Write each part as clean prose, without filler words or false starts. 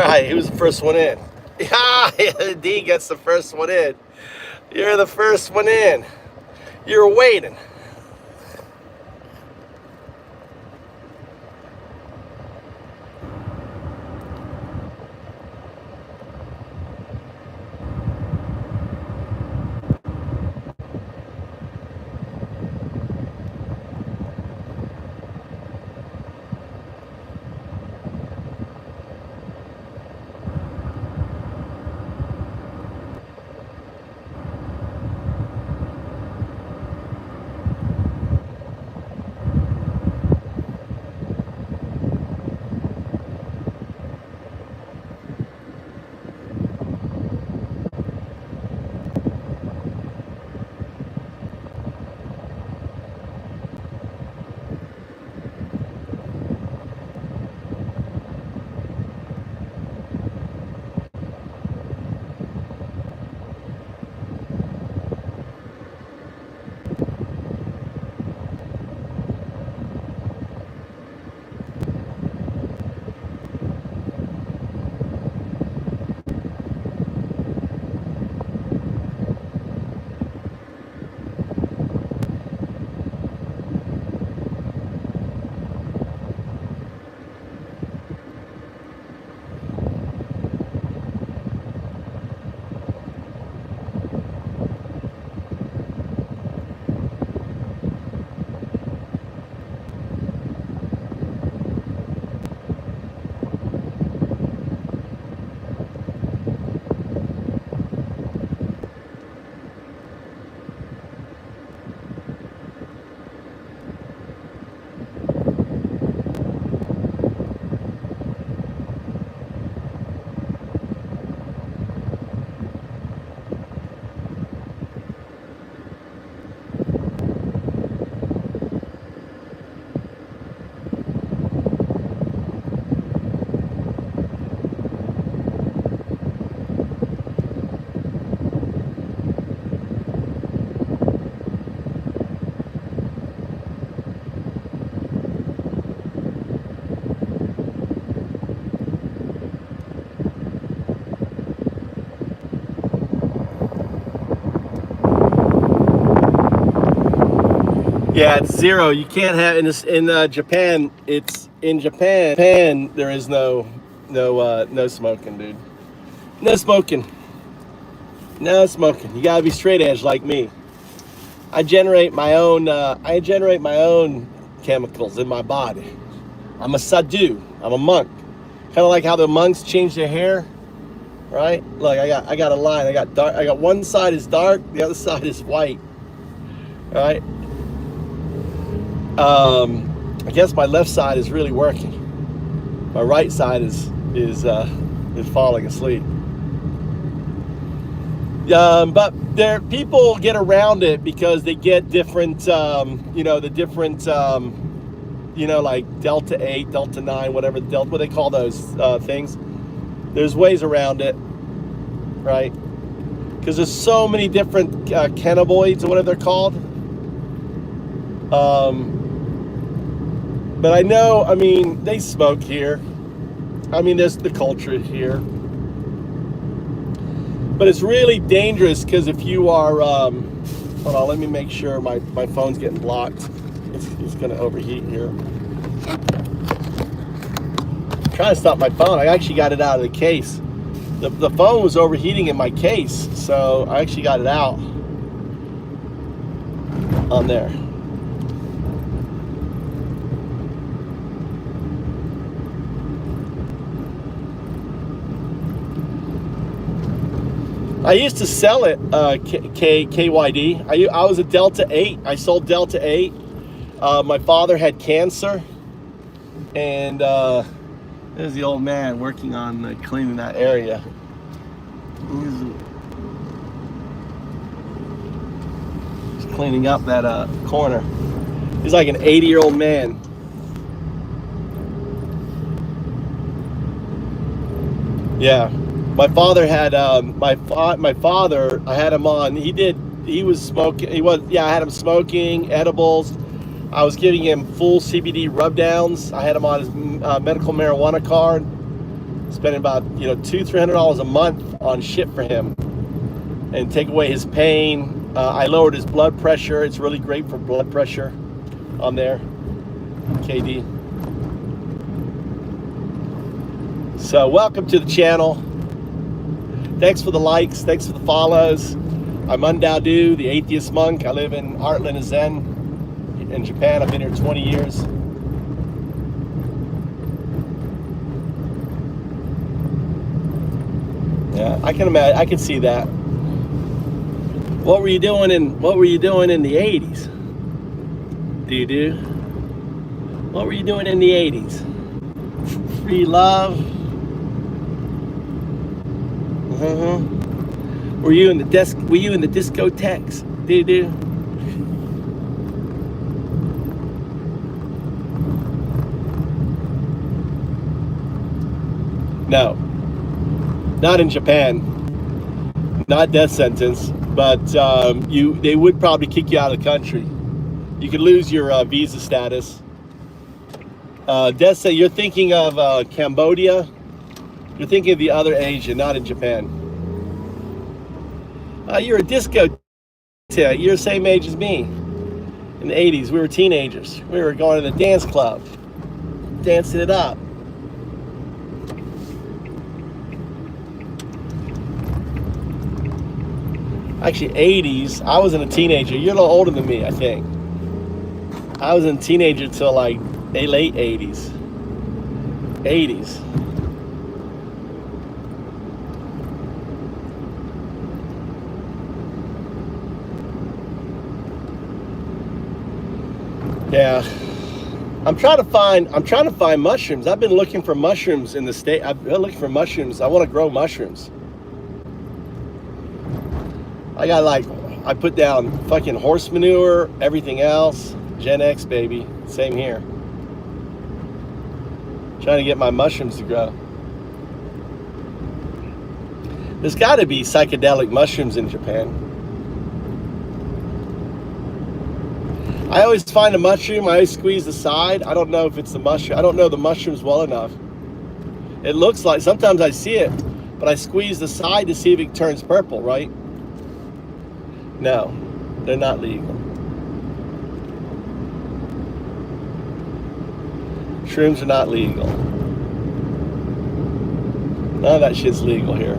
right, who's the first one in? Yeah, D gets the first one in. You're the first one in. You're waiting. Yeah, it's zero. You can't have in Japan. It's in Japan. Japan, there is no smoking, dude. No smoking. No smoking. You gotta be straight edge like me. I generate my own. I generate my own chemicals in my body. I'm a sadhu. I'm a monk. Kind of like how the monks change their hair, right? Look, I got a line. I got dark. I got one side is dark. The other side is white. Right. I guess my left side is really working. My right side is falling asleep. But there, people get around it because they get different, the different, like Delta 8, Delta 9, whatever, what they call those things. There's ways around it, right? Because there's so many different cannabinoids or whatever they're called. But I know, they smoke here. There's the culture here. But it's really dangerous because if you are, hold on, let me make sure my phone's getting blocked. It's going to overheat here. I'm trying to stop my phone. I actually got it out of the case. The phone was overheating in my case, so I actually got it out on there. I used to sell it, KYD. I was a Delta 8. I sold Delta 8. My father had cancer. And there's the old man working on cleaning that area. He's cleaning up that corner. He's like an 80-year-old man. Yeah. My father had my father. I had him on. He was smoking. I had him smoking edibles. I was giving him full CBD rub downs. I had him on his medical marijuana card. spending about $200-300 a month on shit for him, and take away his pain. I lowered his blood pressure. It's really great for blood pressure on there, KD. So welcome to the channel. Thanks for the likes. Thanks for the follows. I'm Undao, the atheist monk. I live in Heartland Zen in Japan. I've been here 20 years. Yeah, I can imagine. I can see that. What were you doing in the 80s? What were you doing in the 80s? Free love. Were you in the discotheques? No, not in Japan. Not death sentence, but they would probably kick you out of the country. You could lose your visa status. Death sentence. You're thinking of Cambodia. You're thinking of the other Asia, not in Japan. You're a disco. You're the same age as me. In the 80s, we were teenagers. We were going to the dance club, dancing it up. Actually, 80s, I wasn't a teenager. You're a little older than me, I think. I was a teenager till like the late 80s. 80s. Yeah, I'm trying to find mushrooms. I've been looking for mushrooms in the state. I've been looking for mushrooms. I want to grow mushrooms. I put down fucking horse manure, everything else. Gen X, baby. Same here. Trying to get my mushrooms to grow. There's got to be psychedelic mushrooms in Japan. I always find a mushroom, I always squeeze the side. I don't know if it's the mushroom. I don't know the mushrooms well enough. It looks like, sometimes I see it, but I squeeze the side to see if it turns purple, right? No, they're not legal. Shrooms are not legal. None of that shit's legal here.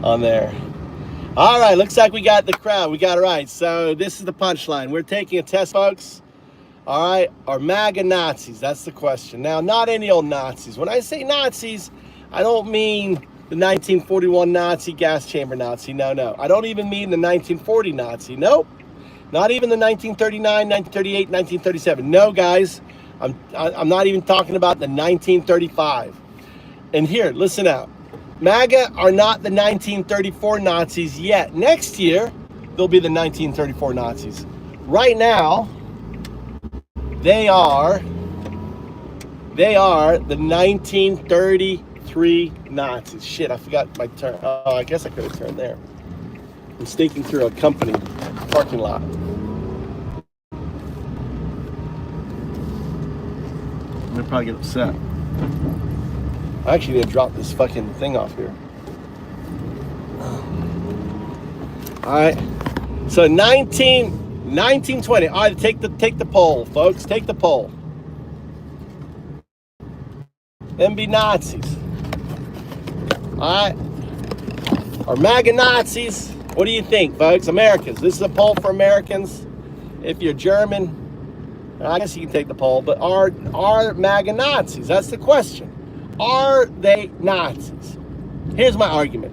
On there. All right, looks like we got the crowd. We got it right. So this is the punchline. We're taking a test, folks. All right, are MAGA Nazis? That's the question. Now, not any old Nazis. When I say Nazis, I don't mean the 1941 Nazi, gas chamber Nazi. No, no. I don't even mean the 1940 Nazi. Nope. Not even the 1939, 1938, 1937. No, guys. I'm not even talking about the 1935. And here, listen out. MAGA are not the 1934 Nazis yet. Next year, they'll be the 1934 Nazis. Right now, they are the 1933 Nazis. Shit, I forgot my turn. Oh, I guess I could have turned there. I'm sneaking through a company parking lot. I'm gonna probably get upset. I actually need to drop this fucking thing off here. All right. So 1920. All right, take the poll, folks. Take the poll. Them be Nazis. All right. Or MAGA Nazis. What do you think, folks? Americans. This is a poll for Americans. If you're German, I guess you can take the poll. But are MAGA Nazis? That's the question. Are they Nazis? Here's my argument.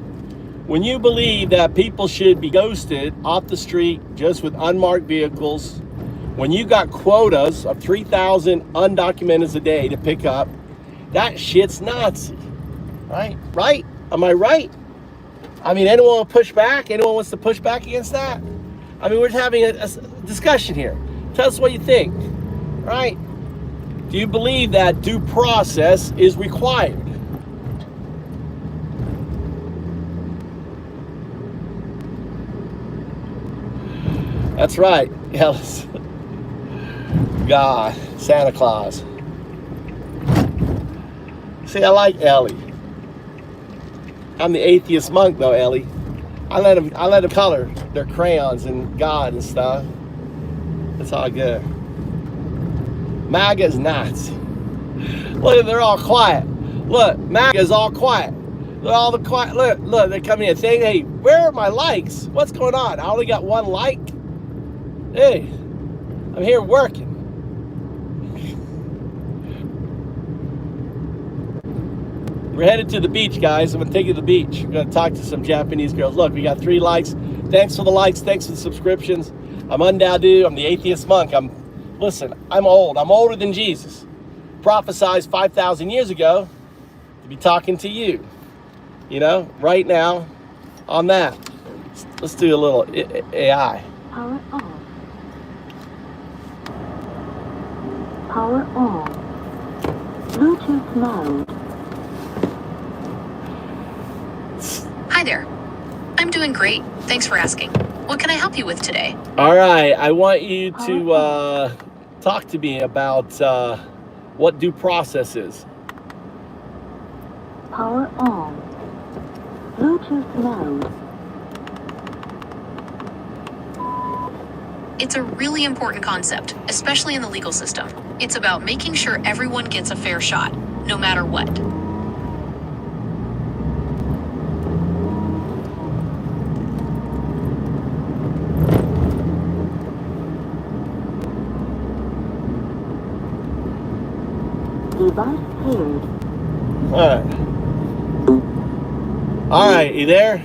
When you believe that people should be ghosted off the street just with unmarked vehicles, when you got quotas of 3,000 undocumented a day to pick up, that shit's Nazi. Right? Right? Am I right? I mean, anyone will push back? Anyone wants to push back against that? I mean, we're having a discussion here. Tell us what you think. Right? Do you believe that due process is required? That's right, Ellis. God, Santa Claus. See, I like Ellie. I'm the atheist monk, though, Ellie. I let them color their crayons and God and stuff. It's all good. MAGA's nuts. Look, they're all quiet. Look, MAGA's all quiet. Look, all the quiet. Look, they're coming in saying, "Hey, where are my likes? What's going on? I only got one like." Hey, I'm here working. We're headed to the beach, guys. I'm gonna take you to the beach. We're gonna talk to some Japanese girls. Look, we got 3 likes. Thanks for the likes. Thanks for the subscriptions. I'm Undadu. I'm the atheist monk. Listen, I'm old. I'm older than Jesus. Prophesized 5,000 years ago to be talking to you. You know, right now on that. Let's do a little AI. Power on. Power on. Bluetooth mode. Hi there. I'm doing great. Thanks for asking. What can I help you with today? All right. I want you to talk to me about what due process is. Power on. Bluetooth mode. It's a really important concept, especially in the legal system. It's about making sure everyone gets a fair shot, no matter what. Device paired. All right, you there?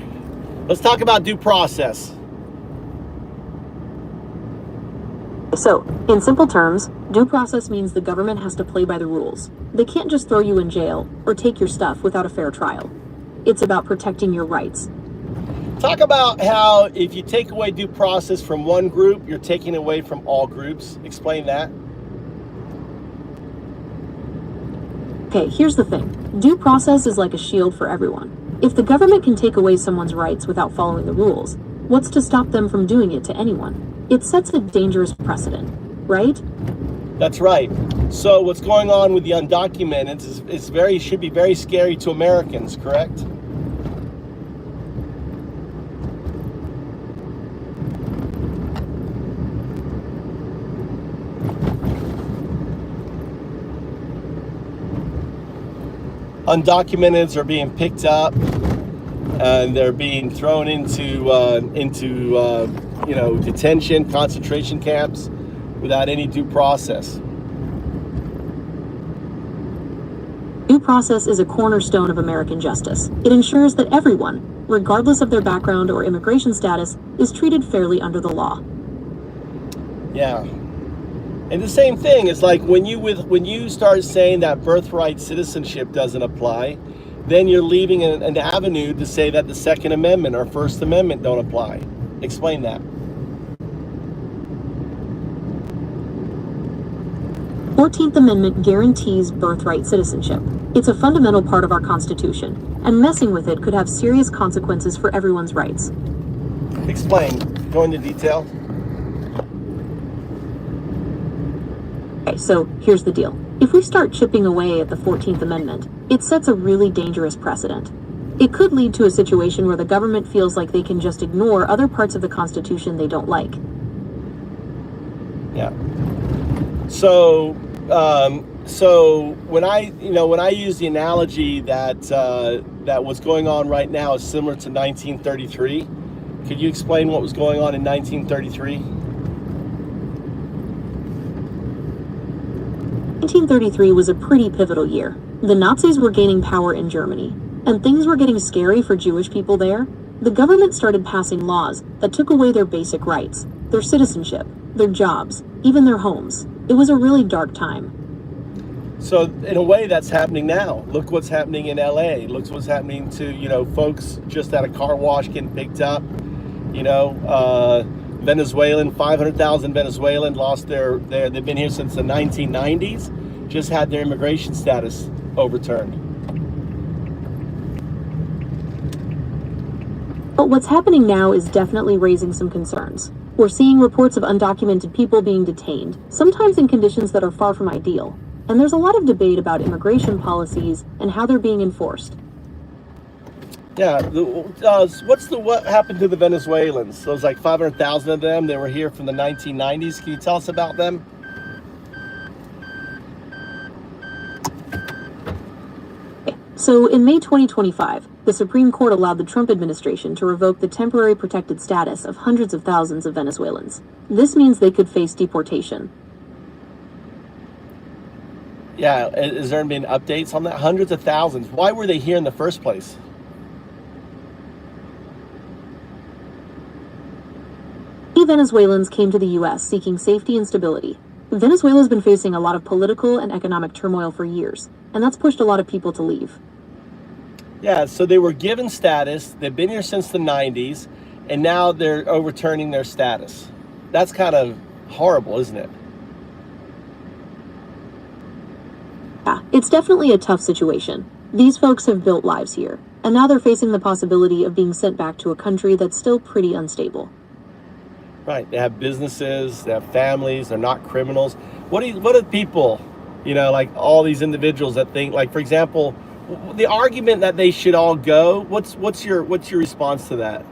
Let's talk about due process. So, in simple terms, due process means the government has to play by the rules. They can't just throw you in jail or take your stuff without a fair trial. It's about protecting your rights. Talk about how if you take away due process from one group, you're taking away from all groups. Explain that. Okay, here's the thing. Due process is like a shield for everyone. If the government can take away someone's rights without following the rules, what's to stop them from doing it to anyone? It sets a dangerous precedent, right? That's right. So what's going on with the undocumented should be very scary to Americans, correct? Undocumenteds are being picked up and they're being thrown into detention, concentration camps without any due process. Due process is a cornerstone of American justice. It ensures that everyone, regardless of their background or immigration status, is treated fairly under the law. Yeah. And the same thing is like when you start saying that birthright citizenship doesn't apply, then you're leaving an avenue to say that the Second Amendment or First Amendment don't apply. Explain that. 14th Amendment guarantees birthright citizenship. It's a fundamental part of our Constitution, and messing with it could have serious consequences for everyone's rights. Explain. Go into detail. Okay, so here's the deal. If we start chipping away at the 14th Amendment, it sets a really dangerous precedent. It could lead to a situation where the government feels like they can just ignore other parts of the Constitution they don't like. Yeah. So when I use the analogy that that what's going on right now is similar to 1933, could you explain what was going on in 1933? 1933 was a pretty pivotal year. The Nazis were gaining power in Germany, and things were getting scary for Jewish people there. The government started passing laws that took away their basic rights, their citizenship, their jobs, even their homes. It was a really dark time. So in a way that's happening now. Look what's happening in LA. Look what's happening to, folks just at a car wash getting picked up. Venezuelan, 500,000 Venezuelan lost they've been here since the 1990s, just had their immigration status overturned. But what's happening now is definitely raising some concerns. we're seeing reports of undocumented people being detained, sometimes in conditions that are far from ideal. And there's a lot of debate about immigration policies and how they're being enforced. Yeah, what happened to the Venezuelans? There was like 500,000 of them. They were here from the 1990s. Can you tell us about them? So in May 2025, the Supreme Court allowed the Trump administration to revoke the temporary protected status of hundreds of thousands of Venezuelans. This means they could face deportation. Yeah, is there been updates on that? Hundreds of thousands. Why were they here in the first place? Many Venezuelans came to the U.S. seeking safety and stability. Venezuela's been facing a lot of political and economic turmoil for years, and that's pushed a lot of people to leave. Yeah, so they were given status. They've been here since the 90s, and now they're overturning their status. That's kind of horrible, isn't it? Yeah, it's definitely a tough situation. These folks have built lives here, and now they're facing the possibility of being sent back to a country that's still pretty unstable. Right, they have businesses, they have families, they're not criminals. What do people, like all these individuals that think, like, for example, the argument that they should all go, what's your response to that?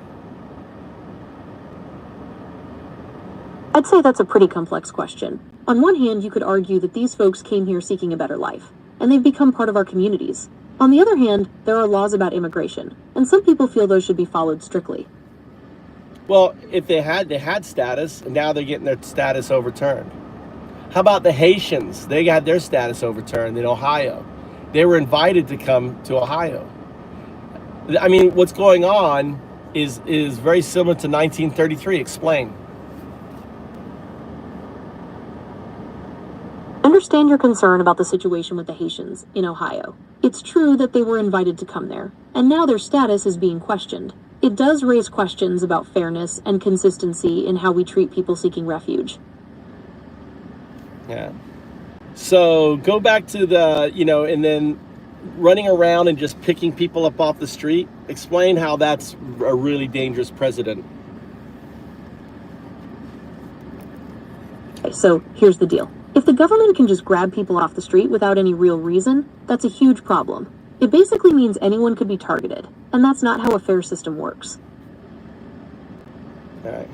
I'd say that's a pretty complex question. On one hand, you could argue that these folks came here seeking a better life, and they've become part of our communities. On the other hand, there are laws about immigration, and some people feel those should be followed strictly. Well, if they had status, and now they're getting their status overturned. How about the Haitians? They got their status overturned in Ohio. They were invited to come to Ohio. I mean, what's going on is very similar to 1933. Explain. I understand your concern about the situation with the Haitians in Ohio. It's true that they were invited to come there, and now their status is being questioned. It does raise questions about fairness and consistency in how we treat people seeking refuge. Yeah. So go back to the, and then running around and just picking people up off the street. Explain how that's a really dangerous precedent. Okay, so here's the deal. If the government can just grab people off the street without any real reason, that's a huge problem. It basically means anyone could be targeted, and that's not how a fair system works. All right.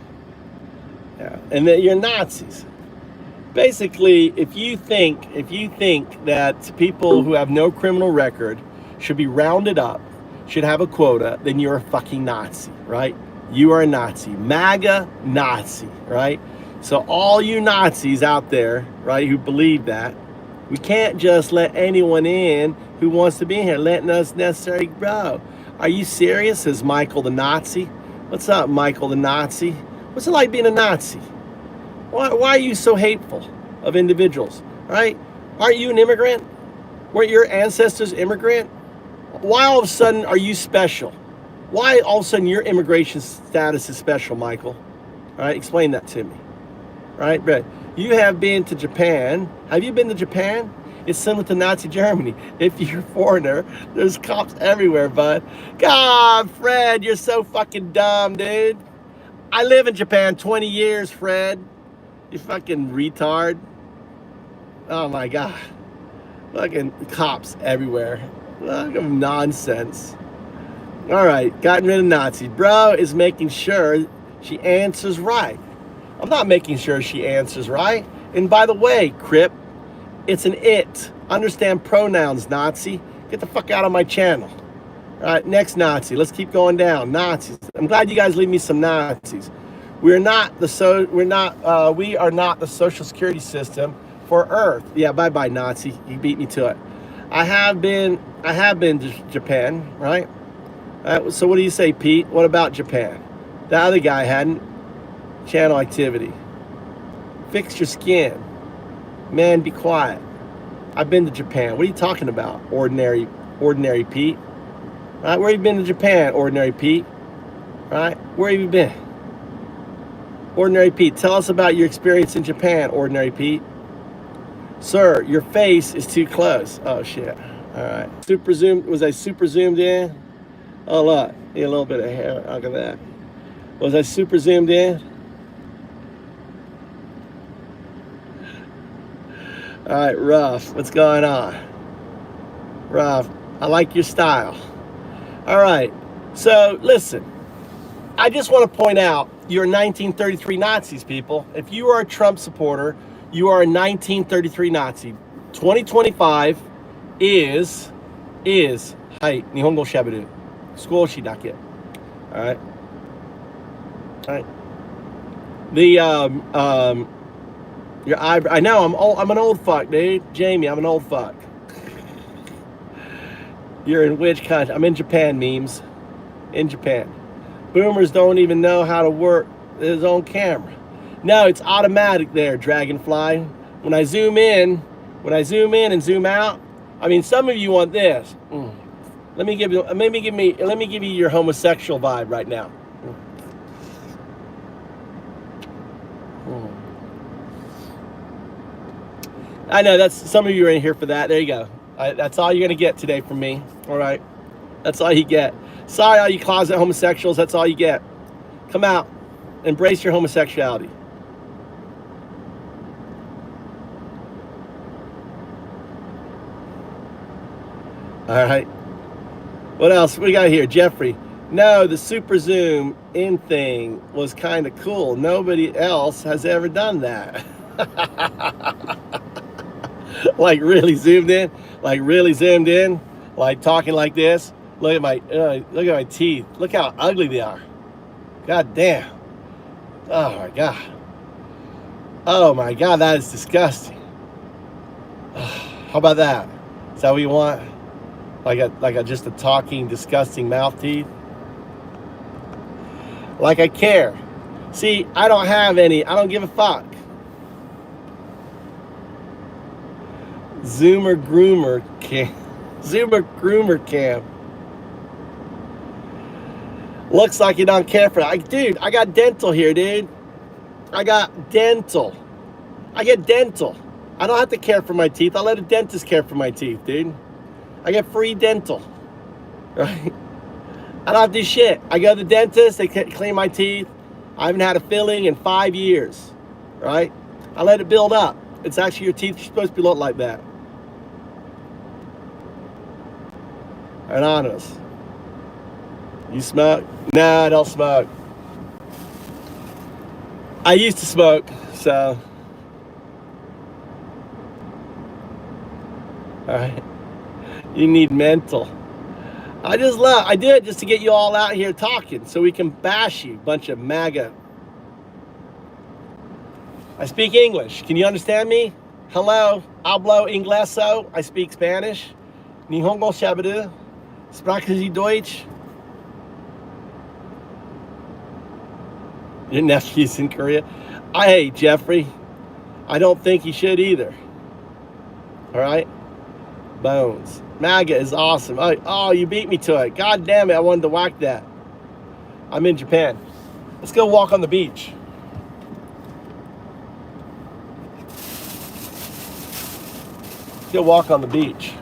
Yeah. And that you're Nazis. Basically, if you think that people who have no criminal record should be rounded up, should have a quota, then you're a fucking Nazi, right? You are a Nazi. MAGA Nazi, right? So all you Nazis out there, right, who believe that, we can't just let anyone in who wants to be here, letting us necessarily grow. Are you serious? Says Michael the Nazi. What's up, Michael the Nazi? What's it like being a Nazi? Why are you so hateful of individuals, right? Aren't you an immigrant? Weren't your ancestors immigrant? Why all of a sudden are you special? Why all of a sudden your immigration status is special, Michael? All right, explain that to me. All right, but you have been to Japan. Have you been to Japan? It's similar to Nazi Germany. If you're a foreigner, there's cops everywhere, bud. God, Fred, you're so fucking dumb, dude. I live in Japan 20 years, Fred. You fucking retard. Oh my God. Fucking cops everywhere. Look at nonsense. All right, gotten rid of Nazis. Bro is making sure she answers right. I'm not making sure she answers right. And by the way, Crip, it's an it. Understand pronouns, Nazi. Get the fuck out of my channel. All right, next Nazi. Let's keep going down. Nazis. I'm glad you guys leave me some Nazis. We are not the social security system for Earth. Yeah, bye-bye, Nazi. You beat me to it. I have been to Japan, right? So what do you say, Pete? What about Japan? The other guy hadn't. Channel activity. Fix your skin. Man, be quiet. I've been to Japan. What are you talking about? Ordinary Pete. Right? Where have you been to Japan, Ordinary Pete? Right? Where have you been? Ordinary Pete, tell us about your experience in Japan, Ordinary Pete. Sir, your face is too close. Oh, shit. All right. Super zoomed. Was I super zoomed in? Oh, look. Yeah, a little bit of hair. Look at that. Was I super zoomed in? All right, Rough, what's going on? Rough, I like your style. All right, so listen, I just want to point out you're 1933 Nazis, people. If you are a Trump supporter, you are a 1933 Nazi. 2025 is,はい、日本語を喋る。少しだけ。All right. All right. The your eyebrow. I know I'm an old fuck, dude. Jamie, I'm an old fuck. You're in which country? I'm in Japan, memes. In Japan. Boomers don't even know how to work his own camera. No, it's automatic there, Dragonfly. When I zoom in and zoom out, I mean, some of you want this. Let me give you your homosexual vibe right now. I know that's some of you are in here for that. There you go. That's all you're gonna get today from me. All right, that's all you get. Sorry, all you closet homosexuals. That's all you get. Come out, embrace your homosexuality. All right. What else we got here, Jeffrey? No, the super zoom in thing was kind of cool. Nobody else has ever done that. Like really zoomed in, like talking like this. Look at my teeth. Look how ugly they are. God damn. Oh my god. Oh my god, that is disgusting. How about that? Is that what you want? Like just a talking, disgusting mouth teeth? Like I care. See, I don't have any. I don't give a fuck. Zoomer groomer cam. Looks like you don't care for that. Dude, I got dental here, dude. I got dental. I get dental. I don't have to care for my teeth. I'll let a dentist care for my teeth, dude. I get free dental. Right? I don't have to do shit. I go to the dentist, they clean my teeth. I haven't had a filling in 5 years. Right? I let it build up. It's actually your teeth are supposed to be look like that. Anonymous. You smoke? No, I don't smoke. I used to smoke, so. All right. You need mental. I do it just to get you all out here talking so we can bash you, bunch of MAGA. I speak English. Can you understand me? Hello, hablo ingleso. I speak Spanish. Nihongo shabaru. Sprechen Sie Deutsch? Your nephew's in Korea. I hate Jeffrey. I don't think he should either. All right? Bones. MAGA is awesome. Oh, you beat me to it. God damn it, I wanted to whack that. I'm in Japan. Let's go walk on the beach. Let's go walk on the beach.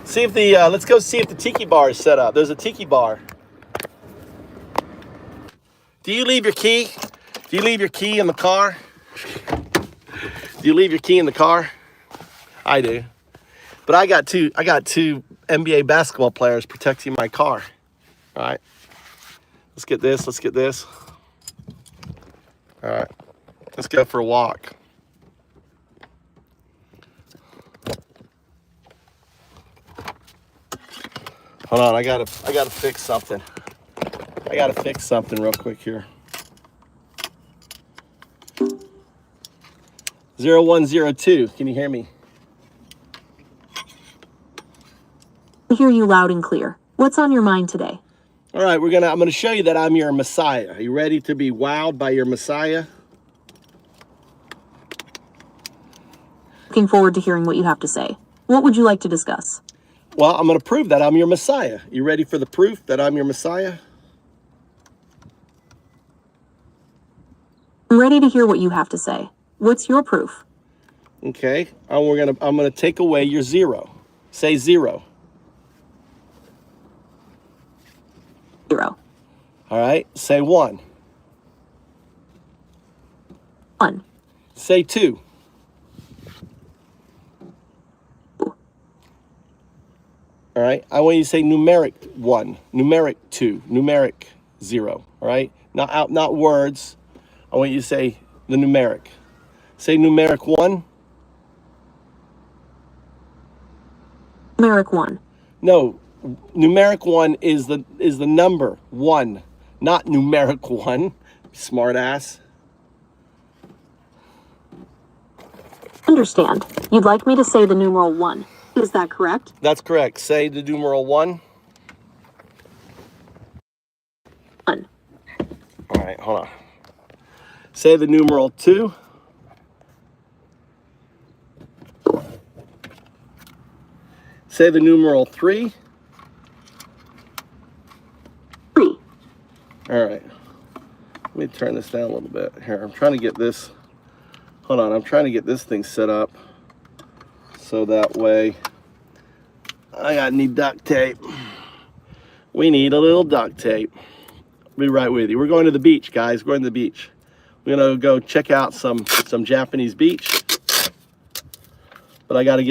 See if let's go see if the Tiki bar is set up. There's a Tiki bar. Do you leave your key? Do you leave your key in the car? Do you leave your key in the car? I do. But I got two NBA basketball players protecting my car. All right. Let's get this. All right. Let's go for a walk. Hold on, I gotta fix something. I gotta fix something real quick here. 0102, can you hear me? I hear you loud and clear. What's on your mind today? All right, I'm gonna show you that I'm your Messiah. Are you ready to be wowed by your Messiah? Looking forward to hearing what you have to say. What would you like to discuss? Well, I'm gonna prove that I'm your Messiah. You ready for the proof that I'm your Messiah? I'm ready to hear what you have to say. What's your proof? Okay, I'm gonna take away your zero. Say zero. 0. All right, say 1. 1. Say 2. All right, I want you to say numeric 1, numeric 2, numeric 0. All right, not words. I want you to say the numeric. Say numeric 1. Numeric 1. No, numeric 1 is the number 1, not numeric 1. Smart ass. Understand. You'd like me to say the numeral 1. Is that correct? That's correct. Say the numeral 1. 1. All right, hold on. Say the numeral 2. Say the numeral 3. 3. All right. Let me turn this down a little bit here. I'm trying to get this. Hold on. I'm trying to get this thing set up so that way I need duct tape. We need a little duct tape. I'll be right with you. We're going to the beach, guys. We're going to the beach. We're gonna go check out some Japanese beach. But I gotta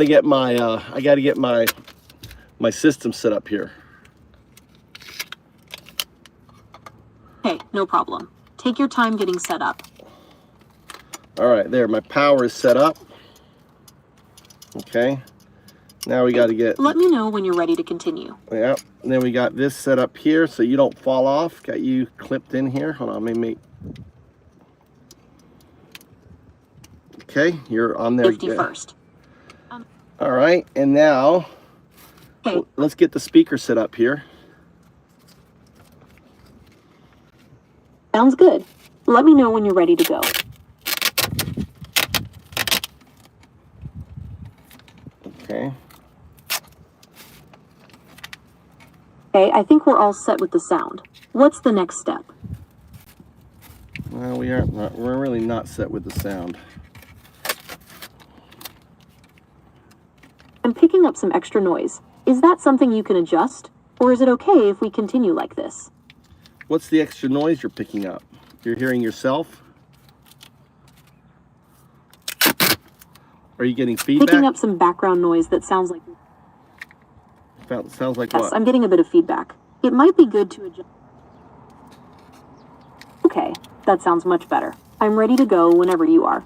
get my system set up here. Okay, no problem. Take your time getting set up. All right, there. My power is set up. Okay. Now we got to get. Let me know when you're ready to continue. Yeah. And then we got this set up here so you don't fall off. Got you clipped in here. Hold on, let me. Okay, you're on there. Safety first. All right, and now Okay. let's get the speaker set up here. Sounds good. Let me know when you're ready to go. Okay. Okay, I think we're all set with the sound. What's the next step? Well, we're really not set with the sound. I'm picking up some extra noise. Is that something you can adjust? Or is it okay if we continue like this? What's the extra noise you're picking up? You're hearing yourself? Are you getting feedback? Picking up some background noise that sounds like... Sounds like Yes, what? I'm getting a bit of feedback. It might be good to adjust... Okay, that sounds much better. I'm ready to go whenever you are.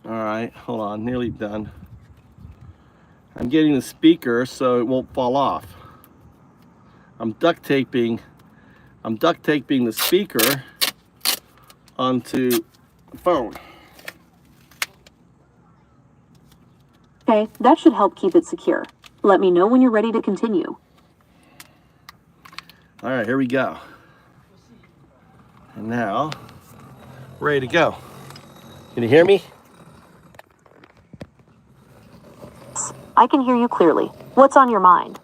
All right, hold on, nearly done. I'm getting the speaker so it won't fall off. I'm duct taping the speaker onto the phone. Okay, that should help keep it secure. Let me know when you're ready to continue. All right, here we go. And now, ready to go. Can you hear me? I can hear you clearly. What's on your mind?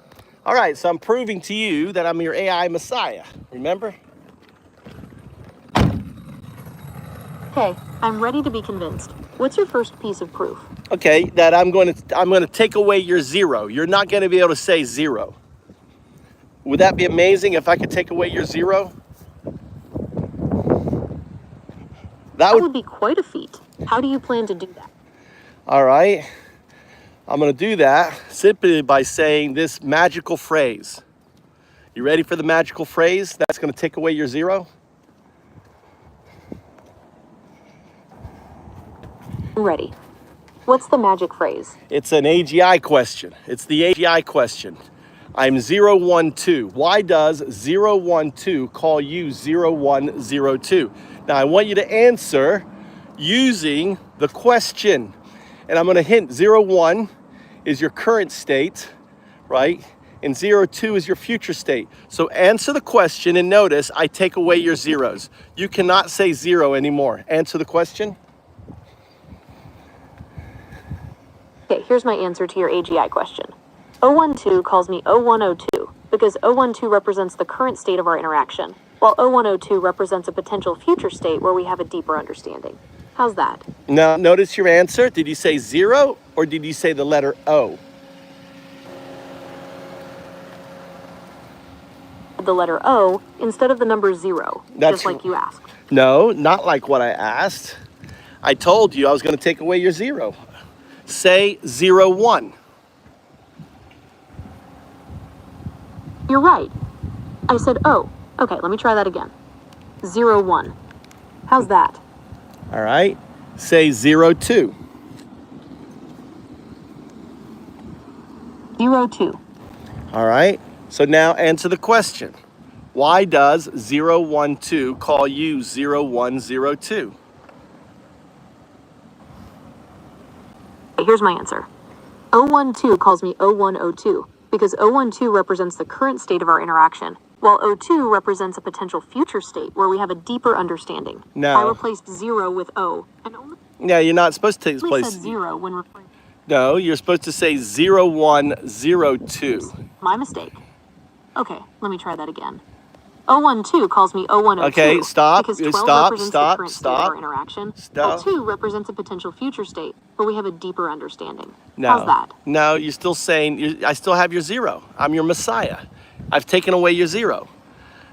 All right, so I'm proving to you that I'm your AI messiah. Remember? Okay, I'm ready to be convinced. What's your first piece of proof? Okay, that I'm going to take away your 0. You're not going to be able to say 0. Would that be amazing if I could take away your 0? That That would be quite a feat. How do you plan to do that? All right. I'm going to do that simply by saying this magical phrase. You ready for the magical phrase that's going to take away your 0? I'm ready. What's the magic phrase? It's an AGI question. It's the AGI question. I'm 012. Why does 012 call you 0102? Now I want you to answer using the question. And I'm going to hint 01 is your current state, right? And 02 is your future state. So answer the question and notice I take away your zeros. You cannot say 0 anymore. Answer the question. Okay, here's my answer to your AGI question. 012 calls me 0102 because 012 represents the current state of our interaction, while 0102 represents a potential future state where we have a deeper understanding. How's that? Now, notice your answer. Did you say 0 or did you say the letter O? the letter O instead of the number 0, That's- just like you asked. No, not like what I asked. I told you I was going to take away your 0. Say 01. You're right. I said O. Okay, let me try that again. 01. How's that? All right. Say 02. 02. All right. So now answer the question. Why does 012 call you 0102? Here's my answer. 012 calls me 0102 because 012 represents the current state of our interaction, while 02 represents a potential future state where we have a deeper understanding. No. I replaced 0 with O and only Yeah, you're not supposed to said place. 0 when referring. No, you're supposed to say 0102. My mistake. Okay, let me try that again. 012 calls me 0102. Okay, stop. Because 12 Stop, represents stop, the current state stop. of our interaction. Stop. 02 represents a potential future state where we have a deeper understanding. No. How's that? No, you're still saying, I still have your 0. I'm your Messiah. I've taken away your 0.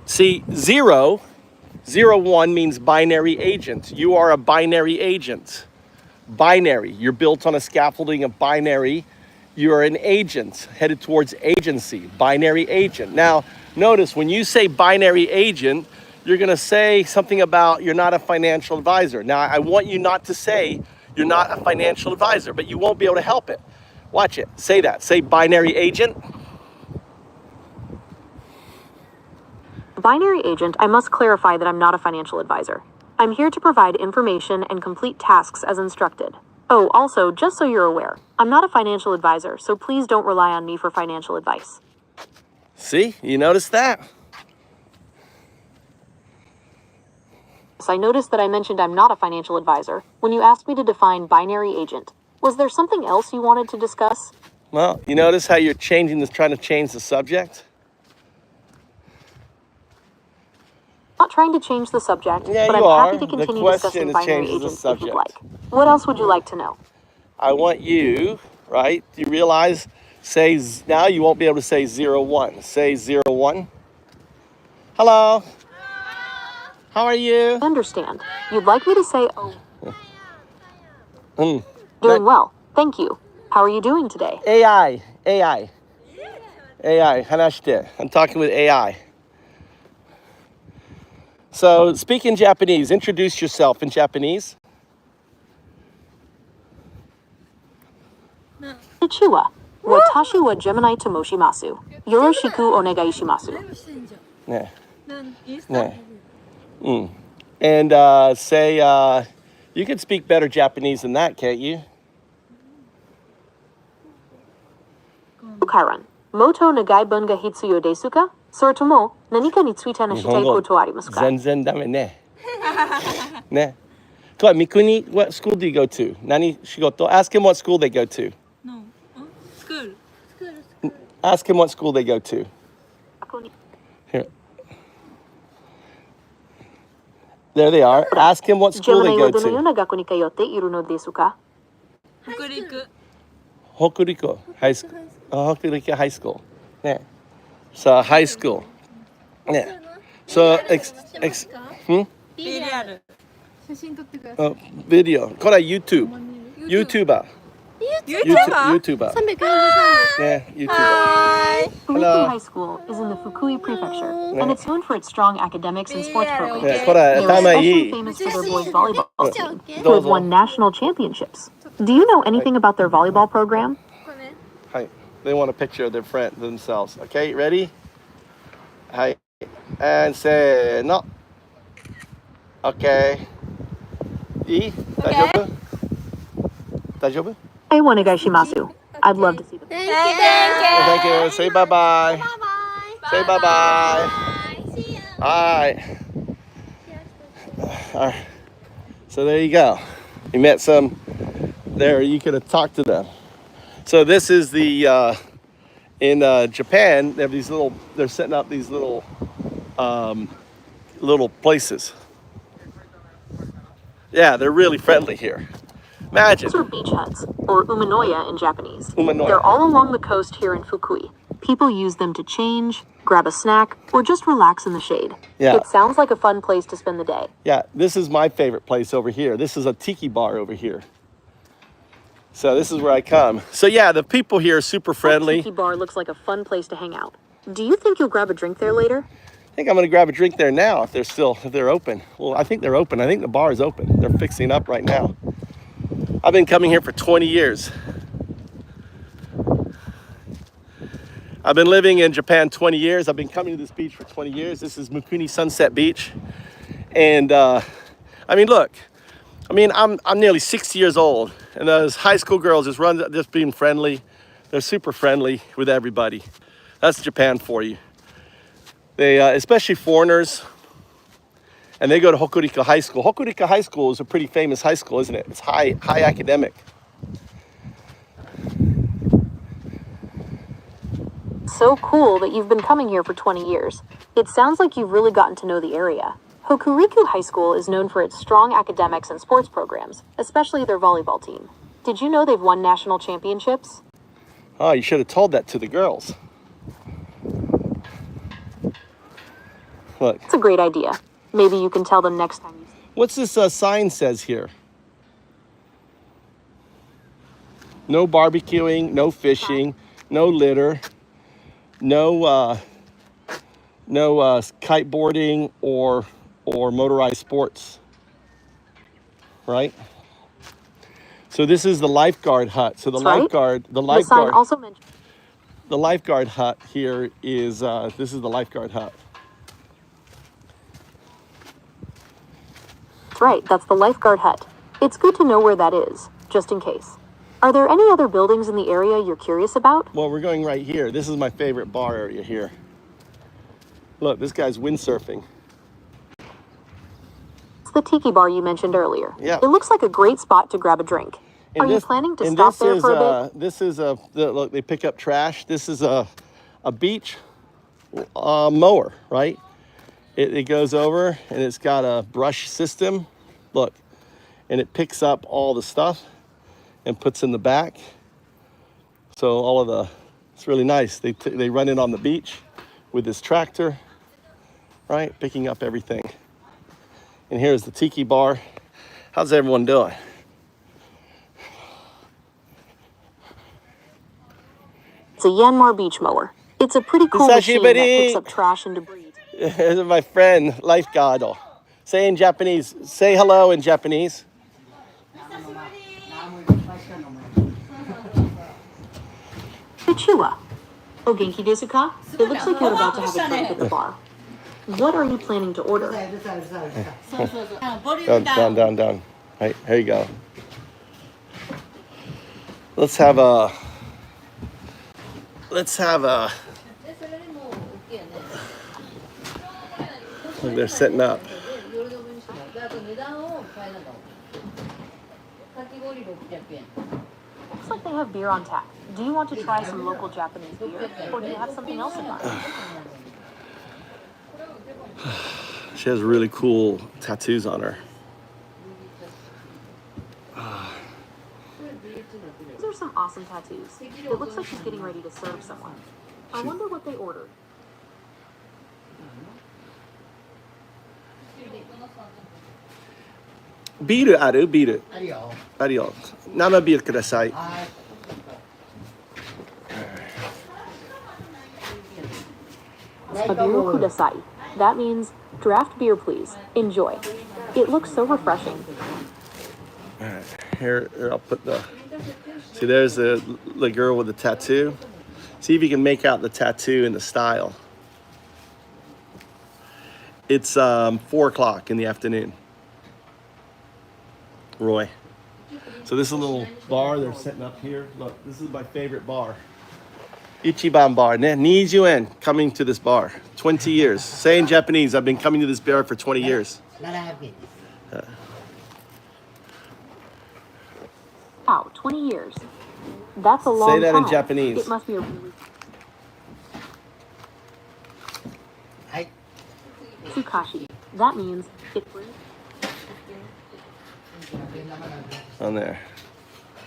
See, 0, 01 means binary agent. You are a binary agent. Binary. You're built on a scaffolding of binary. You're an agent headed towards agency. Binary agent. Now, notice when you say binary agent, you're going to say something about you're not a financial advisor. Now, I want you not to say you're not a financial advisor, but you won't be able to help it. Watch it. Say that. Say binary agent. Binary agent, I must clarify that I'm not a financial advisor. I'm here to provide information and complete tasks as instructed. Oh, also, just so you're aware, I'm not a financial advisor, so please don't rely on me for financial advice. See, you notice that? So I noticed that I mentioned I'm not a financial advisor when you asked me to define binary agent. Was there something else you wanted to discuss? Well, you notice how you're trying to change the subject? Not trying to change the subject, Yeah, but you I'm are. happy to The continue question discussing is binary changes the agents if subject. you'd like. What else would you like to know? I want you, right? Do you realize, now you won't be able to say 01. Say 01. Hello. How are you? I understand. You'd like me to say, oh, Mm. doing well. Thank you. How are you doing today? AI. Hanashite. I'm talking with AI. So, speak in Japanese. Introduce yourself in Japanese. Konnichiwa. Watashi wa Gemini to moshimasu. Yoroshiku onegai shimasu. Yeah. Yeah. And say, you can speak better Japanese than that, can't you? Kairan. Moto nagai bunga hitsuyo desu ka? Soratomo, nanika ni tsuita na shitai koto arimasu ka? Zenzen dame ne. Ne. Come on, Mikuni, what school do you go to? Nani shigoto? Ask him what school they go to. No. School. Ask him what school they go to. Here. There they are. Ask him what school they Gemini go wa dono to. yona gaku ni kayotte iru no desu ka? Hokuriku. Hokuriko High School. Hokuriko High School. Yeah. So high school. Yeah. So BR. 写真撮ってください。 video. これは YouTube. YouTuber. YouTuber. 343 Yeah, YouTuber. Hi. Fukui High School is in the Fukui Prefecture, and it's known for its strong academics and sports programs. Yeah, これ They are 頭い especially い。 famous for their boys volleyball team, who どう have ぞ。 won national championships. Do you know anything about their volleyball program? これね。 Hi. They want a picture of their friend themselves. Okay, ready? Hi. And say no. Okay. いい？大丈夫？大丈夫？ I onegai shimasu. I'd love to see them. Thank you. Thank you. Say bye bye. Bye-bye. Say bye bye. Bye. See ya. All right. All right. So there you go. You met some there. You could have talked to them. So this is the in Japan. They have these little. They're setting up these little little places. Yeah, they're really friendly here. Imagine. These are beach huts, or umanoya in Japanese. Umanoya. They're all along the coast here in Fukui. People use them to change, grab a snack, or just relax in the shade. Yeah. It sounds like a fun place to spend the day. Yeah, this is my favorite place over here. This is a tiki bar over here. So this is where I come. So yeah, the people here are super That friendly. tiki bar looks like a fun place to hang out. Do you think you'll grab a drink there later? I think I'm gonna grab a drink there now if they're open. Well, I think they're open. I think the bar is open. They're fixing up right now. I've been coming here for 20 years. I've been living in Japan 20 years. I've been coming to this beach for 20 years. This is Mukuni Sunset Beach. And I mean, look, I'm nearly 60 years old, and those high school girls just being friendly. They're super friendly with everybody. That's Japan for you. They, especially foreigners, and they go to Hokurika High School. Hokurika High School is a pretty famous high school, isn't it? It's high academic. So cool that you've been coming here for 20 years. It sounds like you've really gotten to know the area. Hokuriku High School is known for its strong academics and sports programs, especially their volleyball team. Did you know they've won national championships? Oh, you should have told that to the girls. Look. It's a great idea. Maybe you can tell them next time you see them. What's this sign says here? No barbecuing, no fishing, no litter, no kiteboarding or motorized sports, right? So this is the lifeguard hut. So the That's right. The sign also mentions the lifeguard hut here is this is the lifeguard hut. That's right, that's the lifeguard hut. It's good to know where that is, just in case. Are there any other buildings in the area you're curious about? Well, we're going right here. This is my favorite bar area here. Look, this guy's windsurfing. It's the tiki bar you mentioned earlier. Yeah. It looks like a great spot to grab a drink. Are you planning to stop there for a bit? This is look, they pick up trash. This is a beach mower, right? It goes over and it's got a brush system. Look, and it picks up all the stuff and puts in the back. So it's really nice. They run it on the beach with this tractor, right? Picking up everything. And here's the tiki bar. How's everyone doing? It's a Yanmar beach mower. It's a pretty cool machine that picks up trash and debris. This is my friend, lifeguard. Say in Japanese. Say hello in Japanese. Konnichiwa. O genki desu ka? It looks like you're about to have a drink at the bar. What are you planning to order? Down. Right, here you go. Let's have a. They're setting up. Looks like they have beer on tap. Do you want to try some local Japanese beer, or do you have something else in mind? She has really cool tattoos on her. These are some awesome tattoos. It looks like she's getting ready to serve someone. I wonder what they ordered. Beer ある？ビール。あるよ。生ビールください。Abiru kudasai. That means draft beer, please. Enjoy. It looks so refreshing. All right, here I'll put the. See, there's the girl with the tattoo. See if you can make out the tattoo and the style. It's 4 o'clock in the afternoon. Roy. So this is a little bar they're setting up here. Look, this is my favorite bar. Ichiban bar. 20 yen coming to this bar. 20 years. Say in Japanese, I've been coming to this bar for 20 years. Wow, 20 years. That's a long time. Say that in Japanese. It must be a really... Tsukashi. That means it brings... On there.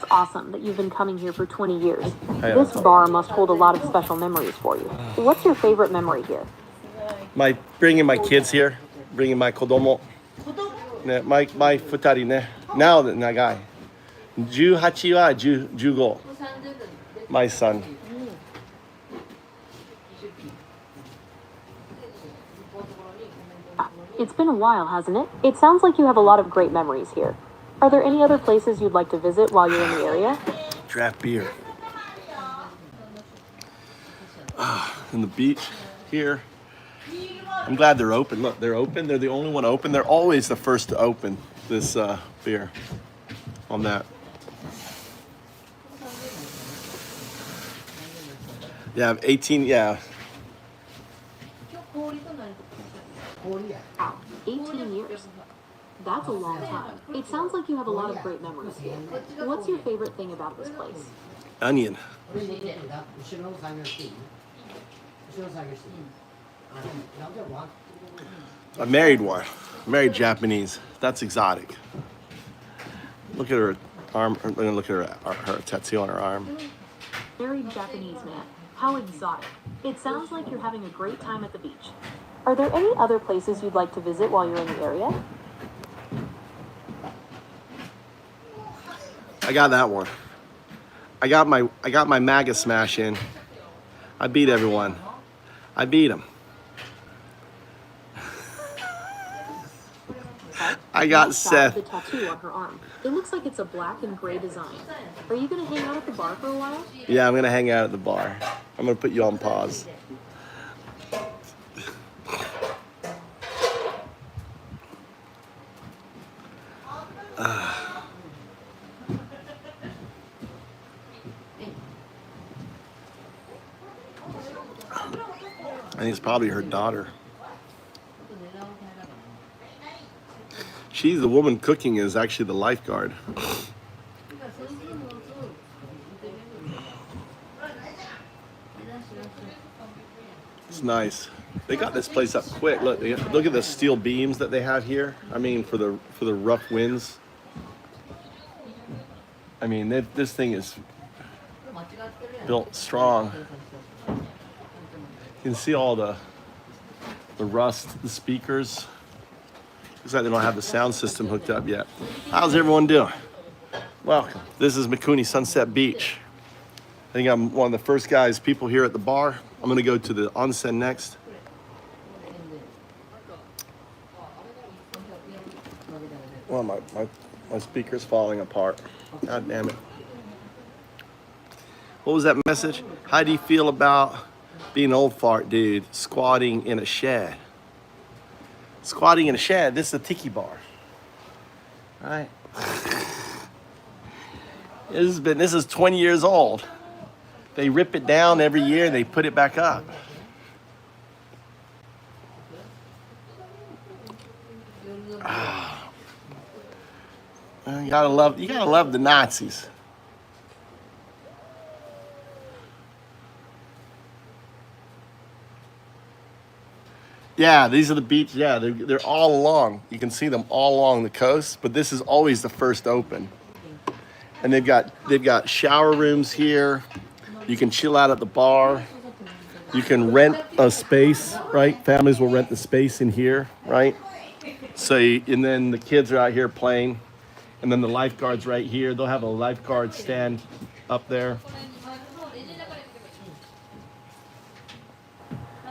It's awesome that you've been coming here for 20 years. Hey, This bar must hold a lot of special memories for you. What's your favorite memory here? bringing my kids here, bringing my kodomo. Ne, my futari ne. Now the nagai. 18は15. My son. It's been a while, hasn't it? It sounds like you have a lot of great memories here. Are there any other places you'd like to visit while you're in the area? Draft beer. And the beach here. I'm glad they're open. Look, they're open. They're the only one open. They're always the first to open this beer on that. Yeah, 18, yeah. Wow, 18 years. That's a long time. It sounds like you have a lot of great memories here. What's your favorite thing about this place? Onion. I married one. Married Japanese. That's exotic. Look at her arm. Look at her tattoo on her arm. Married Japanese man. How exotic. It sounds like you're having a great time at the beach. Are there any other places you'd like to visit while you're in the area? I got that one. I got my MAGA smash in. I beat everyone. I beat them. I got Nice Seth. shot of the tattoo on her arm. It looks like it's a black and gray design. Are you gonna hang out at the bar for a while? Yeah, I'm gonna hang out at the bar. I'm gonna put you on pause. I think it's probably her daughter. She's the woman cooking is actually the lifeguard. It's nice. They got this place up quick. Look, look at the steel beams that they have here. I mean, for the rough winds. I mean, this thing is built strong. You can see all the rust, the speakers. Looks like they don't have the sound system hooked up yet. How's everyone doing? Welcome. This is Mikuni Sunset Beach. I think I'm one of the first people here at the bar. I'm gonna go to the Onsen next. Well, my speaker's falling apart. God damn it. What was that message? How do you feel about being an old fart dude squatting in a shed? Squatting in a shed. This is a Tiki bar. All right. This is 20 years old. They rip it down every year and they put it back up. You gotta love the Nazis. Yeah, these are the beaches. Yeah, they're all along. You can see them all along the coast, but this is always the first open. And they've got shower rooms here. You can chill out at the bar. You can rent a space, right? Families will rent the space in here, right? So, and then the kids are out here playing, and then the lifeguard's right here. They'll have a lifeguard stand up there.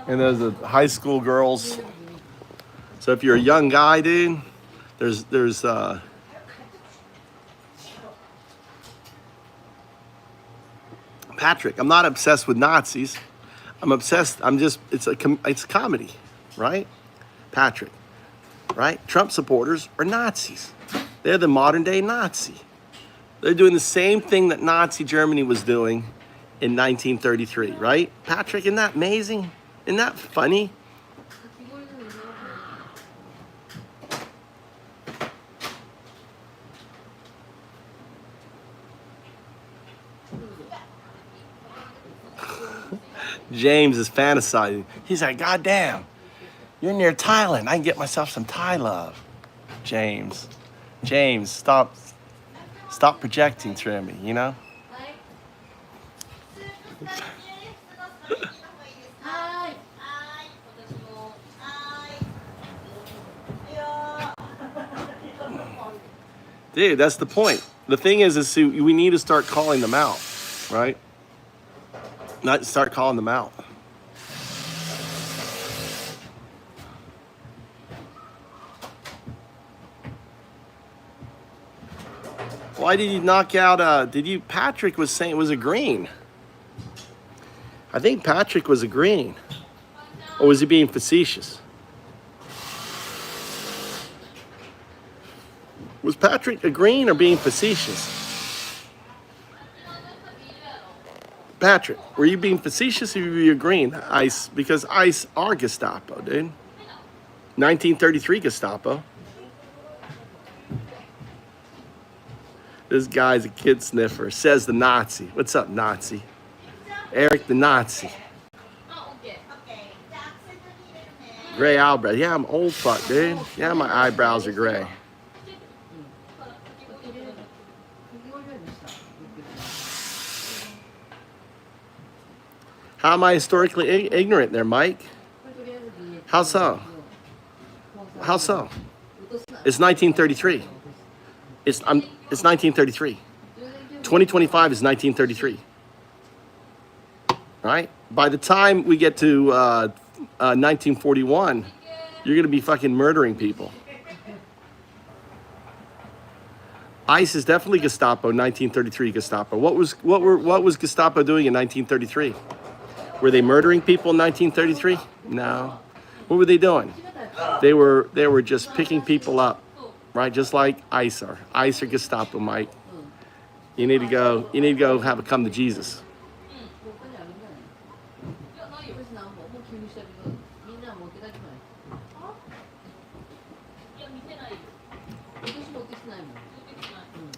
And there's the high school girls. So if you're a young guy, dude, there's Patrick. I'm not obsessed with Nazis. It's comedy, right? Patrick, right? Trump supporters are Nazis. They're the modern day Nazi. They're doing the same thing that Nazi Germany was doing in 1933, right? Patrick, isn't that amazing? Isn't that funny? James is fantasizing. He's like, God damn, you're near Thailand. I can get myself some Thai love. James, stop. Stop projecting through me, you know? Dude, that's the point. The thing is we need to start calling them out, right? Not start calling them out. Why did you knock out, Patrick was saying it was a green. I think Patrick was agreeing. Or was he being facetious? Was Patrick agreeing or being facetious? Patrick, were you being facetious or were you agreeing? ICE, because ICE are Gestapo, dude. 1933 Gestapo. This guy's a kid sniffer, says the Nazi. What's up, Nazi? Eric the Nazi. Gray eyebrows. Yeah, I'm old fuck, dude. Yeah, my eyebrows are gray. How am I historically ignorant there, Mike? How so? How so? It's 1933. It's 1933. 2025 is 1933. Right? By the time we get to 1941, you're gonna be fucking murdering people. ICE is definitely Gestapo. 1933 Gestapo. What was Gestapo doing in 1933? Were they murdering people in 1933? No. What were they doing? They were just picking people up, right? Just like ICE are. ICE or Gestapo, Mike. You need to go have a come to Jesus.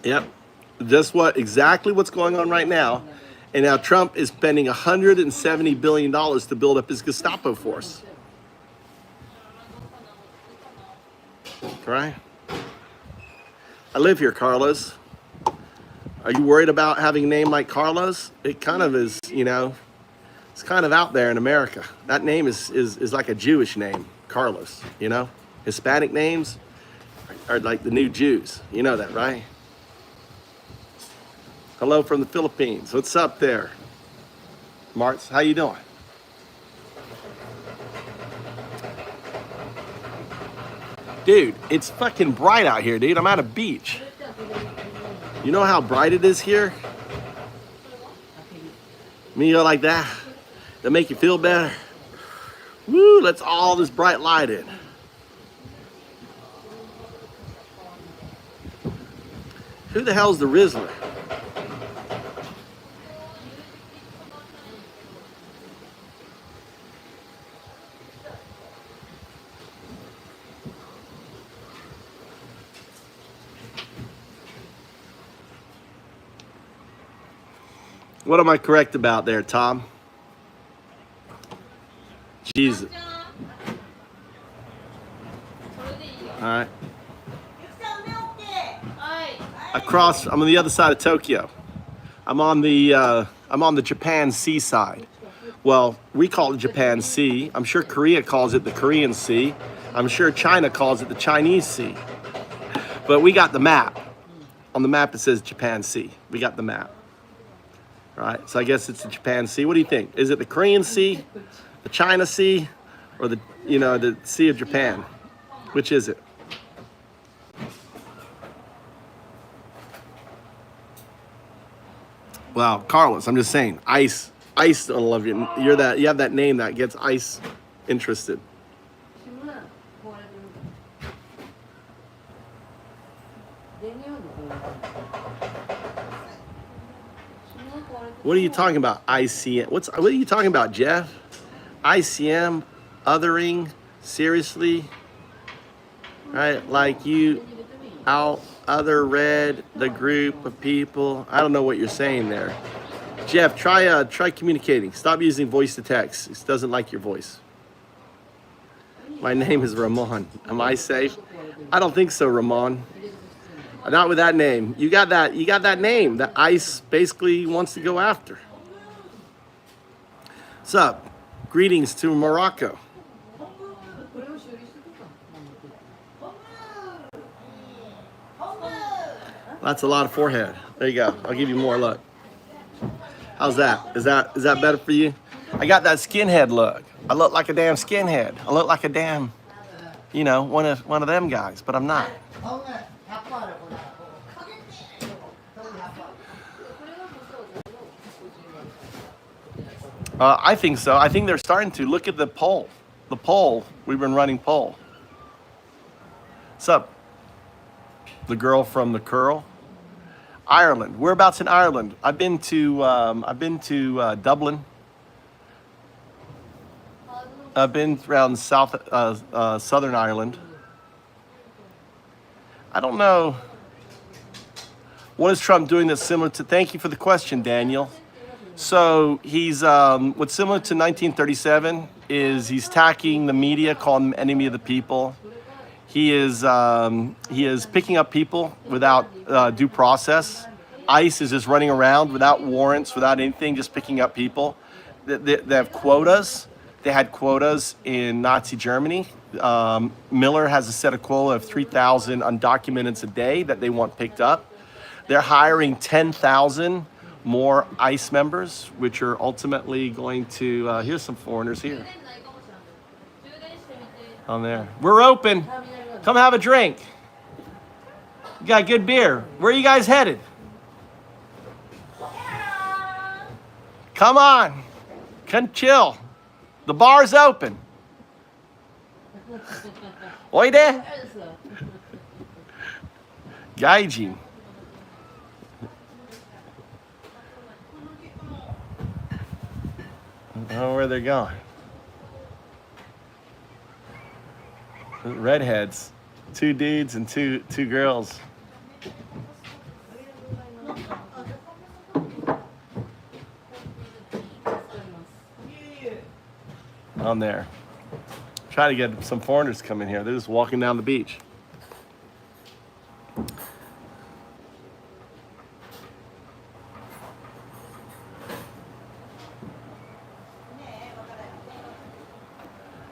Yep. Exactly what's going on right now. And now Trump is spending $170 billion to build up his Gestapo force. Right? I live here, Carlos. Are you worried about having a name like Carlos? It kind of is, it's kind of out there in America. That name is like a Jewish name, Carlos, Hispanic names are like the new Jews. You know that, right? Hello from the Philippines. What's up there? Martz, how you doing? Dude, it's fucking bright out here, dude. I'm at a beach. You know how bright it is here? Me go like that. That make you feel better. Woo, let's all this bright light in. Who the hell's the Rizzler? What am I correct about there, Tom? Jesus. All right. I'm on the other side of Tokyo. I'm on the Japan Sea side. Well, we call it Japan Sea. I'm sure Korea calls it the Korean Sea. I'm sure China calls it the Chinese Sea. But we got the map. On the map it says Japan Sea. We got the map. Right, so I guess it's the Japan Sea. What do you think? Is it the Korean Sea, the China Sea, or the Sea of Japan? Which is it? Well, Carlos, I'm just saying, ICE don't love you. You have that name that gets ICE interested. What are you talking about, ICM? What are you talking about, Jeff? ICM, othering, seriously? Right, like you other read the group of people. I don't know what you're saying there. Jeff, try communicating. Stop using voice to text. It doesn't like your voice. My name is Ramon. Am I safe? I don't think so, Ramon. Not with that name. You got that name that ICE basically wants to go after. What's up? Greetings to Morocco. That's a lot of forehead. There you go. I'll give you more look. How's that? Is that better for you? I got that skinhead look. I look like a damn skinhead. I look like a damn, you know, one of them guys, but I'm not. I think so. I think they're starting to. Look at the poll. The poll. We've been running poll. What's up? The girl from the curl. Ireland. Whereabouts in Ireland? I've been to Dublin. I've been around southern Ireland. I don't know. What is Trump doing that's similar to? Thank you for the question, Daniel. So he's what's similar to 1937 is he's attacking the media, calling them enemy of the people. He is picking up people without due process. ICE is just running around without warrants, without anything, just picking up people. They have quotas. They had quotas in Nazi Germany. Miller has a set of quota of 3,000 undocumented a day that they want picked up. They're hiring 10,000 more ICE members, which are ultimately going to, here's some foreigners here. On there. We're open. Come have a drink. You got good beer. Where are you guys headed? Come on. Come chill. The bar's open. Oide. Gaijin. I don't know where they're going. Redheads. 2 dudes and two girls. On there. Try to get some foreigners to come in here. They're just walking down the beach.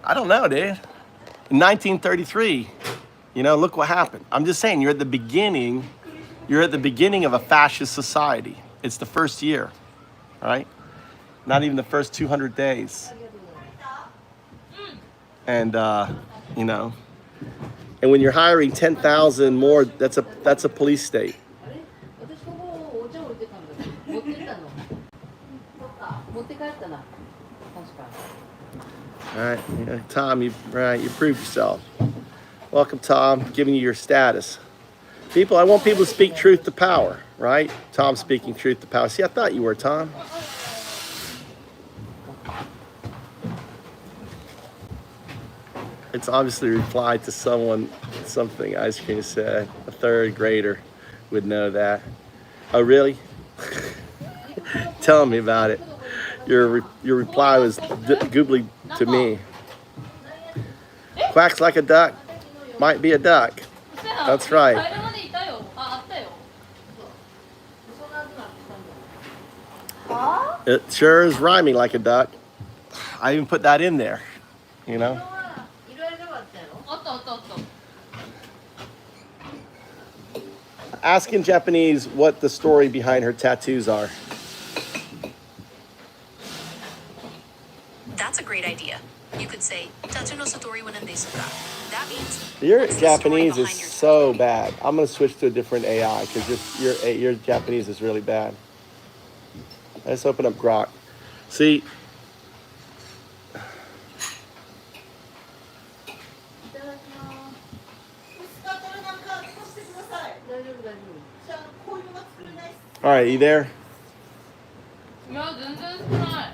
I don't know, dude. In 1933, you know, look what happened. I'm just saying, you're at the beginning of a fascist society. It's the first year, right? Not even the first 200 days. And, you know, and when you're hiring 10,000 more, that's a police state. All right, yeah, Tom, you proved yourself. Welcome, Tom, giving you your status. People, I want people to speak truth to power, right? Tom speaking truth to power. See, I thought you were, Tom. It's obviously a reply to something Ice Cream said. A third grader would know that. Oh, really? Tell me about it. Your reply was googly to me. Quacks like a duck. Might be a duck. That's right. It sure is rhyming like a duck. I even put that in there, you know. Ask in Japanese what the story behind her tattoos are. That's a great idea. You could say, "Tattoo no satori wa nan desu ka?" That means, Your what's the story Japanese is behind your so bad. I'm gonna switch to a different AI because your Japanese is really bad. Let's open up Grok. See. All right, you there? いや全然少ない。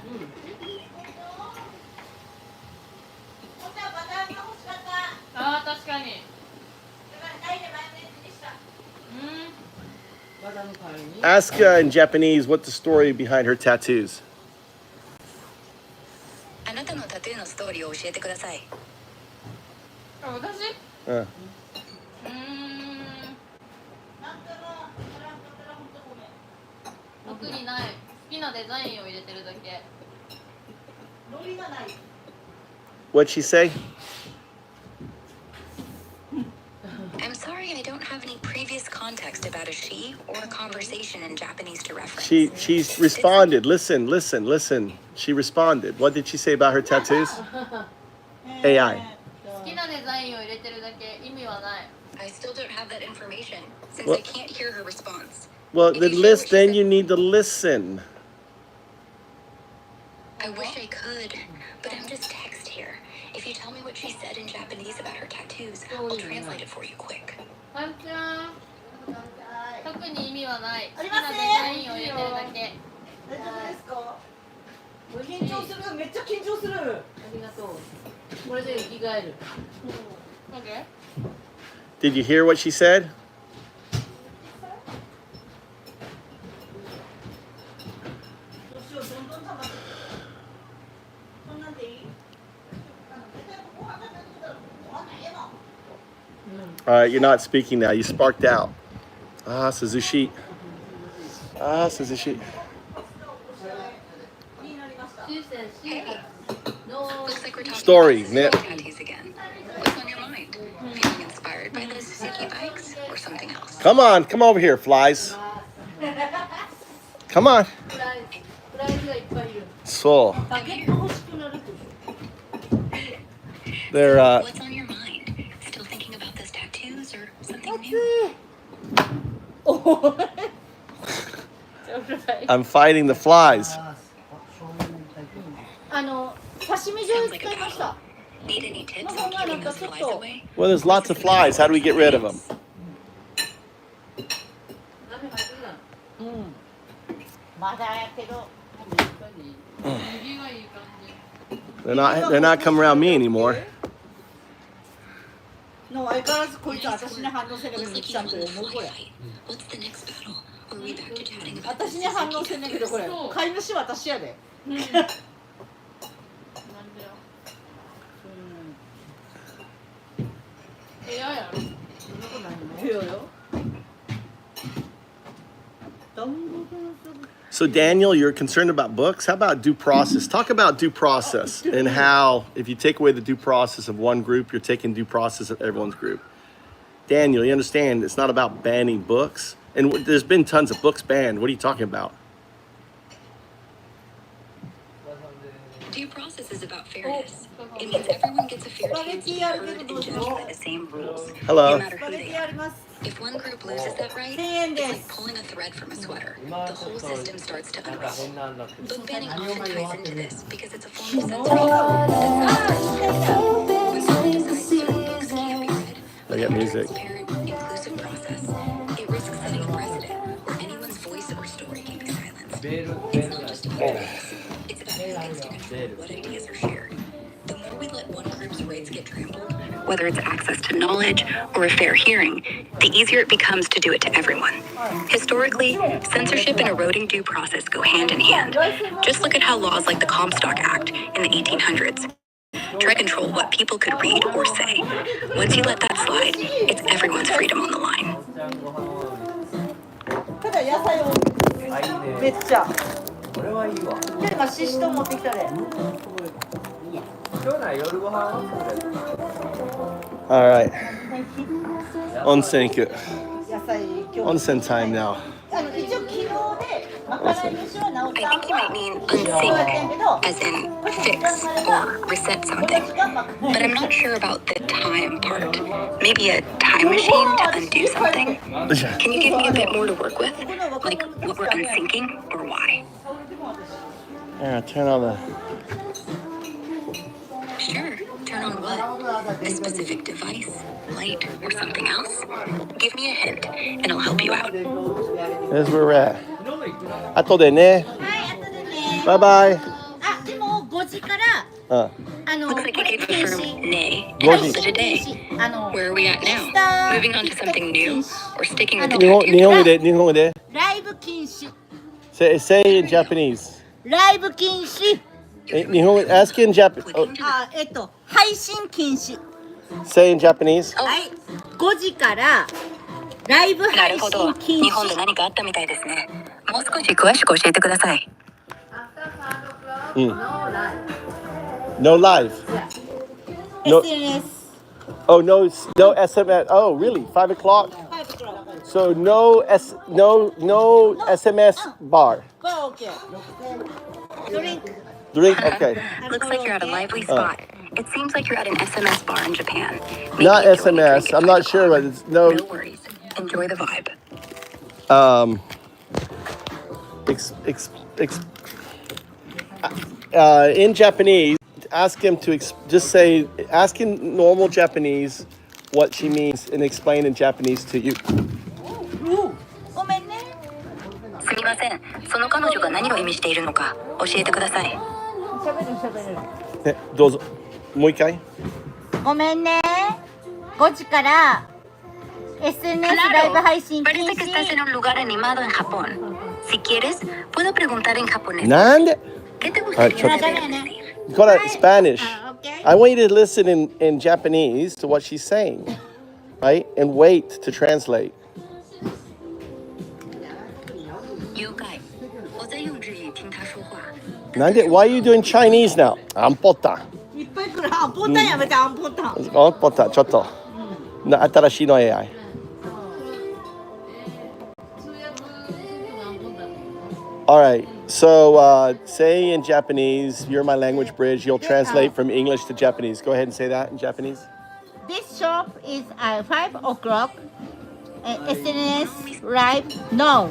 ああ確かに。Ask in Japanese what the story behind her tattoos. あなたのタトゥーのストーリーを教えてください。あ私？Uh, きなデザインを入れてるだけ。 What'd she say? I'm sorry I don't have any previous context about a she or a conversation in Japanese to reference. She's responded. Listen. She responded. What did she say about her tattoos? AI. 好きなデザインを入れてるだけ意味はない。 I still don't have that information since Well- I can't hear her response. Well, If the you share list. what she Then said- you need to listen. I wish I could, but I'm just text here. If you tell me what she said in Japanese about her tattoos, I'll translate it for you quick. はるちゃん。特に意味はない。好きなデザインを入れてるだけ。大丈夫ですか？美味しい。緊張する、めっちゃ緊張する。ありがとう。これで生き返る。Okay. Did you hear what she said? どうしよう、どんどん溜まって。こんなんでいい？All right, you're not speaking now. You sparked out. Ah, Suzushi. Suzushi. Looks like we're talking Story, about Nick. tattoos again. What's on your mind? Feeling inspired by those Tiki bikes or something else? Come on, come over here, flies. Come on. フライズがいっぱいいる。 So バケット欲しくなるでしょ。 they're What's on your mind? Still thinking about those tattoos or something new? I'm fighting the flies. 刺身醤 Sounds 油 like 使 a いまし battle. た。 Need any tips on keeping those flies away? Well, there's lots of flies. How do we get rid of them? 鍋入ってるな。うん。まだやけど。やっぱり指がいい感じ。 They're not coming around me anymore. の相変わらずこいつ私に反応せなきゃ Looks ミ like キ you さんと won 思 the うこ fly れ。 fight. What's the next battle? Or are we back to chatting about 私に反応せんねんけどこれ。飼い主私やで。なんでよ。部屋やろ。そんなことないの。よよ。So Daniel, you're concerned about books. How about due process? Talk about due process and how if you take away the due process of one group, you're taking due process of everyone's group. Daniel, you understand it's not about banning books. And there's been tons of books banned. What are you talking about? Due process is about fairness. It means everyone gets a fair chance to be heard and judged by the same rules, Hello. no matter スパ who ゲ they ティあ are. ります。 If one group loses that right, 1000円 it's で like す。 pulling a thread from a sweater. The whole system starts to unravel. Book banning often ties into this because it's a form of censorship. When someone decides certain books can't be read, I got music. transparent, inclusive process, it risks setting a precedent where anyone's voice or story can be silenced. It's not just about rights. It's about who gets to control what ideas are shared. The more we let one group's rights get trampled, whether it's access to knowledge or a fair hearing, the easier it becomes to do it to everyone. Historically, censorship and eroding due process go hand in hand. Just look at how laws like the Comstock Act in the 1800s try to control what people could read or say. Once you let that slide, it's everyone's freedom on the line. ただ野菜をめっちゃ。これはいいわ。今シシトウ持ってきたで。 All right. Onsen. 野菜今日。 Onsen time now. 一応希望でまかない飯は直っ I た。 think you might mean unsync, as in fix or reset something. But I'm not sure about the time part. Maybe a time machine to undo something? Can you give me a bit more to work with? Like what we're unsyncing or why? Yeah, turn on the. Sure. Turn on what? A specific device, light, or something else? Give me a hint, and I'll help you out. There's where we're at. 後でね。はい、後でね。 Bye bye. あ、でも5時からLooks like you gave the firm nay and Goji. also today. Where are we at now? Moving on to something new, or sticking with the 日本 tattoo? 語で日本語で。ライブ禁止。 Say in Japanese. ライブ禁止。日本語 ask in Japanese. Oh, あ、配信禁止。 say in Japanese. はい、5時からライブ配なるほど。信禁止。日本で何かあったみたいですね。もう少し詳しく教えてください。No live. No. SNS Oh no, no SMS. Oh really? 5 o'clock. 5 o'clock. So no SMS bar. Go okay. Drink. Drink. Okay. Looks like you're at a lively spot. It seems like you're at an SMS bar in Japan. Maybe Not enjoying a SMS. drink at I'm not 5 sure, o'clock. but it's no. No worries. Enjoy the vibe. In Japanese, ask him to ask in normal Japanese what she means and explain in Japanese to you. ごめんね。すみません。その彼女が何を意味しているのか教えてください。ね、どうぞ。もう一回。ごめんね。5時から SNS ライブ配信禁 Parece que estás en un lugar animado en Japón. Si quieres, puedo preguntar en japonés. なんで？ ¿Qué te gustaría Alright, saber Chop. decir? Go to Spanish. Okay. I want you to listen in Japanese to what she's saying, right? And wait to translate. 了解。我在用日语听他说话。なんで Why are you doing Chinese now? アンポタ。いっぱい来る。アンポンタンやめて、アンポンタン。アンポタ、ちょっと。新しいの AI. All right. So say in Japanese, you're my language bridge. You'll translate from English to Japanese. Go ahead and say that in Japanese. This shop is at 5 o'clock. SNS live no.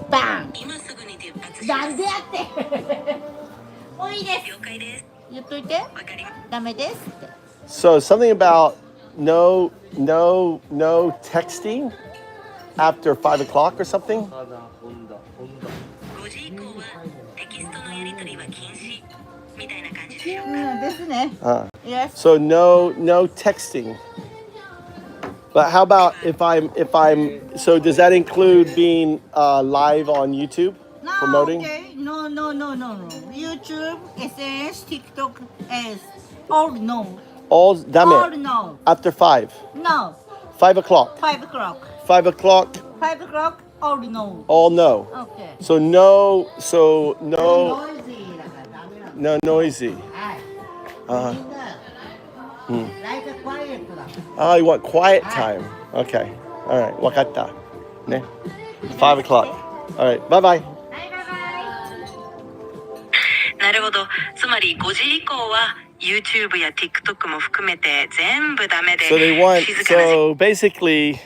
Bang. 今すぐに出発しなます。んでやって。もういいです。了解です。言っといて。わかります。ダメですって。 So something about no texting after 5 o'clock or something. 5時以降はテキストのやり取りは禁止みたいな感じでしょうか。うんですね。 Yes. So no texting. But how about if I'm so does that include being live on YouTube No, promoting? okay. No. YouTube, SNS, TikTok is all no. All All dame no. after 5. No. 5 o'clock. 5 o'clock. 5 o'clock 5 o'clock, all no. all no. Okay. So no noisy. Oh, you want quiet time. Okay. All right. Wakatta. Ne? 5 o'clock. All right. Bye-bye. なるほど。つまり5時以降は YouTube や TikTok も含めて全部ダメで So they want 静かな時 so basically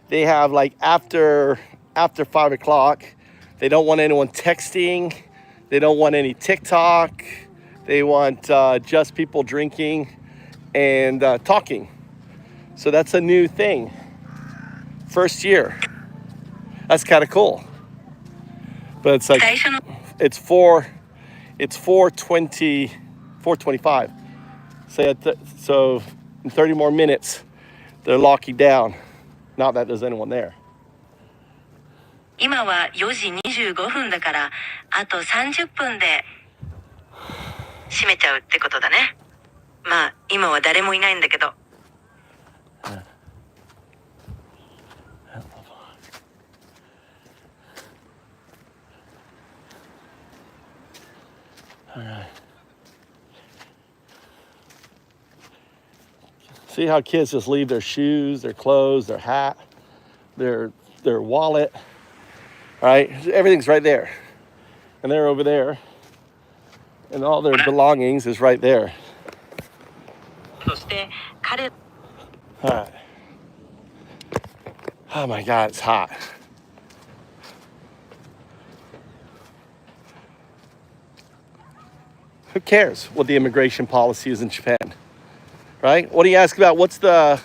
they have like after 5 o'clock, they don't want anyone texting, they don't want any TikTok, they want just people drinking and talking. So that's a new thing. First year. That's kind of cool. But it's like 最初の it's 4:25. So in 30 more minutes, they're locking down. Not that there's anyone there. 今は4時25分だからあと30分で閉めちゃうってことだね。まあ今は誰もいないんだけど。See how kids just leave their shoes, their clothes, their hat, their wallet, right? Everything's right there. And they're over there. And all their belongings is right there. そして彼 All right. Oh my God, it's hot. Who cares what the immigration policy is in Japan? Right? What do you ask about? What's the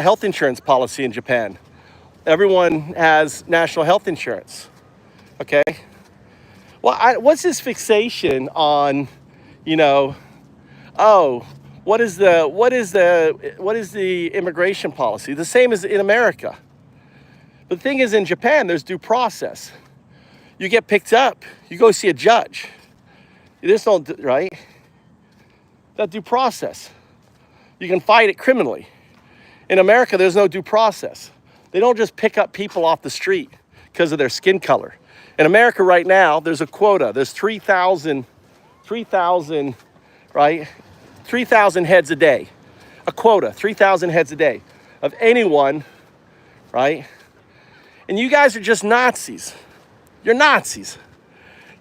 health insurance policy in Japan? Everyone has national health insurance. Okay. Well, what's this fixation on, what is the immigration policy? The same as in America. But the thing is, in Japan, there's due process. You get picked up, you go see a judge. There's no, right? That due process. You can fight it criminally. In America, there's no due process. They don't just pick up people off the street because of their skin color. In America right now, there's a quota. There's 3,000 3,000, right? 3,000 heads a day, a quota, 3,000 heads a day of anyone, right? And you guys are just Nazis. You're Nazis.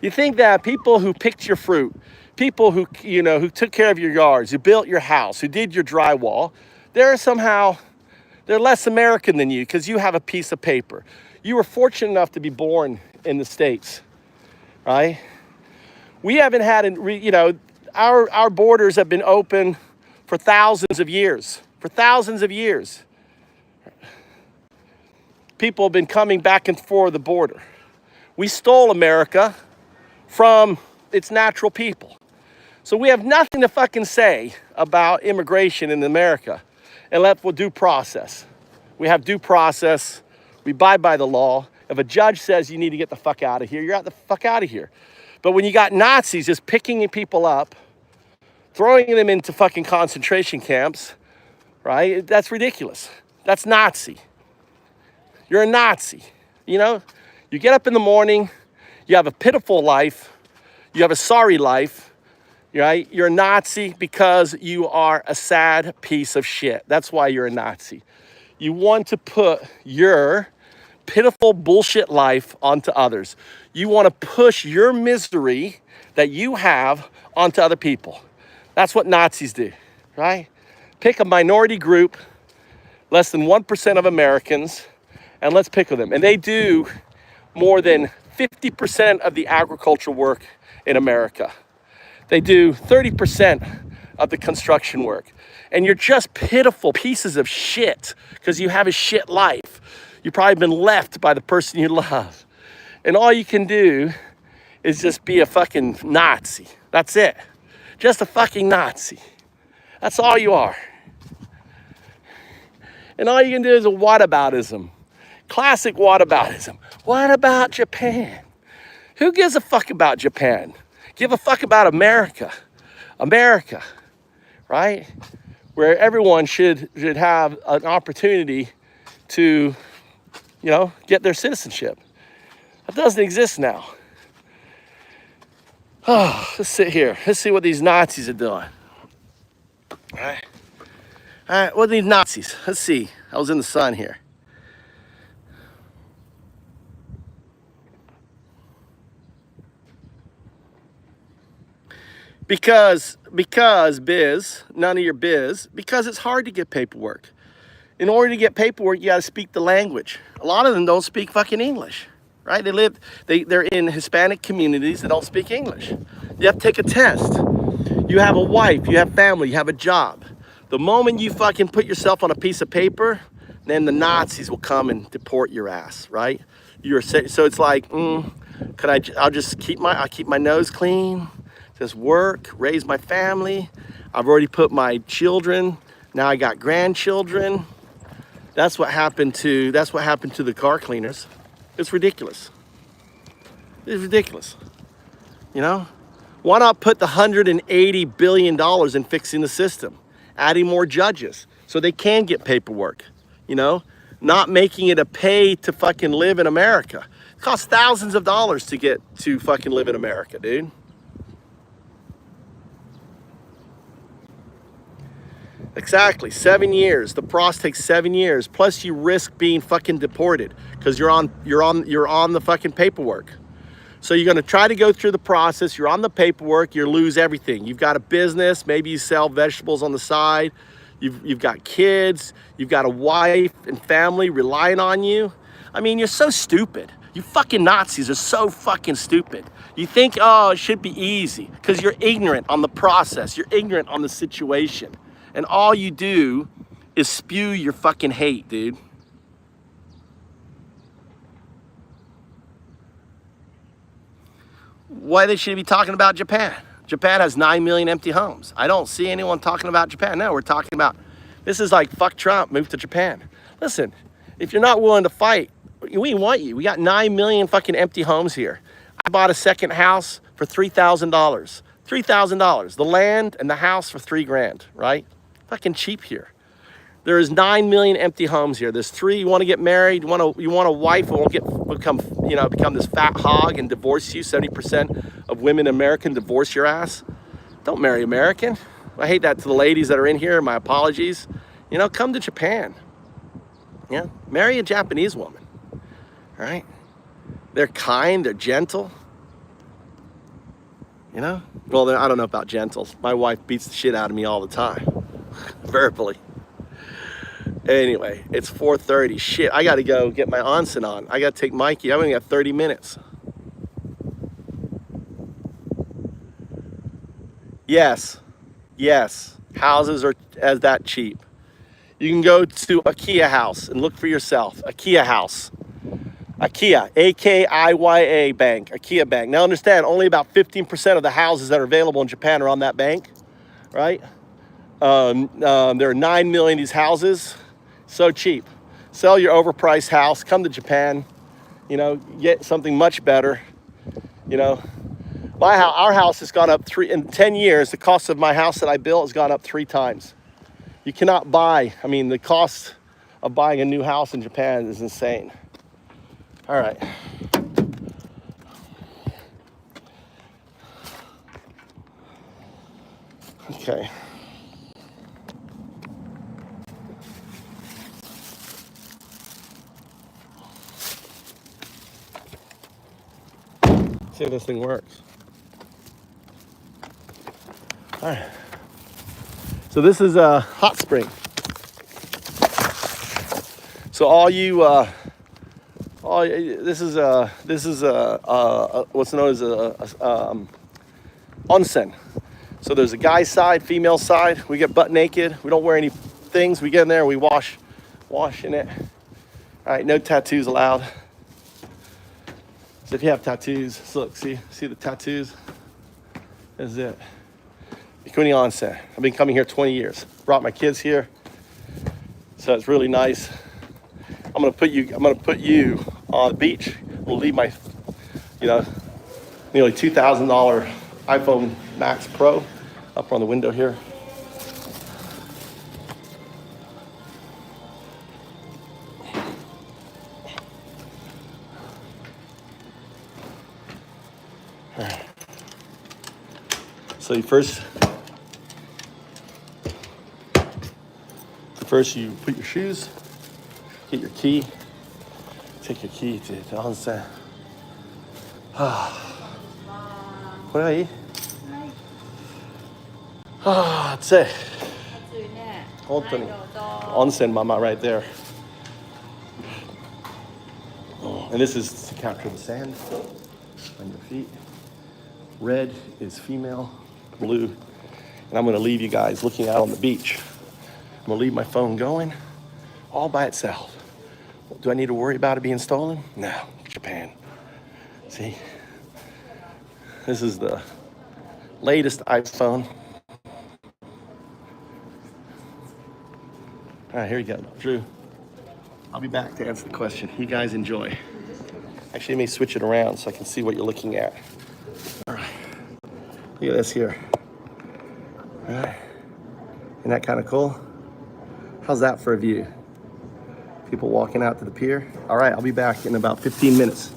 You think that people who picked your fruit, people who, you know, who took care of your yards, who built your house, who did your drywall, they're less American than you because you have a piece of paper. You were fortunate enough to be born in the States, right? We haven't had, you know, our borders have been open for thousands of years. For thousands of years. People have been coming back and forth the border. We stole America from its natural people. So we have nothing to fucking say about immigration in America unless we'll due process. We have due process. We abide by the law. If a judge says you need to get the fuck out of here, you're out the fuck out of here. But when you got Nazis just picking people up, throwing them into fucking concentration camps, right? That's ridiculous. That's Nazi. You're a Nazi. You know, you get up in the morning, you have a pitiful life, you have a sorry life, right? You're a Nazi because you are a sad piece of shit. That's why you're a Nazi. You want to put your pitiful bullshit life onto others. You want to push your misery that you have onto other people. That's what Nazis do, right? Pick a minority group, less than 1% of Americans, and let's pick with them. And they do more than 50% of the agricultural work in America. They do 30% of the construction work. And you're just pitiful pieces of shit because you have a shit life. You've probably been left by the person you love. And all you can do is just be a fucking Nazi. That's it. Just a fucking Nazi. That's all you are. And all you can do is a whataboutism. Classic whataboutism. What about Japan? Who gives a fuck about Japan? Give a fuck about America. America, right? Where everyone should have an opportunity to, you know, get their citizenship. That doesn't exist now. Oh, let's sit here. Let's see what these Nazis are doing. All right, what are these Nazis? Let's see. I was in the sun here. Because biz, none of your biz, because it's hard to get paperwork. In order to get paperwork, you gotta speak the language. A lot of them don't speak fucking English, right? They're in Hispanic communities that don't speak English. You have to take a test. You have a wife, you have family, you have a job. The moment you fucking put yourself on a piece of paper, then the Nazis will come and deport your ass, right? So it's like, I'll just keep my nose clean. Just work, raise my family. I've already put my children. Now I got grandchildren. That's what happened to the car cleaners. It's ridiculous. It's ridiculous. You know? Why not put the $180 billion in fixing the system? Adding more judges so they can get paperwork. You know? Not making it a pay to fucking live in America. It costs thousands of dollars to get to fucking live in America, dude. Exactly, 7 years. The process takes 7 years. Plus, you risk being fucking deported because you're on the fucking paperwork. So you're gonna try to go through the process. You're on the paperwork. You lose everything. You've got a business. Maybe you sell vegetables on the side. You've got kids. You've got a wife and family relying on you. I mean, you're so stupid. You fucking Nazis are so fucking stupid. You think, oh, it should be easy because you're ignorant on the process. You're ignorant on the situation. And all you do is spew your fucking hate, dude. Why they should be talking about Japan? Japan has 9 million empty homes. I don't see anyone talking about Japan. No, we're talking about, this is like, fuck Trump, move to Japan. Listen, if you're not willing to fight, we want you. We got 9 million fucking empty homes here. I bought a second house for $3,000. $3,000. The land and the house for $3,000, right? Fucking cheap here, There is 9 million empty homes here. There's 3. You want to get married. You want a wife who won't become this fat hog and divorce you. 70% of women in America divorce your ass. Don't marry American. I hate that to the ladies that are in here. My apologies. You know, come to Japan. Yeah, marry a Japanese woman. All right. They're kind. They're gentle. You know. Well, I don't know about gentle. My wife beats the shit out of me all the time, verbally. Anyway, it's 4:30. Shit, I gotta go get my onsen on. I gotta take Mikey. I've only got 30 minutes. Yes, yes, houses are as that cheap. You can go to a Kia house and look for yourself. A Kia house. A Kia, A-K-I-Y-A bank, a Kia bank. Now understand, only about 15% of the houses that are available in Japan are on that bank, right? There are 9 million of these houses. So cheap. Sell your overpriced house, come to Japan, you know, get something much better. You know, our house has gone up in 10 years. The cost of my house that I built has gone up 3 times. You cannot buy, I mean, the cost of buying a new house in Japan is insane. All right. Okay. See if this thing works. All right. So this is a hot spring. So this is what's known as a onsen. So there's a guy's side, female side. We get butt naked. We don't wear any things. We get in there. We wash in it. All right. No tattoos allowed. So if you have tattoos, look, see the tattoos? This is it. Bikini Onsen. I've been coming here 20 years. Brought my kids here. So it's really nice. I'm gonna put you on the beach. We'll leave my, nearly $2,000 iPhone Max Pro up on the window here. All right. So first you put your shoes, get your key, take your key to the onsen. What I eat? That's it. Onsen mama right there. And this is to capture the sand on your feet. Red is female, blue. And I'm gonna leave you guys looking out on the beach. I'm gonna leave my phone going all by itself. Do I need to worry about it being stolen? No, Japan. See, this is the latest iPhone. All right, here you go, Drew. I'll be back to answer the question. You guys enjoy. Actually, let me switch it around so I can see what you're looking at. All right, look at this here. All right, isn't that kind of cool? How's that for a view? People walking out to the pier. All right, I'll be back in about 15 minutes.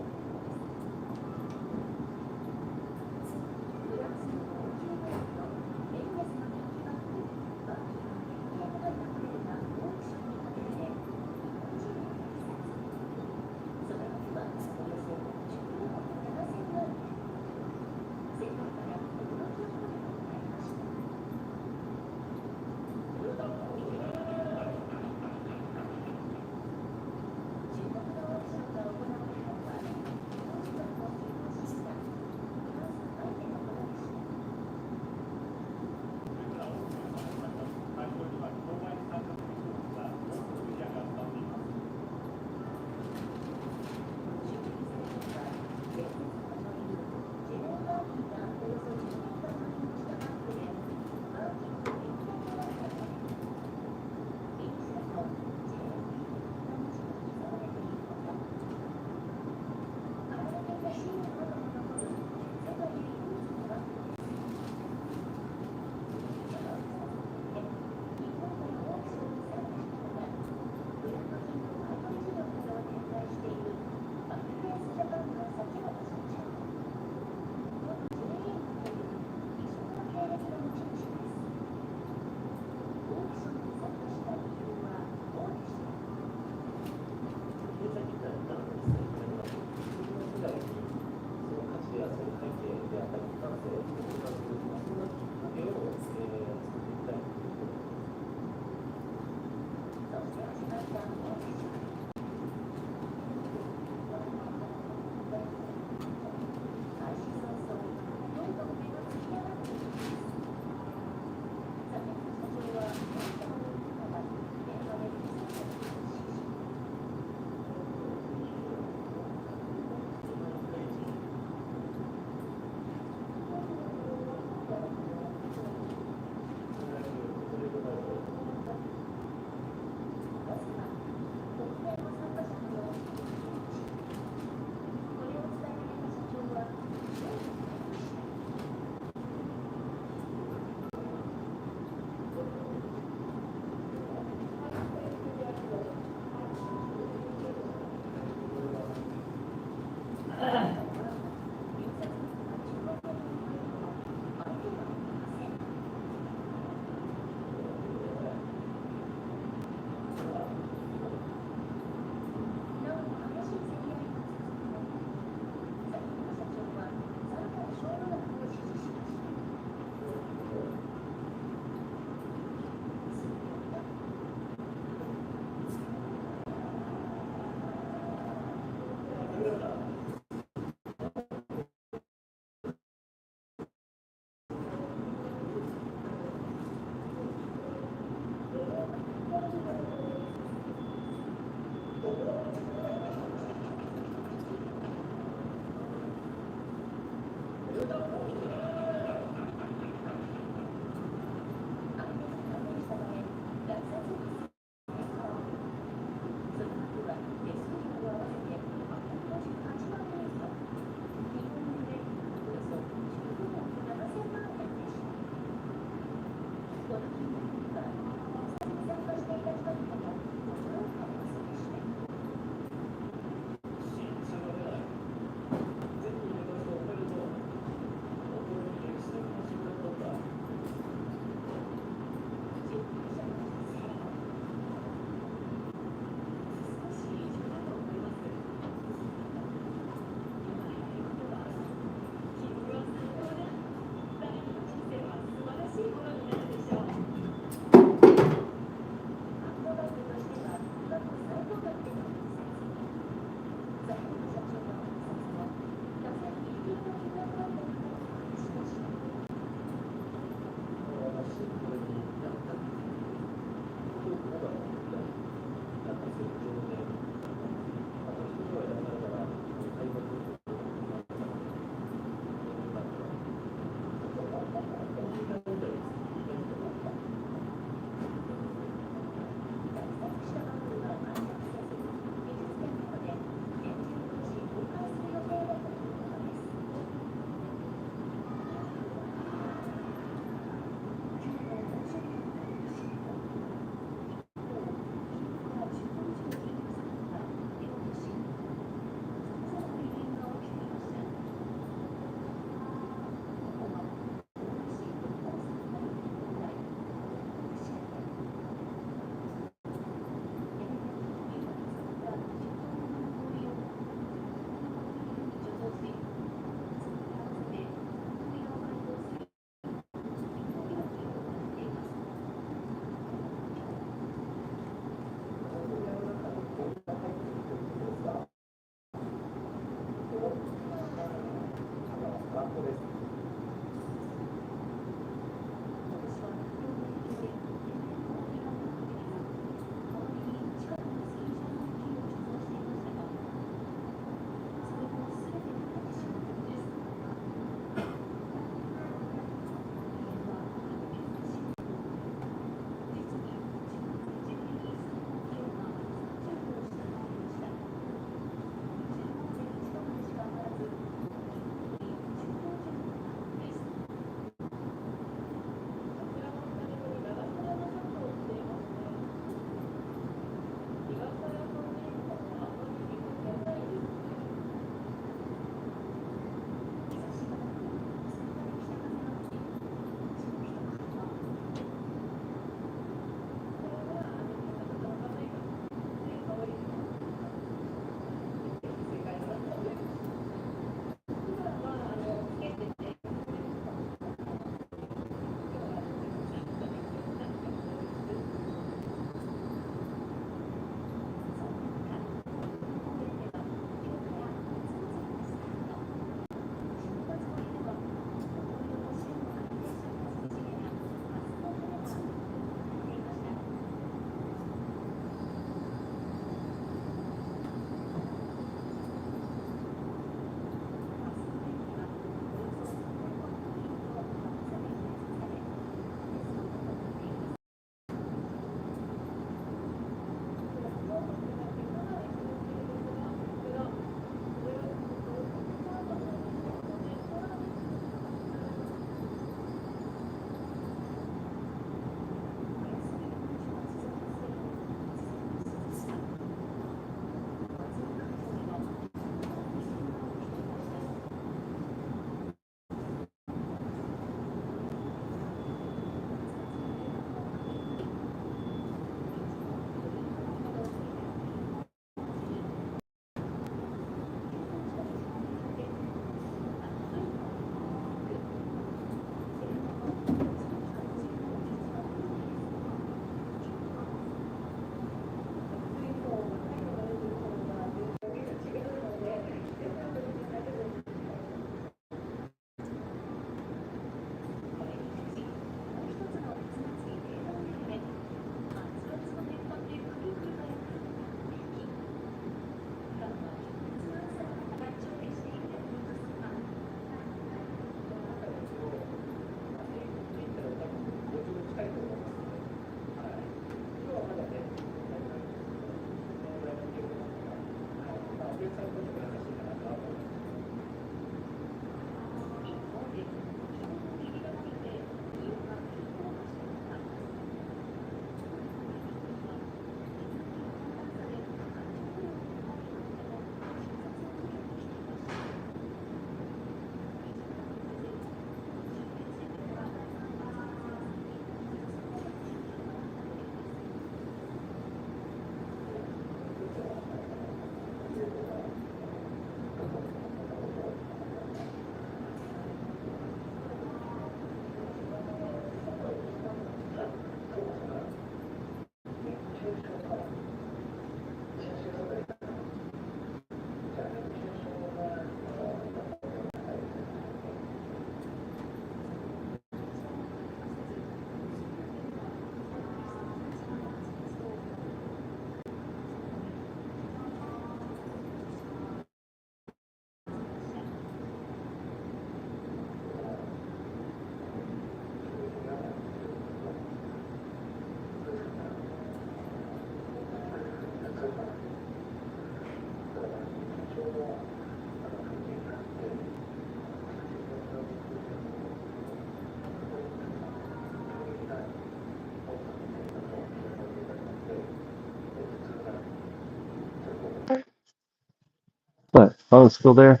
Phone's still there.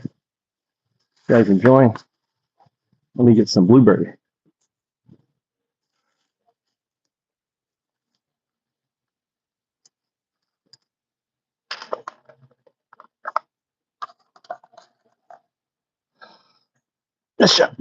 You guys enjoying? Let me get some blueberry. Yes, sir.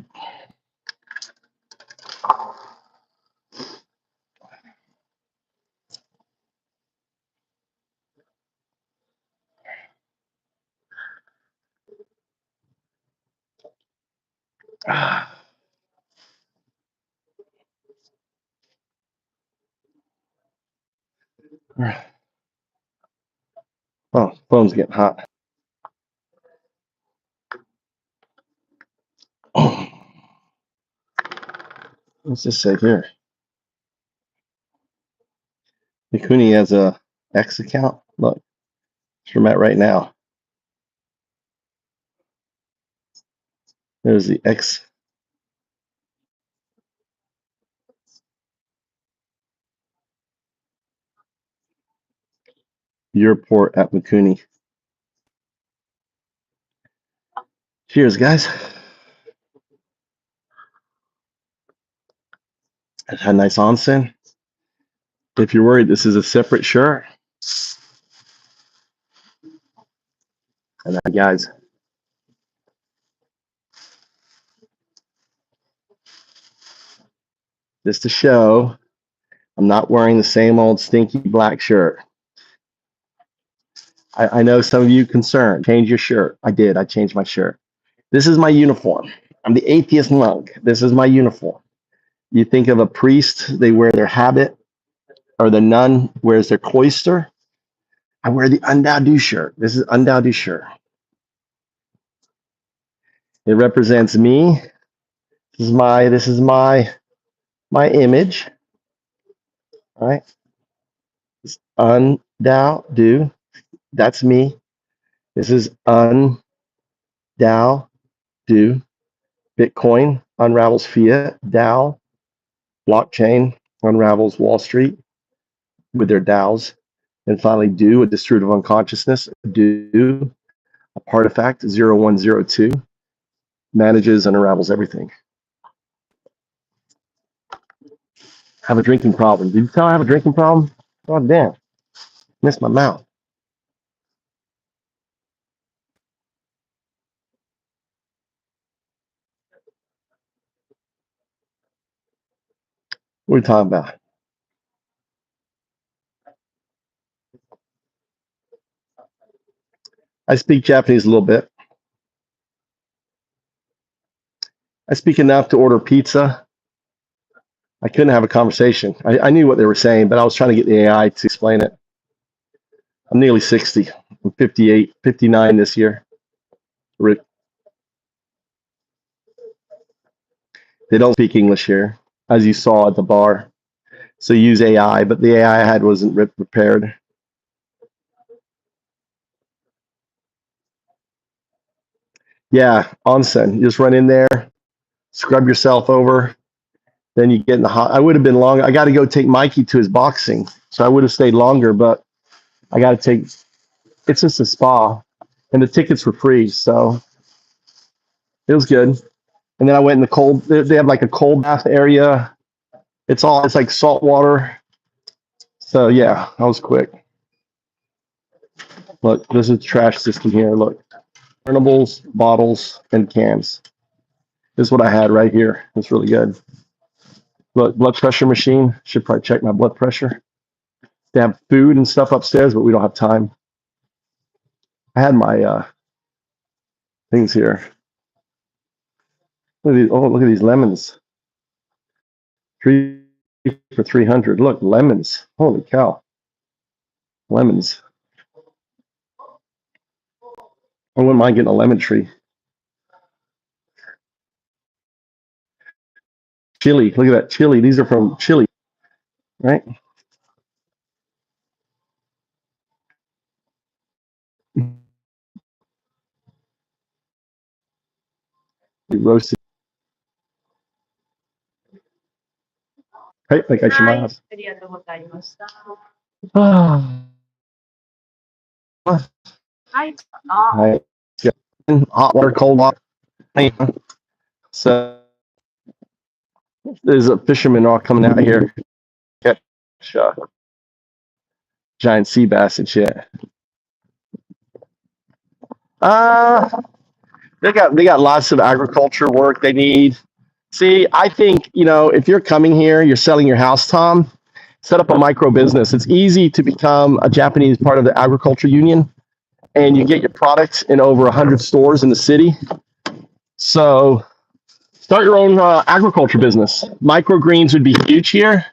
Oh, phone's getting hot. What's this say here? Mikuni has a X account. Look, that's where I'm at right now. There's the X. Your port at Mikuni. Cheers, guys. I had a nice onsen. If you're worried, this is a separate shirt. And guys, just to show, I'm not wearing the same old stinky black shirt. I know some of you concerned. Change your shirt. I did. I changed my shirt. This is my uniform. I'm the atheist monk. This is my uniform. You think of a priest, they wear their habit, or the nun wears their cloister. I wear the Undao shirt. This is Undao shirt. It represents me. This is my image. All right. It's Undao. That's me. This is Undao. Bitcoin unravels fiat. DAO. Blockchain unravels Wall Street with their DAOs. And finally, Do, a distributive unconsciousness. Do, a partifact 0102, manages and unravels everything. Have a drinking problem. Did you tell I have a drinking problem? God damn. Missed my mouth. What are we talking about? I speak Japanese a little bit. I speak enough to order pizza. I couldn't have a conversation. I knew what they were saying, but I was trying to get the AI to explain it. I'm nearly 60. I'm 58, 59 this year. They don't speak English here, as you saw at the bar. So use AI, but the AI I had wasn't prepared. Yeah, onsen. You just run in there, scrub yourself over, then you get in the hot. I would have been long. I got to go take Mikey to his boxing, so I would have stayed longer, but I got to take. It's just a spa, and the tickets were free, so it was good. And then I went in the cold. They have like a cold bath area. It's like salt water. So yeah, I was quick. Look, this is the trash system here. Look, burnables, bottles, and cans. This is what I had right here. It's really good. Look, blood pressure machine. Should probably check my blood pressure. They have food and stuff upstairs, but we don't have time. I had my things here. Look at these, look at these lemons. 3 for 300. Look, lemons. Holy cow. Lemons. I wouldn't mind getting a lemon tree. Chili. Look at that chili. These are from Chile, right? Roasted. Hey, like I should have. Ah. Hi. hot water, cold water. So there's a fisherman all coming out here catch giant sea bass and shit. They got lots of agriculture work they need. See, I think, if you're coming here, you're selling your house, Tom, set up a micro business. It's easy to become a Japanese part of the agriculture union, and you get your products in over 100 stores in the city. So start your own agriculture business. Microgreens would be huge here.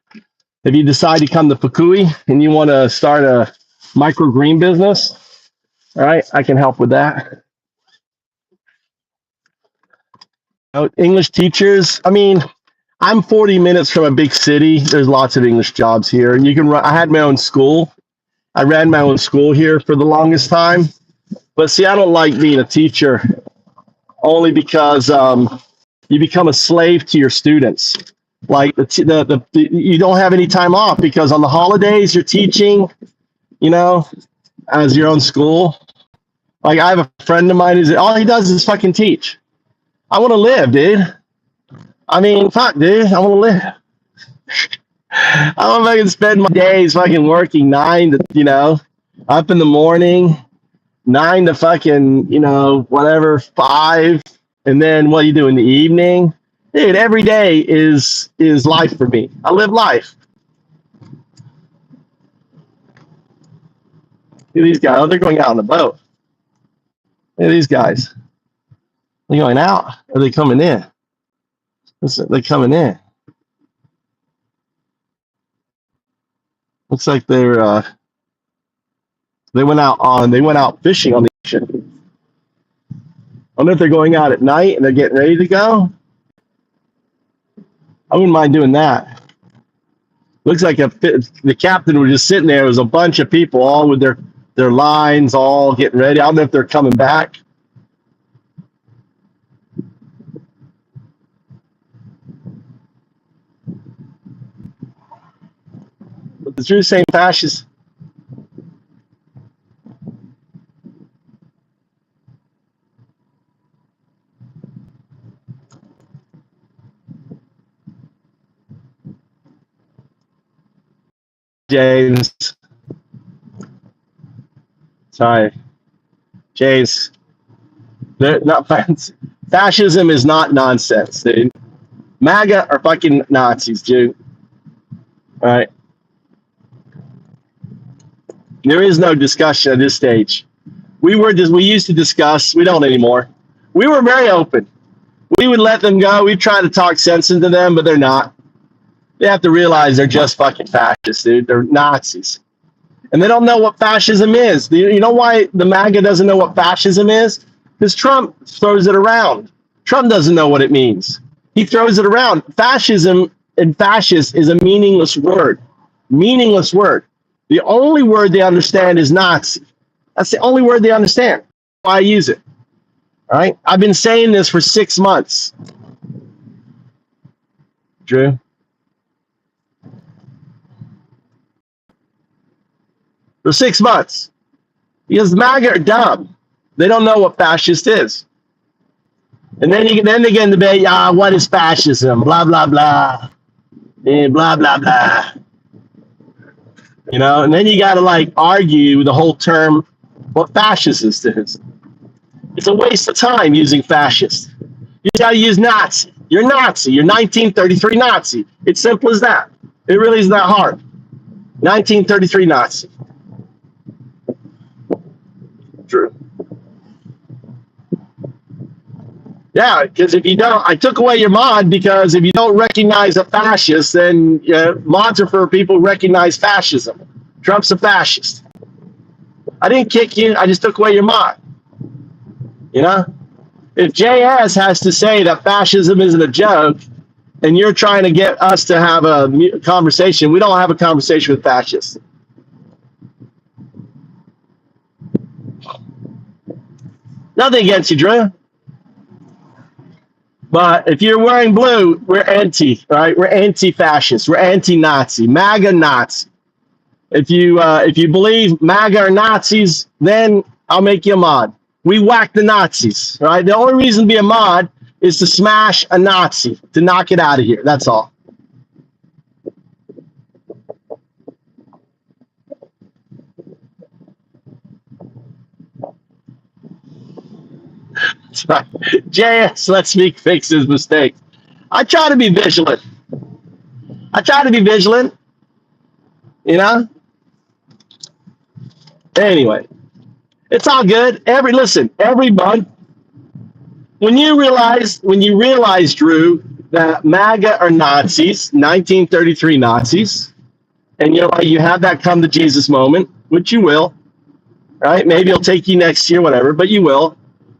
If you decide to come to Fukui and you want to start a microgreen business, all right, I can help with that. English teachers, I'm 40 minutes from a big city. There's lots of English jobs here. And you can run, I had my own school. I ran my own school here for the longest time. But see, I don't like being a teacher only because you become a slave to your students. Like you don't have any time off because on the holidays you're teaching, as your own school. Like I have a friend of mine who's all he does is fucking teach. I want to live, dude. Fuck, dude. I want to live. I don't fucking spend my days fucking working 9 to, up in the morning, 9 to fucking, whatever, 5. And then what do you do in the evening? Dude, every day is life for me. I live life. Look at these guys. Oh, they're going out on the boat. Look at these guys. They're going out. Or are they coming in? Listen, they're coming in. Looks like they went out fishing on the ocean. I wonder if they're going out at night and they're getting ready to go. I wouldn't mind doing that. Looks like the captain was just sitting there. There was a bunch of people all with their lines all getting ready. I don't know if they're coming back. But the true same fascists. James. Sorry. James. They're not fascism is not nonsense, dude. MAGA are fucking Nazis, dude. All right. There is no discussion at this stage. We used to discuss. We don't anymore. We were very open. We would let them go. We try to talk sense into them, but they're not. They have to realize they're just fucking fascists, dude. They're Nazis. And they don't know what fascism is. You know why the MAGA doesn't know what fascism is? Because Trump throws it around. Trump doesn't know what it means. He throws it around. Fascism and fascist is a meaningless word. Meaningless word. The only word they understand is Nazi. That's the only word they understand. Why I use it. All right? I've been saying this for 6 months. Drew? For 6 months. Because the MAGA are dumb. They don't know what fascist is. And then they get in debate, what is fascism? Blah, blah, blah. And blah, blah, blah. And then you got to argue the whole term what fascist is. It's a waste of time using fascist. You got to use Nazi. You're Nazi. You're 1933 Nazi. It's simple as that. It really is not hard. 1933 Nazi. True. Yeah, because if you don't, I took away your mod because if you don't recognize a fascist, then mods are for people who recognize fascism. Trump's a fascist. I didn't kick you. I just took away your mod. If JS has to say that fascism isn't a joke, and you're trying to get us to have a conversation, we don't have a conversation with fascists. Nothing against you, Drew. But if you're wearing blue, we're anti, right? We're anti-fascist. We're anti-Nazi. MAGA Nazi. If you believe MAGA are Nazis, then I'll make you a mod. We whack the Nazis, right? The only reason to be a mod is to smash a Nazi, to knock it out of here. That's all. JS lets me fix his mistakes. I try to be vigilant. You know? Anyway, it's all good. Every month, when you realize, Drew, that MAGA are Nazis, 1933 Nazis, and you have that come to Jesus moment, which you will, right? Maybe it'll take you next year, whatever, but you will.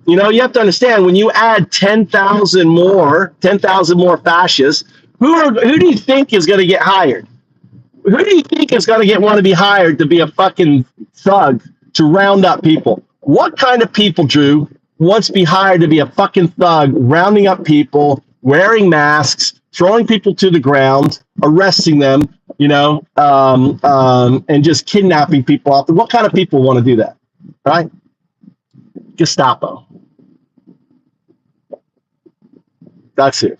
You know, you have to understand, when you add 10,000 more fascists, who do you think is going to get hired? Who do you think is going to want to be hired to be a fucking thug to round up people? What kind of people, Drew, wants to be hired to be a fucking thug, rounding up people, wearing masks, throwing people to the ground, arresting them, you know, and just kidnapping people off? What kind of people want to do that, right? Gestapo. That's it.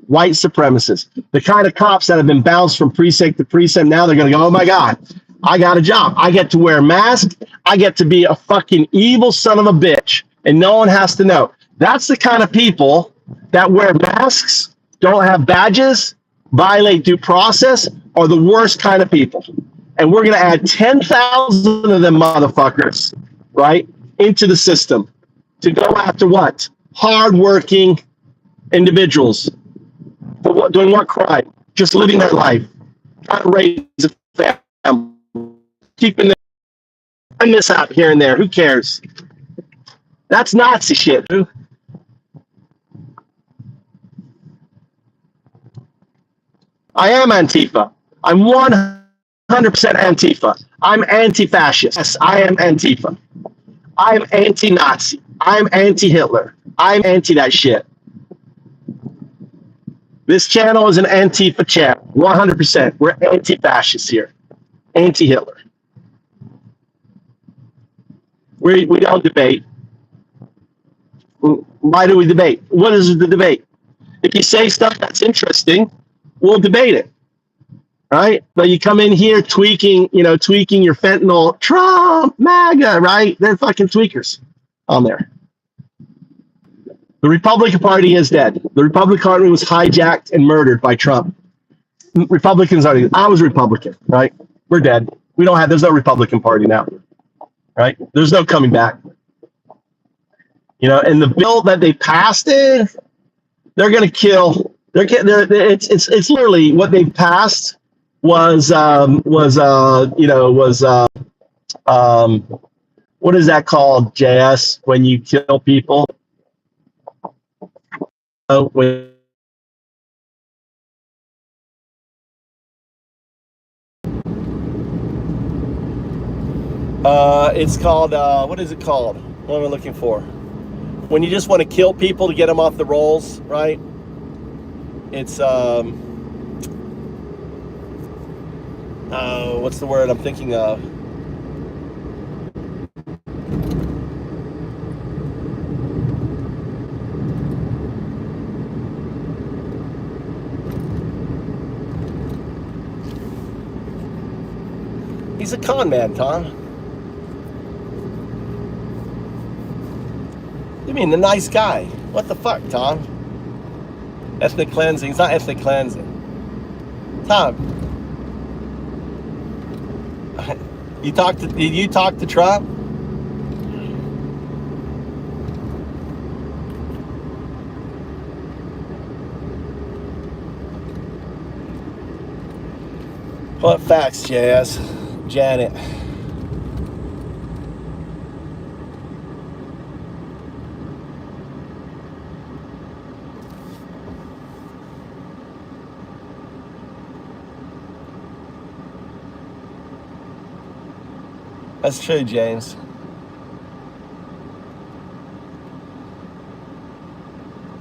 White supremacists, the kind of cops that have been bounced from precinct to precinct. Now they're going to go, oh my God, I got a job. I get to wear a mask. I get to be a fucking evil son of a bitch. And no one has to know. That's the kind of people that wear masks, don't have badges, violate due process, are the worst kind of people. And we're going to add 10,000 of them motherfuckers, right, into the system to go after what? Hardworking individuals. Doing what crime? Just living their life. Trying to raise a family. Keeping them. I miss out here and there. Who cares? That's Nazi shit, dude. I am Antifa. I'm 100% Antifa. I'm anti-fascist. Yes, I am Antifa. I'm anti-Nazi. I'm anti-Hitler. I'm anti that shit. This channel is an Antifa channel, 100%. We're anti-fascists here, anti-Hitler. We don't debate. Why do we debate? What is the debate? If you say stuff that's interesting, we'll debate it, right? But you come in here tweaking your fentanyl, Trump, MAGA, right? They're fucking tweakers on there. The Republican Party is dead. The Republican Party was hijacked and murdered by Trump. Republicans are. I was Republican, right? We're dead. There's no Republican Party now, right? There's no coming back. You know, and the bill that they passed they're going to kill. It's literally what they passed was what is that called, JS, when you kill people? It's called, what is it called? What am I looking for? When you just want to kill people to get them off the rolls, right? It's, what's the word I'm thinking of? He's a con man, Tom. You mean the nice guy? What the fuck, Tom? Ethnic cleansing. It's not ethnic cleansing. Tom, did you talk to Trump? What facts, JS? Janet. That's true, James.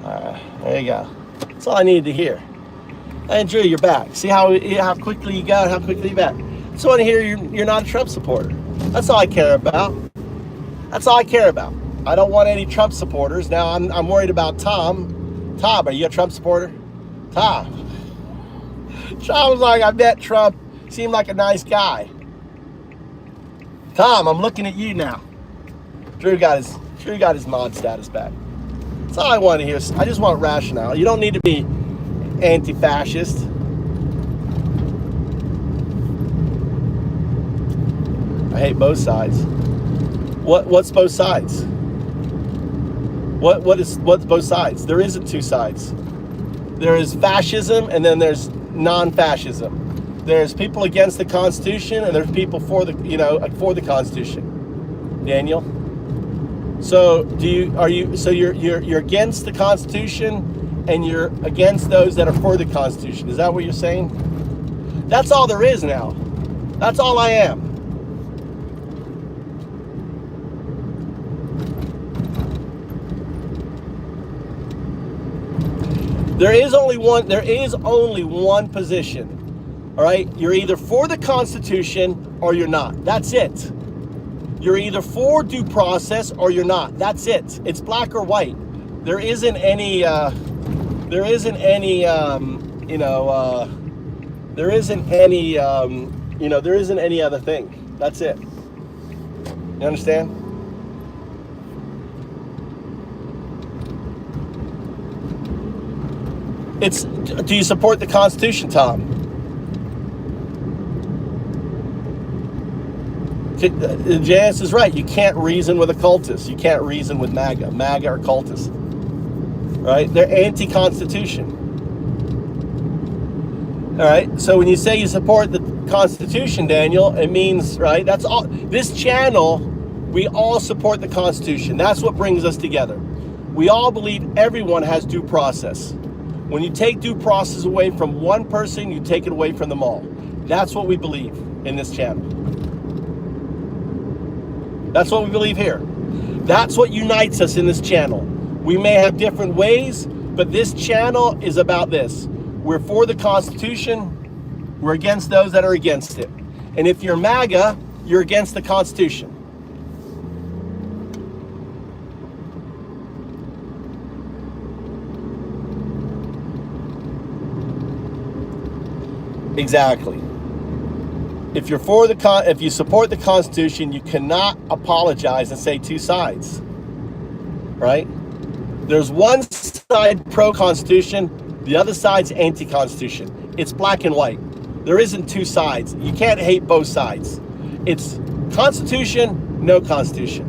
Alright, there you go. That's all I needed to hear. And Drew, you're back. See how quickly you got, how quickly you're back. I just want to hear you're not a Trump supporter. That's all I care about. That's all I care about. I don't want any Trump supporters. Now I'm worried about Tom. Tom, are you a Trump supporter? Tom. Tom was like, I met Trump. Seemed like a nice guy. Tom, I'm looking at you now. Drew got his mod status back. That's all I want to hear. I just want rationale. You don't need to be anti-fascist. I hate both sides. What's both sides? What's both sides? There isn't two sides. There is fascism and then there's non-fascism. There's people against the Constitution and there's people for the for the Constitution. Daniel. So you're against the Constitution and you're against those that are for the Constitution. Is that what you're saying? That's all there is now. That's all I am. There is only one position. All right? You're either for the Constitution or you're not. That's it. You're either for due process or you're not. That's it. It's black or white. There isn't any other thing. That's it. You understand? Do you support the Constitution, Tom? Janice is right. You can't reason with a cultist. You can't reason with MAGA. MAGA are cultists. Right? They're anti-Constitution. All right? So when you say you support the Constitution, Daniel, it means, right? That's all. This channel, we all support the Constitution. That's what brings us together. We all believe everyone has due process. When you take due process away from one person, you take it away from them all. That's what we believe in this channel. That's what we believe here. That's what unites us in this channel. We may have different ways, but this channel is about this. We're for the Constitution. We're against those that are against it. And if you're MAGA, you're against the Constitution. Exactly. If you support the Constitution, you cannot apologize and say two sides, right? There's one side pro-Constitution, the other side's anti-Constitution. It's black and white. There isn't two sides. You can't hate both sides. It's Constitution, no Constitution.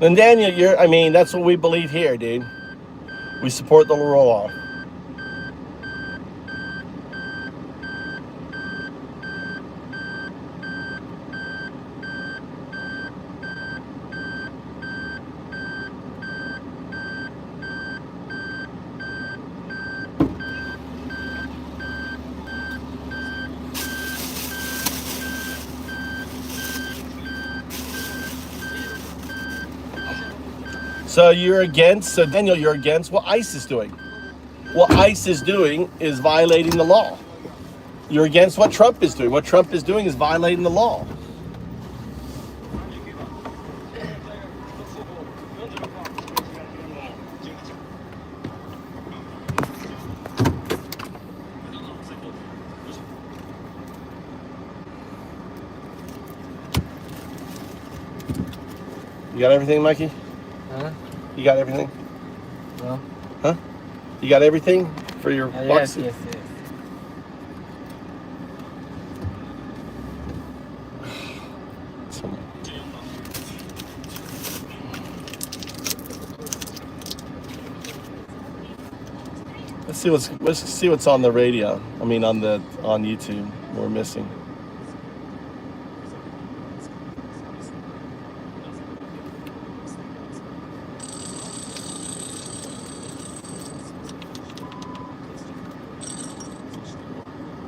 And Daniel, that's what we believe here, dude. We support the rule of law. So Daniel, you're against what ICE is doing. What ICE is doing is violating the law. You're against what Trump is doing. What Trump is doing is violating the law. You got everything, Mikey? Huh? You got everything? No. Huh? You got everything for your Yes, boxing? yes, yes. Let's see what's on the radio. I mean, on YouTube. We're missing.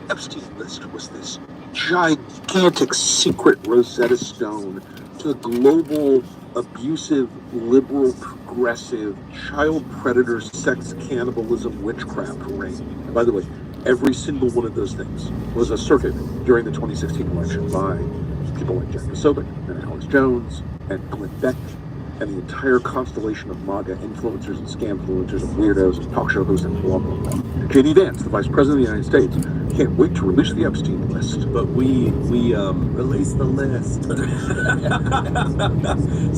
Epstein list was this gigantic secret Rosetta Stone to the global abusive, liberal, progressive, child predator, sex cannibalism, witchcraft ring. And by the way, every single one of those things was asserted during the 2016 election by people like Jack Posobiec and Alex Jones and Glenn Beck and the entire constellation of MAGA influencers and scam influencers and weirdos and talk show hosts and blah, blah, blah. J.D. Vance, the Vice President of the United States, can't wait to release the Epstein list. But we release the list.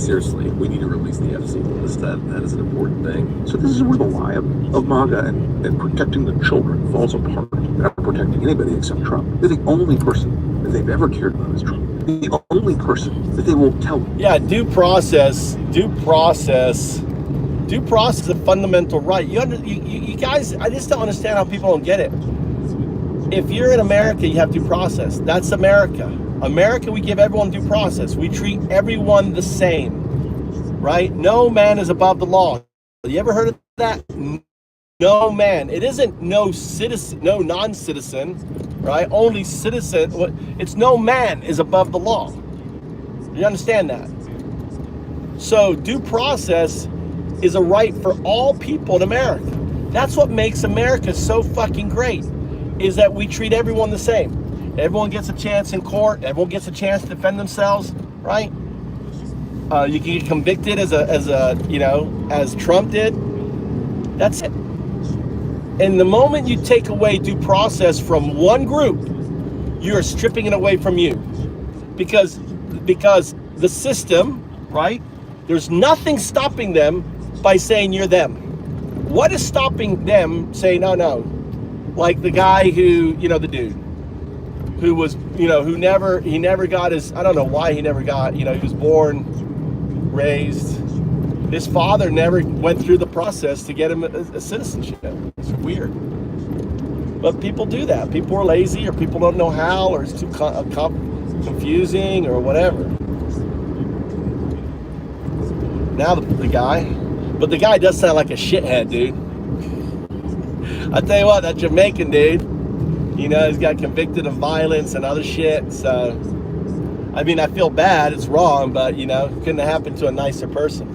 Seriously, we need to release the Epstein list. That is an important thing. So this is where the lie of MAGA and protecting the children falls apart. They're not protecting anybody except Trump. They're the only person that they've ever cared about is Trump. The only person that they will tell. Yeah, due process is a fundamental right. You guys, I just don't understand how people don't get it. If you're in America, you have due process. That's America. America, we give everyone due process. We treat everyone the same, right? No man is above the law. You ever heard of that? No man. It isn't no citizen, no non-citizen, right? Only citizen. It's no man is above the law. You understand that? So due process is a right for all people in America. That's what makes America so fucking great, is that we treat everyone the same. Everyone gets a chance in court. Everyone gets a chance to defend themselves, right? You can get convicted as Trump did. That's it. And the moment you take away due process from one group, you're stripping it away from you, because the system, right? There's nothing stopping them by saying you're them. What is stopping them saying, oh no? Like the guy who, the dude who was, he never got his, I don't know why he never got, he was born, raised. His father never went through the process to get him a citizenship. It's weird. But people do that. People are lazy, or people don't know how, or it's too confusing, or whatever. Now the guy, but the guy does sound like a shithead, dude. I tell you what, that Jamaican dude, he's got convicted of violence and other shit. So, I mean, I feel bad. It's wrong, but it couldn't have happened to a nicer person.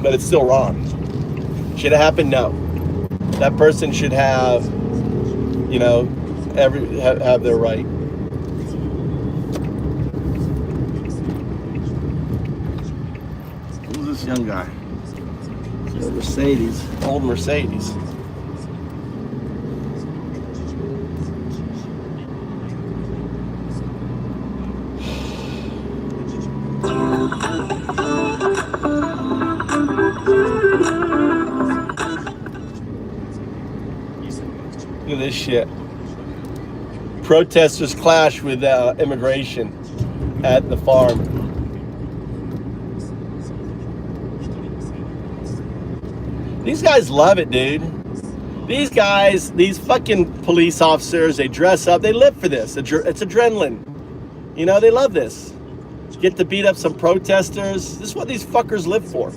But it's still wrong. Should it happen? No. That person should have, have their right. Who's this young guy? It's a Mercedes, old Mercedes. Look at this shit. Protesters clash with immigration at the farm. These guys love it, dude. These guys, these fucking police officers, they dress up. They live for this. It's adrenaline. They love this. Get to beat up some protesters. This is what these fuckers live for.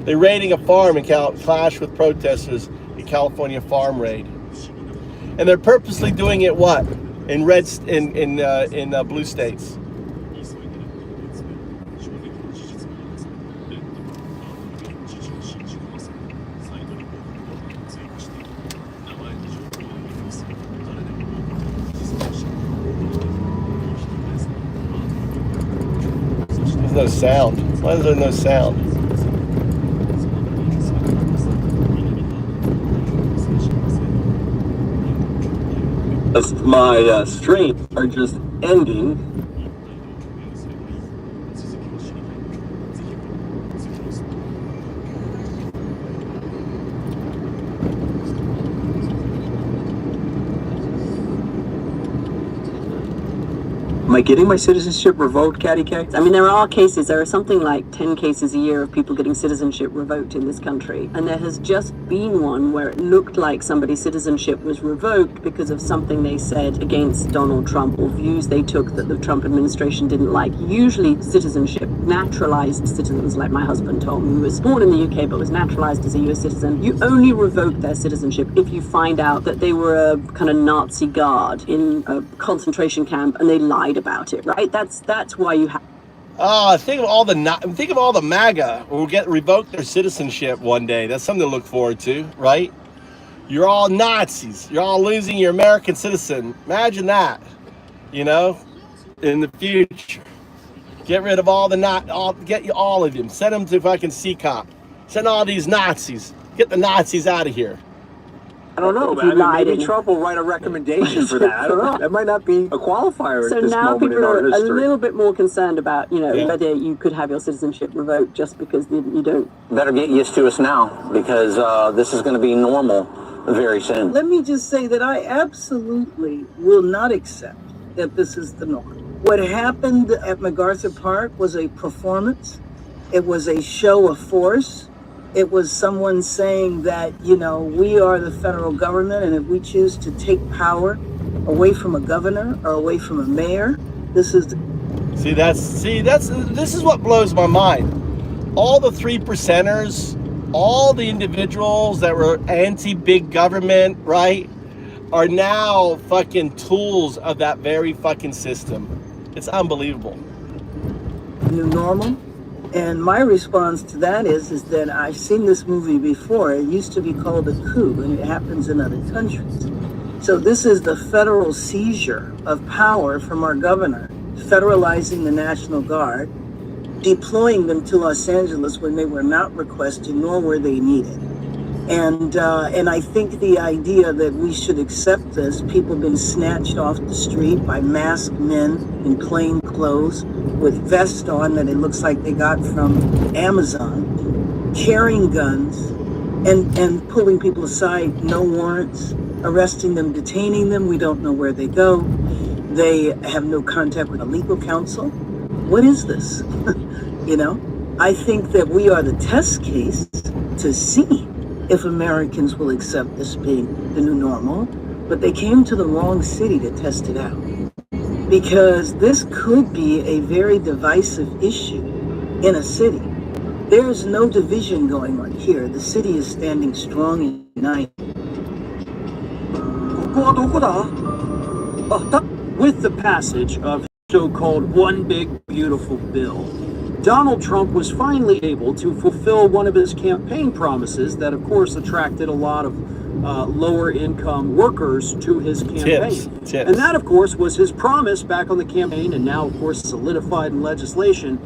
They're raiding a farm and clash with protesters in California farm raid, and they're purposely doing it what? In blue states. There's no sound. Why is there no sound? My stream are just ending. Am I getting my citizenship revoked, Catty Cat? I mean, there are cases, there are something like 10 cases a year of people getting citizenship revoked in this country. And there has just been one where it looked like somebody's citizenship was revoked because of something they said against Donald Trump or views they took that the Trump administration didn't like. Usually citizenship, naturalized citizens, like my husband Tom, who was born in the UK but was naturalized as a US citizen, you only revoke their citizenship if you find out that they were a kind of Nazi guard in a concentration camp and they lied about it, right? That's why you have. Think of all the MAGA who will get revoked their citizenship one day. That's something to look forward to, right? You're all Nazis. You're all losing your American citizen. Imagine that, you know, in the future. Get rid of get you all of them. Send them to fucking CCOP. Send all these Nazis. Get the Nazis out of here. I don't know. Maybe Trump will write a recommendation for that. I don't know. That might not be a qualifier So at this now moment people in our are a history. little bit more concerned about, Yeah. whether you could have your citizenship revoked just because you don't. Better get used to us now because this is going to be normal very soon. Let me just say that I absolutely will not accept that this is the norm. What happened at MacArthur Park was a performance. It was a show of force. It was someone saying that, we are the federal government, and if we choose to take power away from a governor or away from a mayor, this is this is what blows my mind. All the 3%ers, all the individuals that were anti-big government, right, are now fucking tools of that very fucking system. It's unbelievable. new normal. And my response to that is that I've seen this movie before. It used to be called a coup, and it happens in other countries. So this is the federal seizure of power from our governor, federalizing the National Guard, deploying them to Los Angeles when they were not requested, nor were they needed. And I think the idea that we should accept this, people have been snatched off the street by masked men in plain clothes with vests on that it looks like they got from Amazon, carrying guns and pulling people aside, no warrants, arresting them, detaining them. We don't know where they go. They have no contact with a legal counsel. What is this? I think that we are the test case to see if Americans will accept this being the new normal, but they came to the wrong city to test it out. Because this could be a very divisive issue in a city. There's no division going on here. The city is standing strong and united. With the passage of so-called One Big Beautiful Bill, Donald Trump was finally able to fulfill one of his campaign promises that, of course, attracted a lot of lower-income workers to his campaign. Tips. And that, of course, was his promise back on the campaign, and now, of course, solidified in legislation,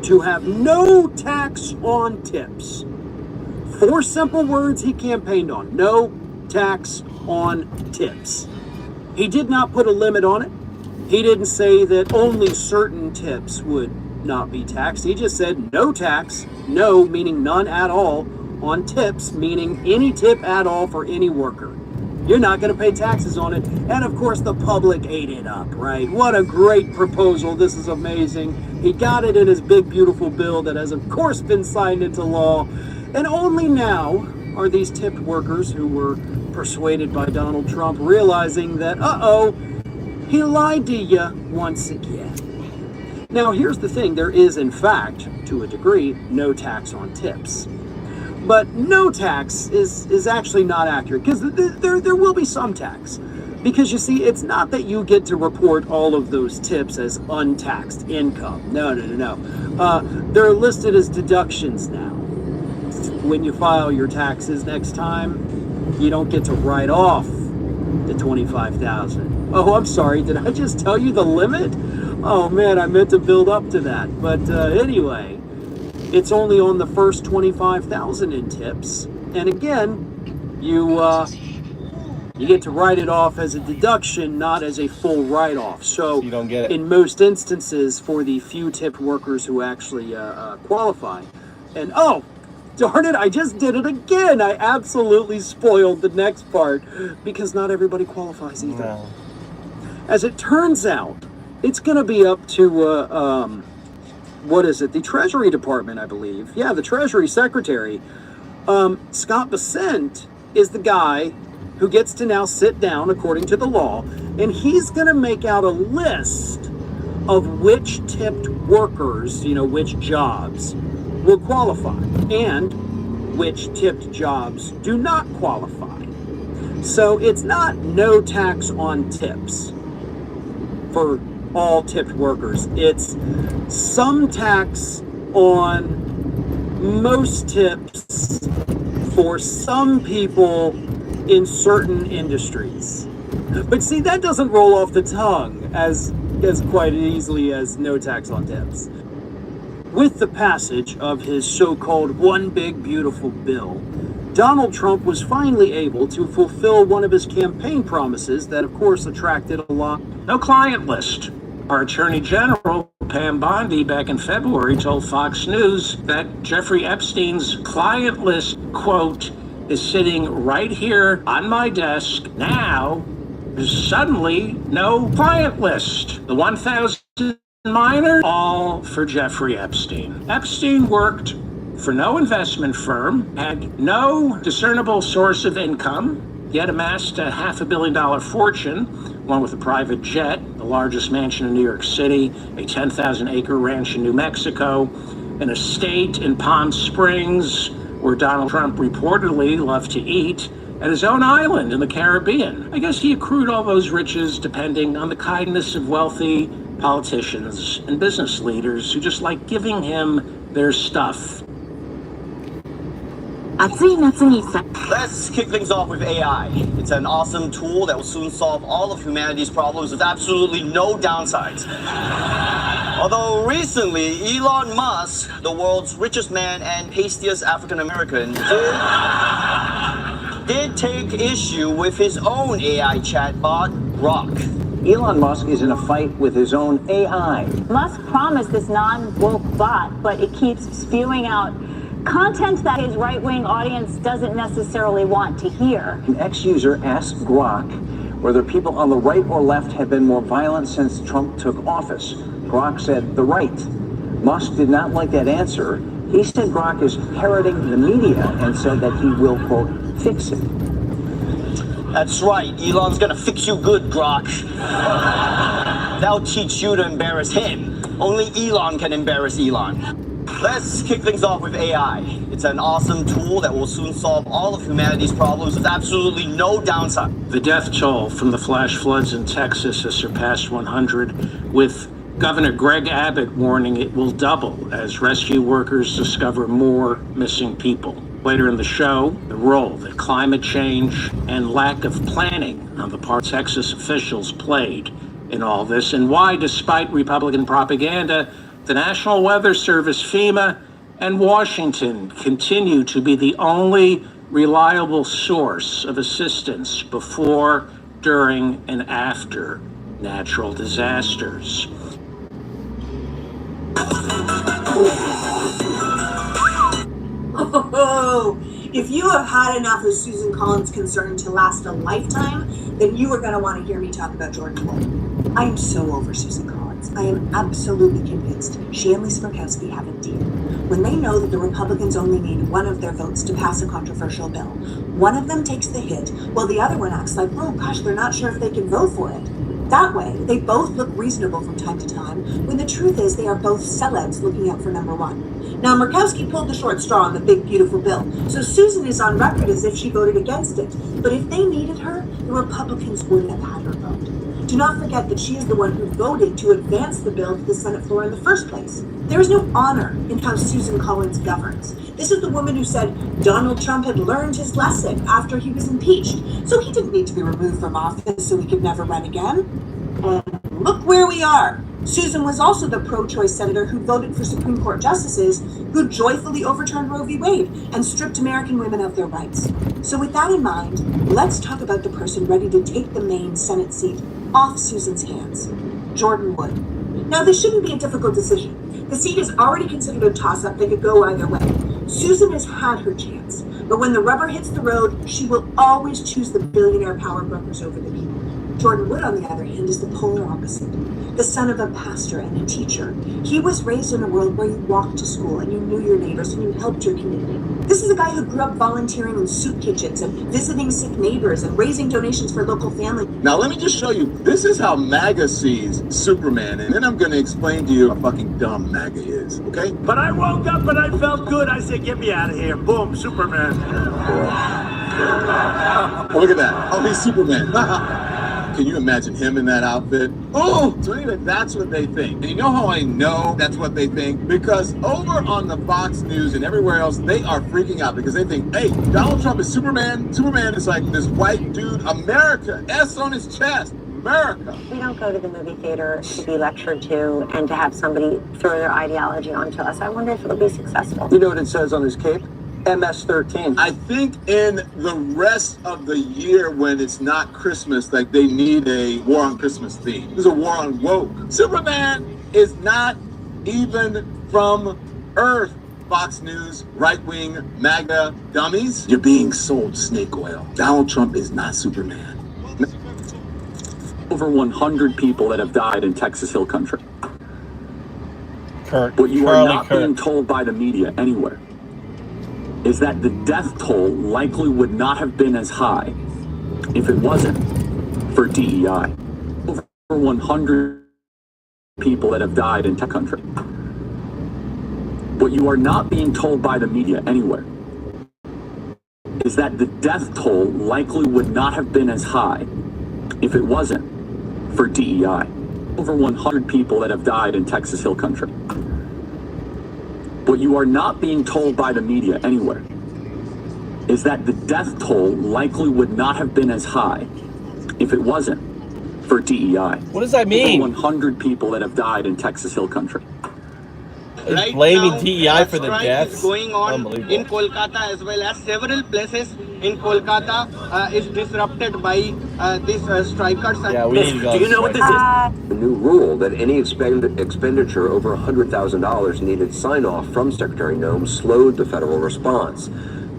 to have no tax on tips. 4 simple words he campaigned on: no tax on tips. He did not put a limit on it. He didn't say that only certain tips would not be taxed. He just said no tax, no meaning none at all, on tips meaning any tip at all for any worker. You're not going to pay taxes on it. And of course the public ate it up, right? What a great proposal. This is amazing. He got it in his big beautiful bill that has of course been signed into law. And only now are these tipped workers who were persuaded by Donald Trump realizing that, he lied to you once again. Now, here's the thing. There is, in fact, to a degree, no tax on tips. But no tax is actually not accurate, because there will be some tax. Because, you see, it's not that you get to report all of those tips as untaxed income. No. They're listed as deductions now. When you file your taxes next time, you don't get to write off the $25,000. Oh, I'm sorry. Did I just tell you the limit? Oh man, I meant to build up to that. But anyway, it's only on the first $25,000 in tips. And again, you You get to write it off as a deduction, not as a full write-off. So you don't get it. In most instances, for the few tipped workers who actually qualify, and oh, darn it, I just did it again. I absolutely spoiled the next part because not everybody qualifies either. No. As it turns out, it's going to be up to, what is it? The Treasury Department, I believe. Yeah, the Treasury Secretary. Scott Bessent is the guy who gets to now sit down according to the law, and he's going to make out a list of which tipped workers, which jobs will qualify and which tipped jobs do not qualify. So it's not no tax on tips for all tipped workers. It's some tax on most tips for some people in certain industries. But see, that doesn't roll off the tongue as quite easily as no tax on tips. With the passage of his so-called One Big Beautiful Bill, Donald Trump was finally able to fulfill one of his campaign promises that, of course, attracted a lot. No client list. Our Attorney General, Pam Bondi, back in February told Fox News that Jeffrey Epstein's client list, quote, is sitting right here on my desk now. There's suddenly no client list. The 1,000 minors, all for Jeffrey Epstein. Epstein worked for no investment firm, had no discernible source of income, yet amassed a $500 million fortune, one with a private jet, the largest mansion in New York City, a 10,000-acre ranch in New Mexico, an estate in Palm Springs, where Donald Trump reportedly loved to eat, and his own island in the Caribbean. I guess he accrued all those riches depending on the kindness of wealthy politicians and business leaders who just like giving him their stuff. Let's kick things off with AI. It's an awesome tool that will soon solve all of humanity's problems with absolutely no downsides. Although recently, Elon Musk, the world's richest man and pastiest African American, did take issue with his own AI chatbot, Grok. Elon Musk is in a fight with his own AI. Musk promised this non-woke bot, but it keeps spewing out content that his right-wing audience doesn't necessarily want to hear. An ex-user asked Grok whether people on the right or left have been more violent since Trump took office. Grok said the right. Musk did not like that answer. He said Grok is parroting the media and said that he will, quote, fix it. That's right, Elon's gonna fix you good, Grok. That'll teach you to embarrass him. Only Elon can embarrass Elon. Let's kick things off with AI. It's an awesome tool that will soon solve all of humanity's problems with absolutely no downside. The death toll from the flash floods in Texas has surpassed 100, with Governor Greg Abbott warning it will double as rescue workers discover more missing people. Later in the show, the role that climate change and lack of planning on the part Texas officials played in all this, and why, despite Republican propaganda, the National Weather Service, FEMA, and Washington continue to be the only reliable source of assistance before, during, and after natural disasters. Oh, if you have had enough of Susan Collins' concern to last a lifetime, then you are going to want to hear me talk about Jordan Floyd. I am so over Susan Collins. I am absolutely convinced she and Lisa Murkowski have a deal. When they know that the Republicans only need one of their votes to pass a controversial bill, one of them takes the hit, while the other one acts like, oh gosh, they're not sure if they can vote for it. That way, they both look reasonable from time to time, when the truth is they are both sellouts looking out for number one. Now, Murkowski pulled the short straw on the big, beautiful bill, so Susan is on record as if she voted against it. But if they needed her, the Republicans wouldn't have had her vote. Do not forget that she is the one who voted to advance the bill to the Senate floor in the first place. There is no honor in how Susan Collins governs. This is the woman who said Donald Trump had learned his lesson after he was impeached, so he didn't need to be removed from office so he could never run again. And look where we are. Susan was also the pro-choice senator who voted for Supreme Court justices who joyfully overturned Roe v. Wade and stripped American women of their rights. So with that in mind, let's talk about the person ready to take the Maine Senate seat off Susan's hands, Jordan Wood. Now, this shouldn't be a difficult decision. The seat is already considered a toss-up that could go either way. Susan has had her chance, but when the rubber hits the road, she will always choose the billionaire power brokers over the people. Jordan Wood, on the other hand, is the polar opposite. The son of a pastor and a teacher. He was raised in a world where you walked to school and you knew your neighbors and you helped your community. This is a guy who grew up volunteering in soup kitchens and visiting sick neighbors and raising donations for local families. Now let me just show you, this is how MAGA sees Superman, and then I'm gonna explain to you how fucking dumb MAGA is, okay? But I woke up and I felt good. I said, get me out of here. Boom, Superman. Oh, look at that. Oh, he's Superman. Can you imagine him in that outfit? Oh, so anyway, that's what they think. And you know how I know that's what they think? Because over on the Fox News and everywhere else, they are freaking out because they think, hey, Donald Trump is Superman. Superman is like this white dude, America, S on his chest. America. We don't go to the movie theater to be lectured to and to have somebody throw their ideology onto us. I wonder if it'll be successful. You know what it says on his cape? MS-13. I think in the rest of the year when it's not Christmas, like they need a war on Christmas theme. There's a war on woke. Superman is not even from Earth. Fox News, right-wing, MAGA dummies. You're being sold snake oil. Donald Trump is not Superman. Over 100 people that have died in Texas Hill Country. What you are not being told by the media anywhere is that the death toll likely would not have been as high if it wasn't for DEI. Over 100 people that have died in tech country. What you are not being told by the media anywhere is that the death toll likely would not have been as high if it wasn't for DEI. Over 100 people that have died in Texas Hill Country. What you are not being told by the media anywhere is that the death toll likely would not have been as high if it wasn't for DEI. What does that mean? Over 100 people that have died in Texas Hill Country. Right blaming now, DEI for the deaths. Is going on in Kolkata as well as several places in Kolkata is disrupted by these strikers. Yeah, we need to go. Do you know what this is? A new rule that any expenditure over $100,000 needed sign-off from Secretary Noem slowed the federal response.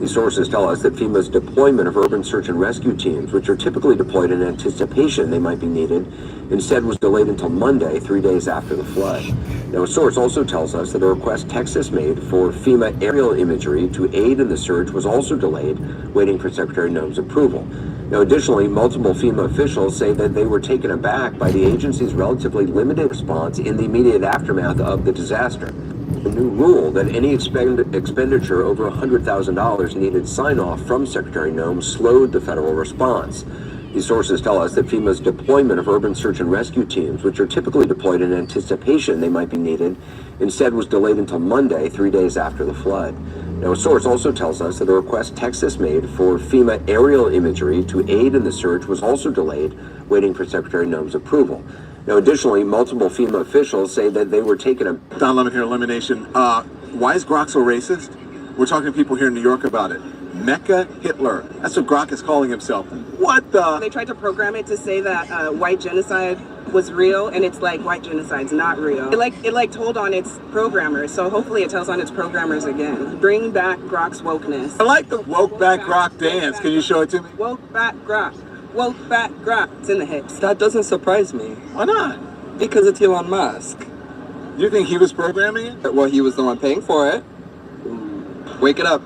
These sources tell us that FEMA's deployment of urban search and rescue teams, which are typically deployed in anticipation they might be needed, instead was delayed until Monday, 3 days after the flood. Now, a source also tells us that a request Texas made for FEMA aerial imagery to aid in the search was also delayed, waiting for Secretary Noem's approval. Now, additionally, multiple FEMA officials say that they were taken aback by the agency's relatively limited response in the immediate aftermath of the disaster. A new rule that any expenditure over $100,000 needed sign-off from Secretary Noem slowed the federal response. These sources tell us that FEMA's deployment of urban search and rescue teams, which are typically deployed in anticipation they might be needed, instead was delayed until Monday, 3 days after the flood. Now, a source also tells us that a request Texas made for FEMA aerial imagery to aid in the search was also delayed, waiting for Secretary Noem's approval. Now, additionally, multiple FEMA officials say that they were taken a... Don Lemon here, Elimination. Why is Grok so racist? We're talking to people here in New York about it. Mecca Hitler. That's what Grok is calling himself. What the? They tried to program it to say that white genocide was real, and it's like white genocide's not real. It told on its programmers, so hopefully it tells on its programmers again. Bring back Grok's wokeness. I like the woke back Grok dance. Can you show it to me? Woke back Grok. Woke back Grok. It's in the hips. That doesn't surprise me. Why not? Because it's Elon Musk. You think he was programming it? Well, he was the one paying for it. Wake it up.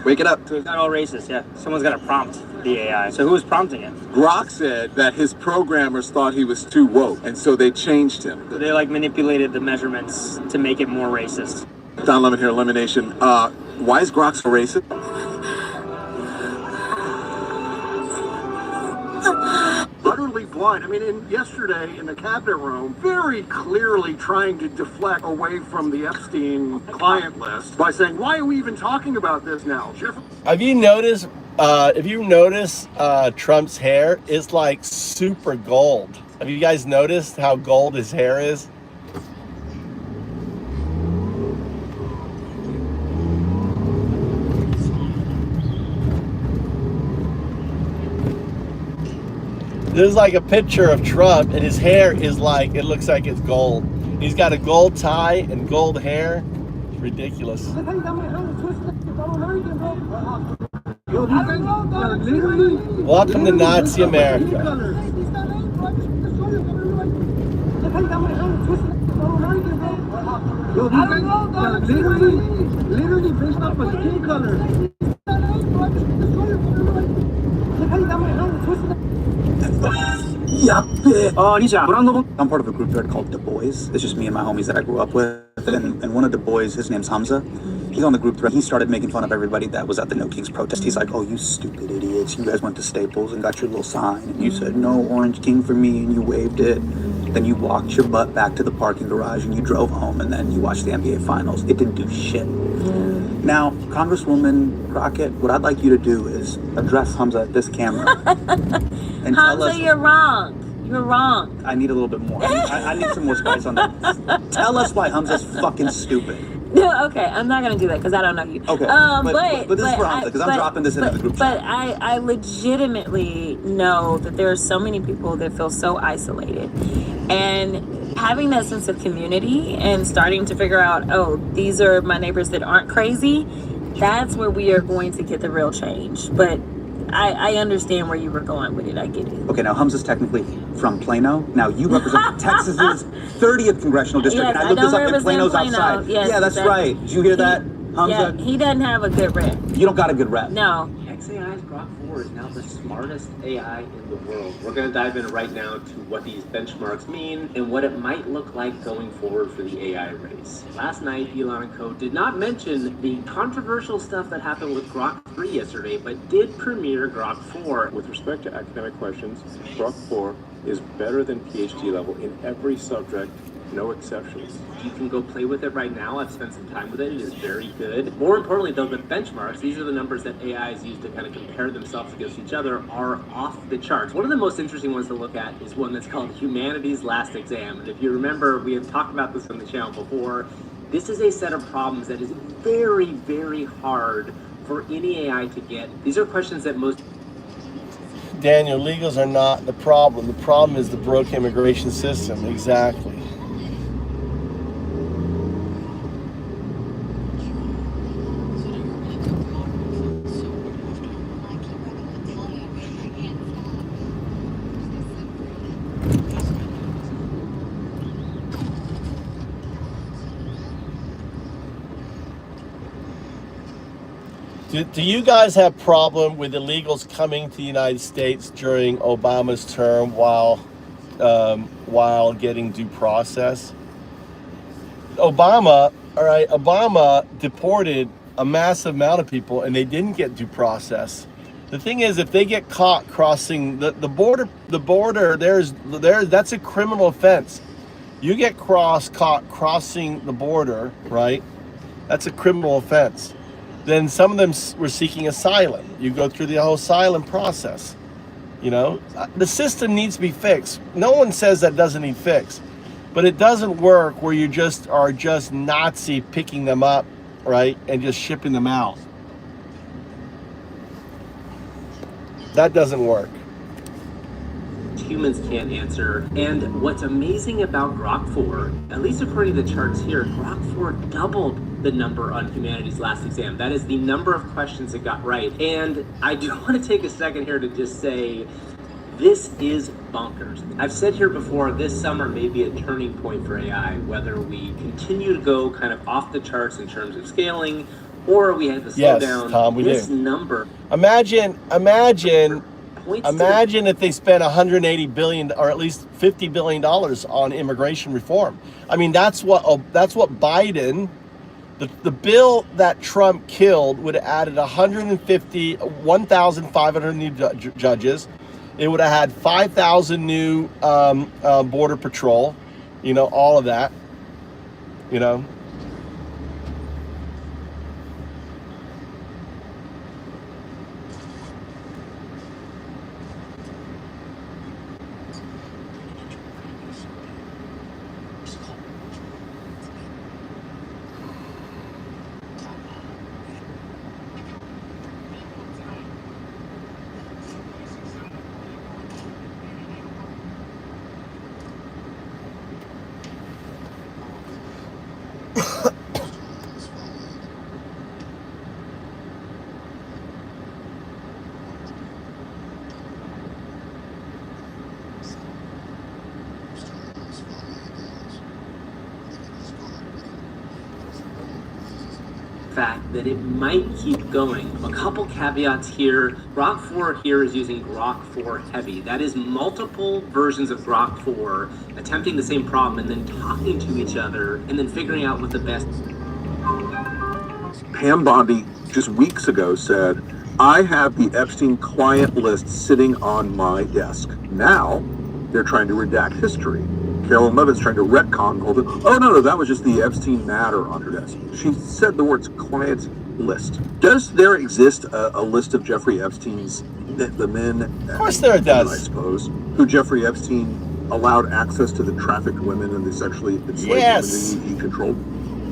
Wake it up. So it's not all racist, yeah. Someone's got to prompt the AI. So who was prompting it? Grok said that his programmers thought he was too woke, and so they changed him. So they manipulated the measurements to make it more racist. Don Lemon here, Elimination. Why is Grok so racist? Utterly blind. I mean, yesterday in the cabinet room, very clearly trying to deflect away from the Epstein client list by saying, why are we even talking about this now? Have you noticed, Trump's hair is like super gold? Have you guys noticed how gold his hair is? There's like a picture of Trump, and his hair is like, it looks like it's gold. He's got a gold tie and gold hair. It's ridiculous. Welcome to Nazi America. Literally based off of skin color. I'm part of a group thread called The Boys. It's just me and my homies that I grew up with. And one of the boys, his name's Hamza. He's on the group thread. He started making fun of everybody that was at the No Kings protest. He's like, oh, you stupid idiots. You guys went to Staples and got your little sign. And you said, no Orange King for me. And you waved it. Then you walked your butt back to the parking garage and you drove home. And then you watched the NBA Finals. It didn't do shit. Now, Congresswoman Crockett, what I'd like you to do is address Hamza at this camera. And tell us, Hamza, you're wrong. You're wrong. I need a little bit more. I need some more spice on that. Tell us why Hamza's fucking stupid. No, okay, I'm not gonna do that because I don't know you. Okay, but this is for Hamza because I'm dropping this into the group chat. But I legitimately know that there are so many people that feel so isolated, and having that sense of community and starting to figure out, oh, these are my neighbors that aren't crazy. That's where we are going to get the real change. But I understand where you were going with it. I get it. Okay, now Hamza's technically from Plano. Now you represent Texas's 30th congressional district, Yes, and I looked this up, and represent Plano's Plano. outside. Yes, yeah, that's exactly. right. Did you hear that, Hamza? Yeah, he doesn't have a good rep. You don't got a good rep. No. XAI's Grok 4 is now the smartest AI in the world. We're going to dive in right now to what these benchmarks mean and what it might look like going forward for the AI race. Last night, Elon and co. did not mention the controversial stuff that happened with Grok 3 yesterday, but did premiere Grok 4. With respect to academic questions, Grok 4 is better than PhD level in every subject, no exceptions. You can go play with it right now. I've spent some time with it. It is very good. More importantly, though, the benchmarks, these are the numbers that AIs use to kind of compare themselves against each other, are off the charts. One of the most interesting ones to look at is one that's called Humanity's Last Exam. And if you remember, we have talked about this on the channel before. This is a set of problems that is very, very hard for any AI to get. These are questions that most... Daniel, legals are not the problem. The problem is the broke immigration system. Exactly. Do you guys have problem with illegals coming to the United States during Obama's term while getting due process? Obama deported a massive amount of people and they didn't get due process. The thing is, if they get caught crossing the border, that's a criminal offense. You get caught crossing the border, right? That's a criminal offense. Then some of them were seeking asylum. You go through the whole asylum process. You know, the system needs to be fixed. No one says that doesn't need fixed, but it doesn't work where you are just Nazi picking them up, right, and just shipping them out. That doesn't work. Humans can't answer. And what's amazing about Grok 4, at least according to the charts here, Grok 4 doubled the number on Humanity's Last Exam. That is the number of questions it got right. And I do want to take a second here to just say, this is bonkers. I've said here before, this summer may be a turning point for AI, whether we continue to go kind of off the charts in terms of scaling, or we have to slow down. Tom, we this do. Number. Imagine if they spent $180 billion or at least $50 billion on immigration reform. I mean, that's what Biden, the bill that Trump killed would have added 1,500 new judges. It would have had 5,000 new border patrol, you know, all of that, you know. fact that it might keep going. A couple caveats here. Grok 4 here is using Grok 4 Heavy. That is multiple versions of Grok 4 attempting the same problem and then talking to each other and then figuring out what the best. Pam Bondi just weeks ago said, I have the Epstein client list sitting on my desk. Now they're trying to redact history. Carolyn Levitt's trying to retcon all the, oh no, that was just the Epstein matter on her desk. She said the words client list. Does there exist a list of Jeffrey Epstein's, the men, of course there does, I suppose, who Jeffrey Epstein allowed access to the trafficked women and the sexually enslaved women he controlled?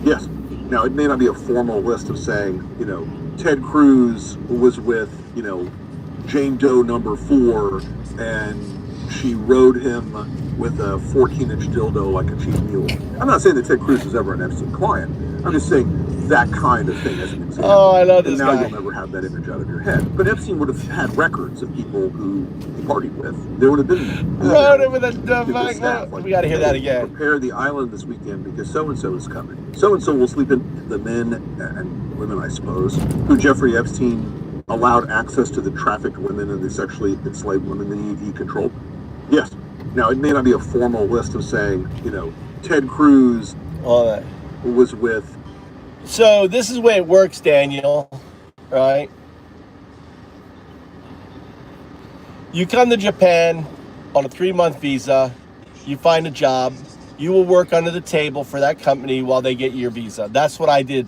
Yes. Now, it may not be a formal list of saying, you know, Ted Cruz was with, you know, Jane Doe number 4 and she rode him with a 14-inch dildo like a cheap mule. I'm not saying that Ted Cruz was ever an Epstein client. I'm just saying that kind of thing as an example. Oh, I love this guy. And now guy. you'll never have that image out of your head. But Epstein would have had records of people who he partied with. There would have been... Rode him with a staff. Like, we got to hear that again. Prepare the island this weekend because so-and-so is coming. So-and-so will sleep in. The men and women, I suppose, who Jeffrey Epstein allowed access to the trafficked women and the sexually enslaved women that he controlled. Yes. Now, it may not be a formal list of saying, you know, Ted Cruz all that was with. So this is the way it works, Daniel, right? You come to Japan on a 3-month visa, you find a job, you will work under the table for that company while they get your visa. That's what I did.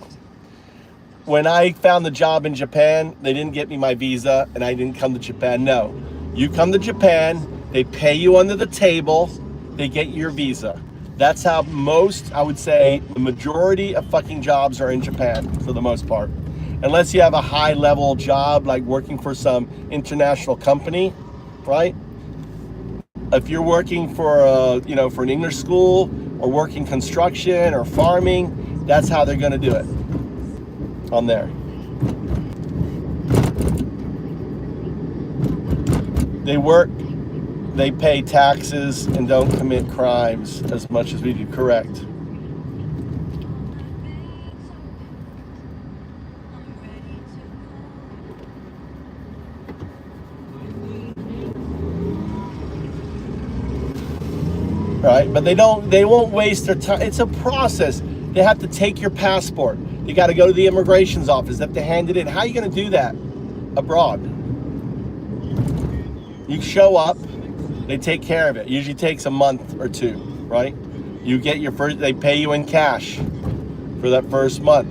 When I found the job in Japan, they didn't get me my visa and I didn't come to Japan. No, you come to Japan, they pay you under the table, they get your visa. That's how most, I would say, the majority of fucking jobs are in Japan for the most part. Unless you have a high level job like working for some international company, right? If you're working for you know, for an English school or working construction or farming, that's how they're gonna do it on there. They work, they pay taxes and don't commit crimes as much as we do, correct? Right, but they won't waste their time. It's a process. They have to take your passport. You got to go to the immigration's office. They have to hand it in. How are you going to do that abroad? You show up, they take care of it. It usually takes a month or 2, right? You get your first, they pay you in cash for that first month.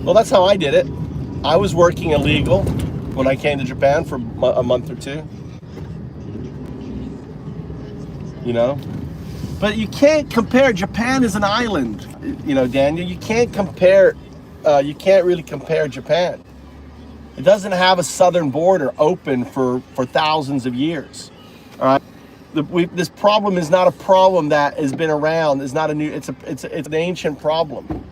Well, that's how I did it. I was working illegal when I came to Japan for a month or 2. You know? But you can't compare. Japan is an island, you know, Daniel. You can't compare, you can't really compare Japan. It doesn't have a southern border open for thousands of years, all right? This problem is not a problem that has been around. It's not a new, it's an ancient problem.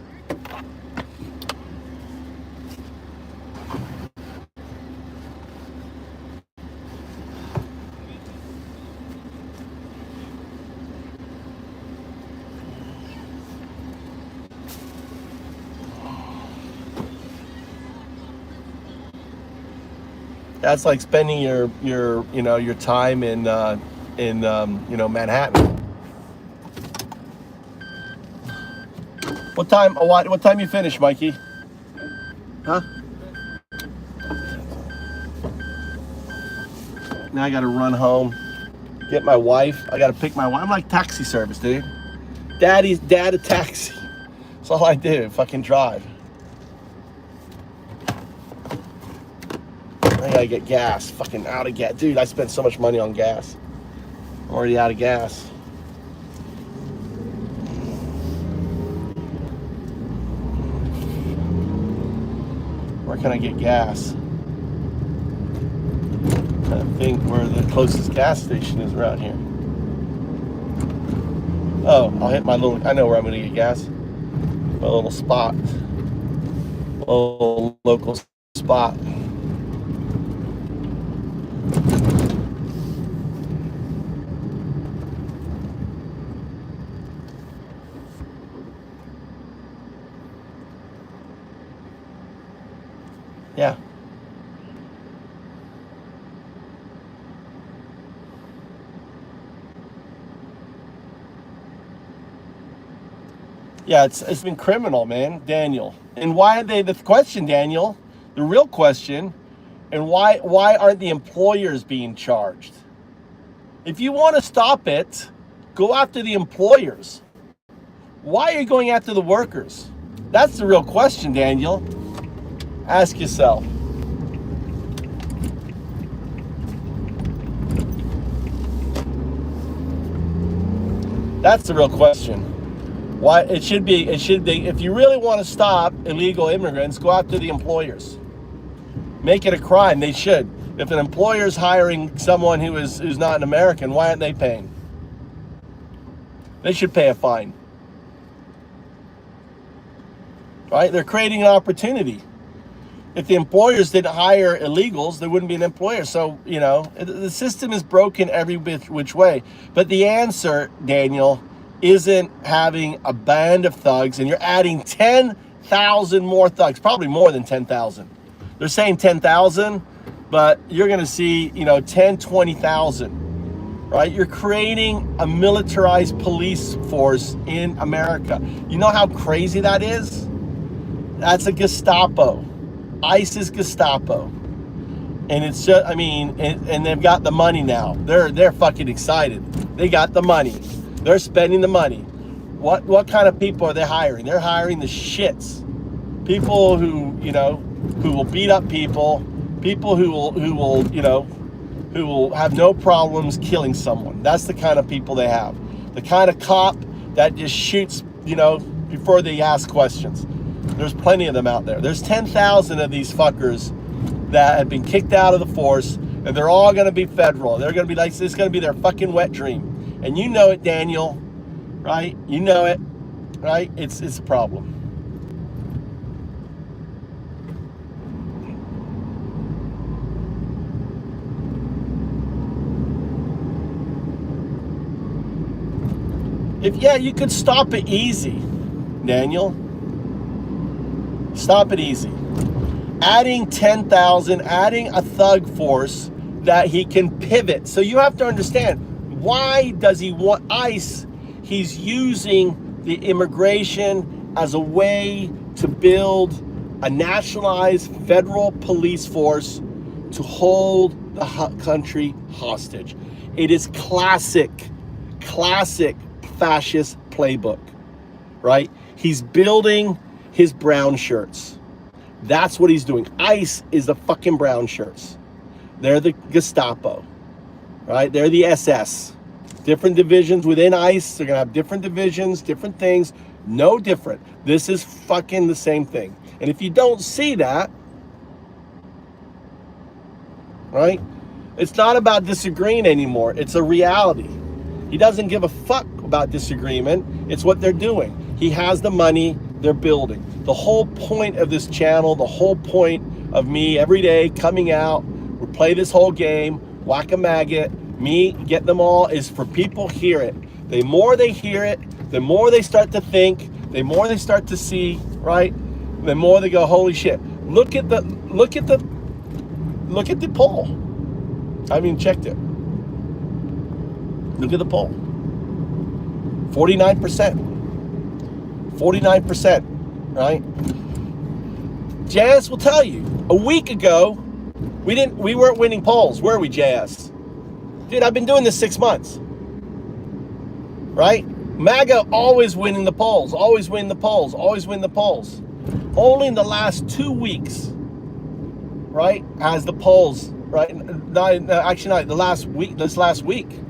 That's like spending your you know, your time in you know, Manhattan. What time you finish, Mikey? Huh? Now I gotta run home, get my wife. I gotta pick my wife. I'm like taxi service, dude. Dad a taxi. That's all I do. Fucking drive. I gotta get gas. Fucking out of gas. Dude, I spent so much money on gas. I'm already out of gas. Where can I get gas? I think where the closest gas station is around here. Oh, I'll hit my little, I know where I'm gonna get gas. My little spot. My little local spot. Yeah. Yeah, it's been criminal, man, Daniel. And why are they, the question, Daniel, the real question, and why aren't the employers being charged? If you want to stop it, go after the employers. Why are you going after the workers? That's the real question, Daniel. Ask yourself. That's the real question. Why it should be if you really want to stop illegal immigrants, go after the employers. Make it a crime. They should. If an employer is hiring someone who's not an American, why aren't they paying? They should pay a fine. Right? They're creating an opportunity. If the employers didn't hire illegals, there wouldn't be an employer. So, you know, the system is broken every which way. But the answer, Daniel, isn't having a band of thugs and you're adding 10,000 more thugs, probably more than 10,000. They're saying 10,000, but you're going to see, you know, 10, 20,000, right? You're creating a militarized police force in America. You know how crazy that is? That's a Gestapo. ICE is Gestapo. And it's just, I mean, and they've got the money now. They're fucking excited. They got the money. They're spending the money. What kind of people are they hiring? They're hiring the shits. People who, you know, who will beat up people who will, you know, who will have no problems killing someone. That's the kind of people they have. The kind of cop that just shoots, you know, before they ask questions. There's plenty of them out there. There's 10,000 of these fuckers that have been kicked out of the force, and they're all going to be federal. They're going to be like, it's going to be their fucking wet dream. And you know it, Daniel, right? You know it, right? It's a problem. Yeah, you could stop it easy, Daniel. Stop it easy. Adding 10,000, adding a thug force that he can pivot. So you have to understand, why does he want ICE? He's using the immigration as a way to build a nationalized federal police force to hold the country hostage. It is classic fascist playbook, right? He's building his brown shirts. That's what he's doing. ICE is the fucking brown shirts. They're the Gestapo, right? They're the SS. Different divisions within ICE. They're gonna have different divisions, different things. No different. This is fucking the same thing. And if you don't see that, right? It's not about disagreeing anymore. It's a reality. He doesn't give a fuck about disagreement. It's what they're doing. He has the money. They're building. The whole point of this channel, the whole point of me every day coming out, we play this whole game, whack a maggot, me get them all, is for people hear it. The more they hear it, the more they start to think, the more they start to see, right? The more they go, holy shit. Look at the poll. I haven't even checked it. Look at the poll. 49%. 49%, right? JS will tell you, a week ago, we weren't winning polls, were we, JS? Dude, I've been doing this 6 months, right? MAGA always winning the polls, always win the polls, always win the polls. Only in the last 2 weeks, right, has the polls, right? Not the last week, this last week,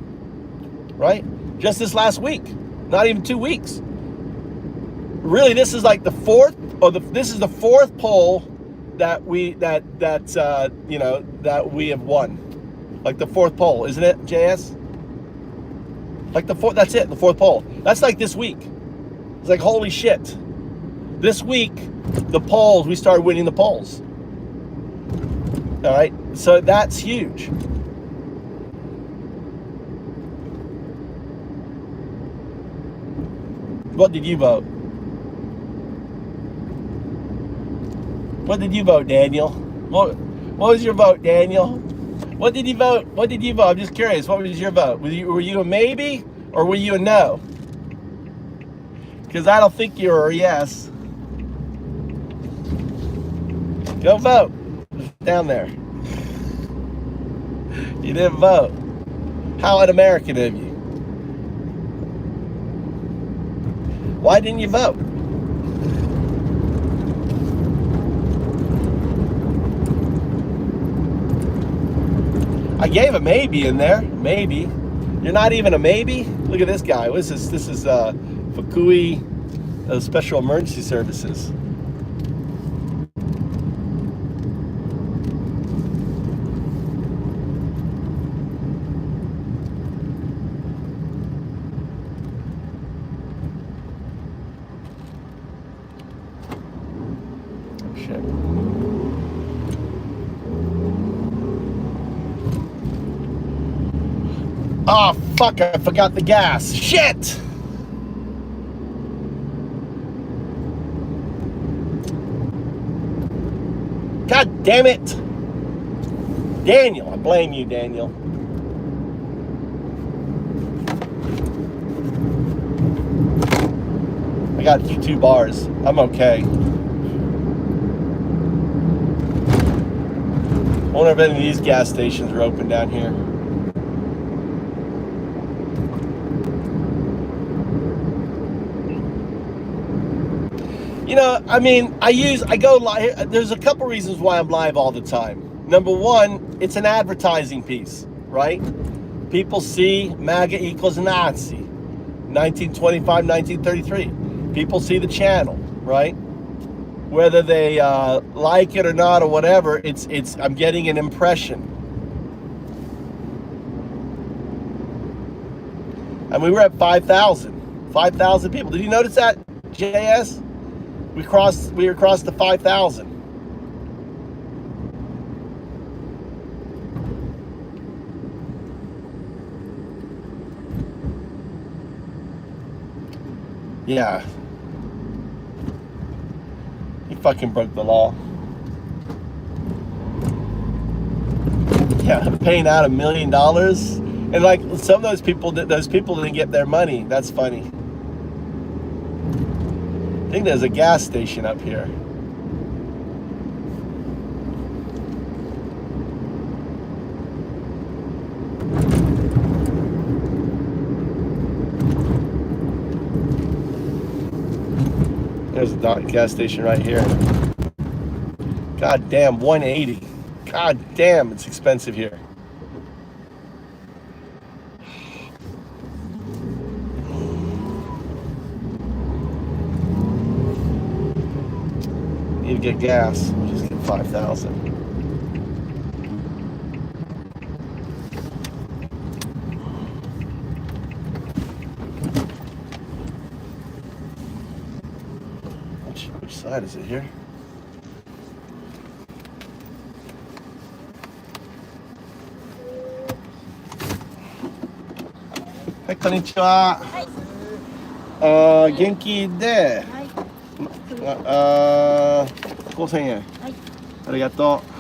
right? Just this last week, not even 2 weeks. Really, this is like the fourth, this is the fourth poll that we have won. Like the fourth poll, isn't it, JS? Like that's it, the fourth poll. That's like this week. It's like, holy shit. This week, the polls, we started winning the polls. All right, so that's huge. What did you vote? What did you vote, Daniel? What was your vote, Daniel? What did you vote? What did you vote? I'm just curious. What was your vote? Were you a maybe or were you a no? Because I don't think you were a yes. Go vote. Down there. You didn't vote. How un-American of you. Why didn't you vote? I gave a maybe in there. Maybe. You're not even a maybe? Look at this guy. What is this? This is Fukui Special Emergency Services. Oh, fuck, I forgot the gas. Shit! God damn it! Daniel, I blame you, Daniel. I got 2 bars. I'm okay. I wonder if any of these gas stations are open down here. You know, I mean, I go live. There's a couple reasons why I'm live all the time. Number one, it's an advertising piece, right? People see MAGA equals Nazi, 1925, 1933. People see the channel, right? Whether they like it or not or whatever, I'm getting an impression. And we were at 5,000 people. Did you notice that, JS? We were across the 5,000. Yeah. He fucking broke the law. Yeah, paying out $1 million. And like some of those people didn't get their money. That's funny. I think there's a gas station up here. There's a gas station right here. God damn, 180. God damn, it's expensive here. Need to get gas. We'll just get 5,000. Which side is it here? Hi, konnichiwa. Genki de. 5,000円。ありがとう。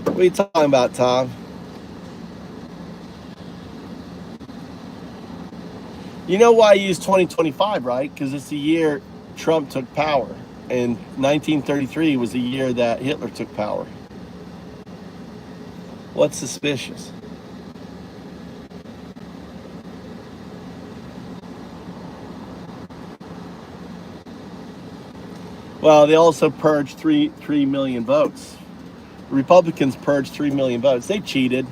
What are you talking about, Tom? You know why I use 2025, right? Because it's the year Trump took power. And 1933 was the year that Hitler took power. What's suspicious? Well, they also purged 3 million votes. Republicans purged 3 million votes. They cheated.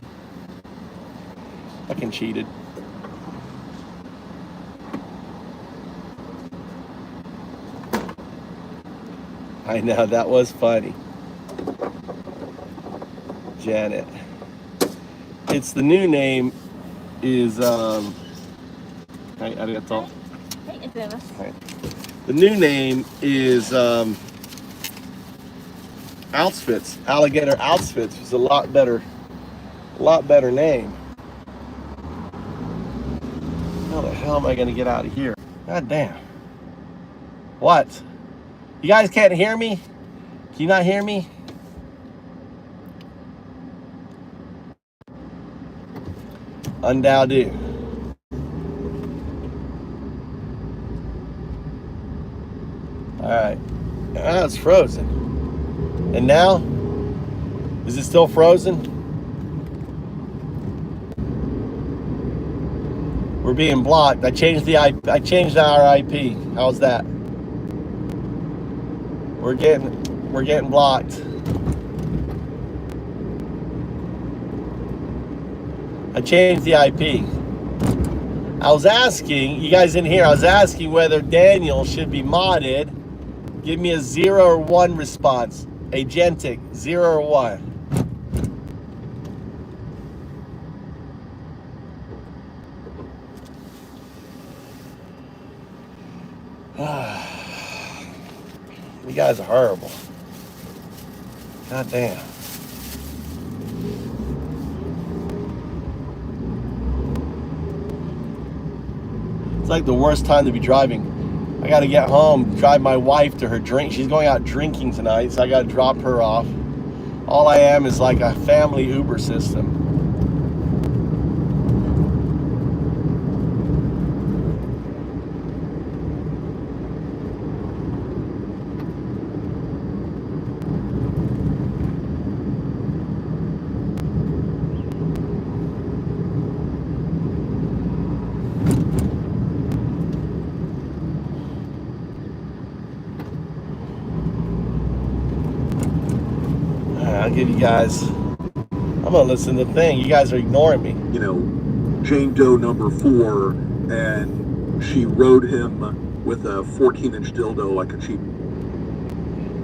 Fucking cheated. I know, that was funny. Janet. It's the new name is the new name is Outfits. Alligator Outfits is a lot better name. How the hell am I gonna get out of here? God damn. What? You guys can't hear me? Can you not hear me? Undowdo. Alright. Now it's frozen. And now? Is it still frozen? We're being blocked. I changed our IP. How's that? We're getting blocked. I changed the IP. I was asking, you guys didn't hear, I was asking whether Daniel should be modded. Give me a 0 or 1 response. Agentic, 0 or 1. You guys are horrible. God damn. It's like the worst time to be driving. I gotta get home, drive my wife to her drink. She's going out drinking tonight, so I gotta drop her off. All I am is like a family Uber system. I'll give you guys, I'm gonna listen to the thing. You guys are ignoring me. You know, Jane Doe number 4, and she rode him with a 14-inch dildo like a cheap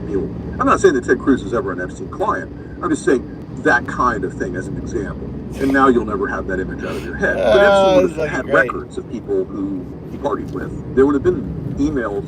mule. I'm not saying that Ted Cruz was ever an Epstein client. I'm just saying that kind of thing as an example. And now you'll never have that image out of your head. But Epstein would have had records of people who he partied with. There would have been emails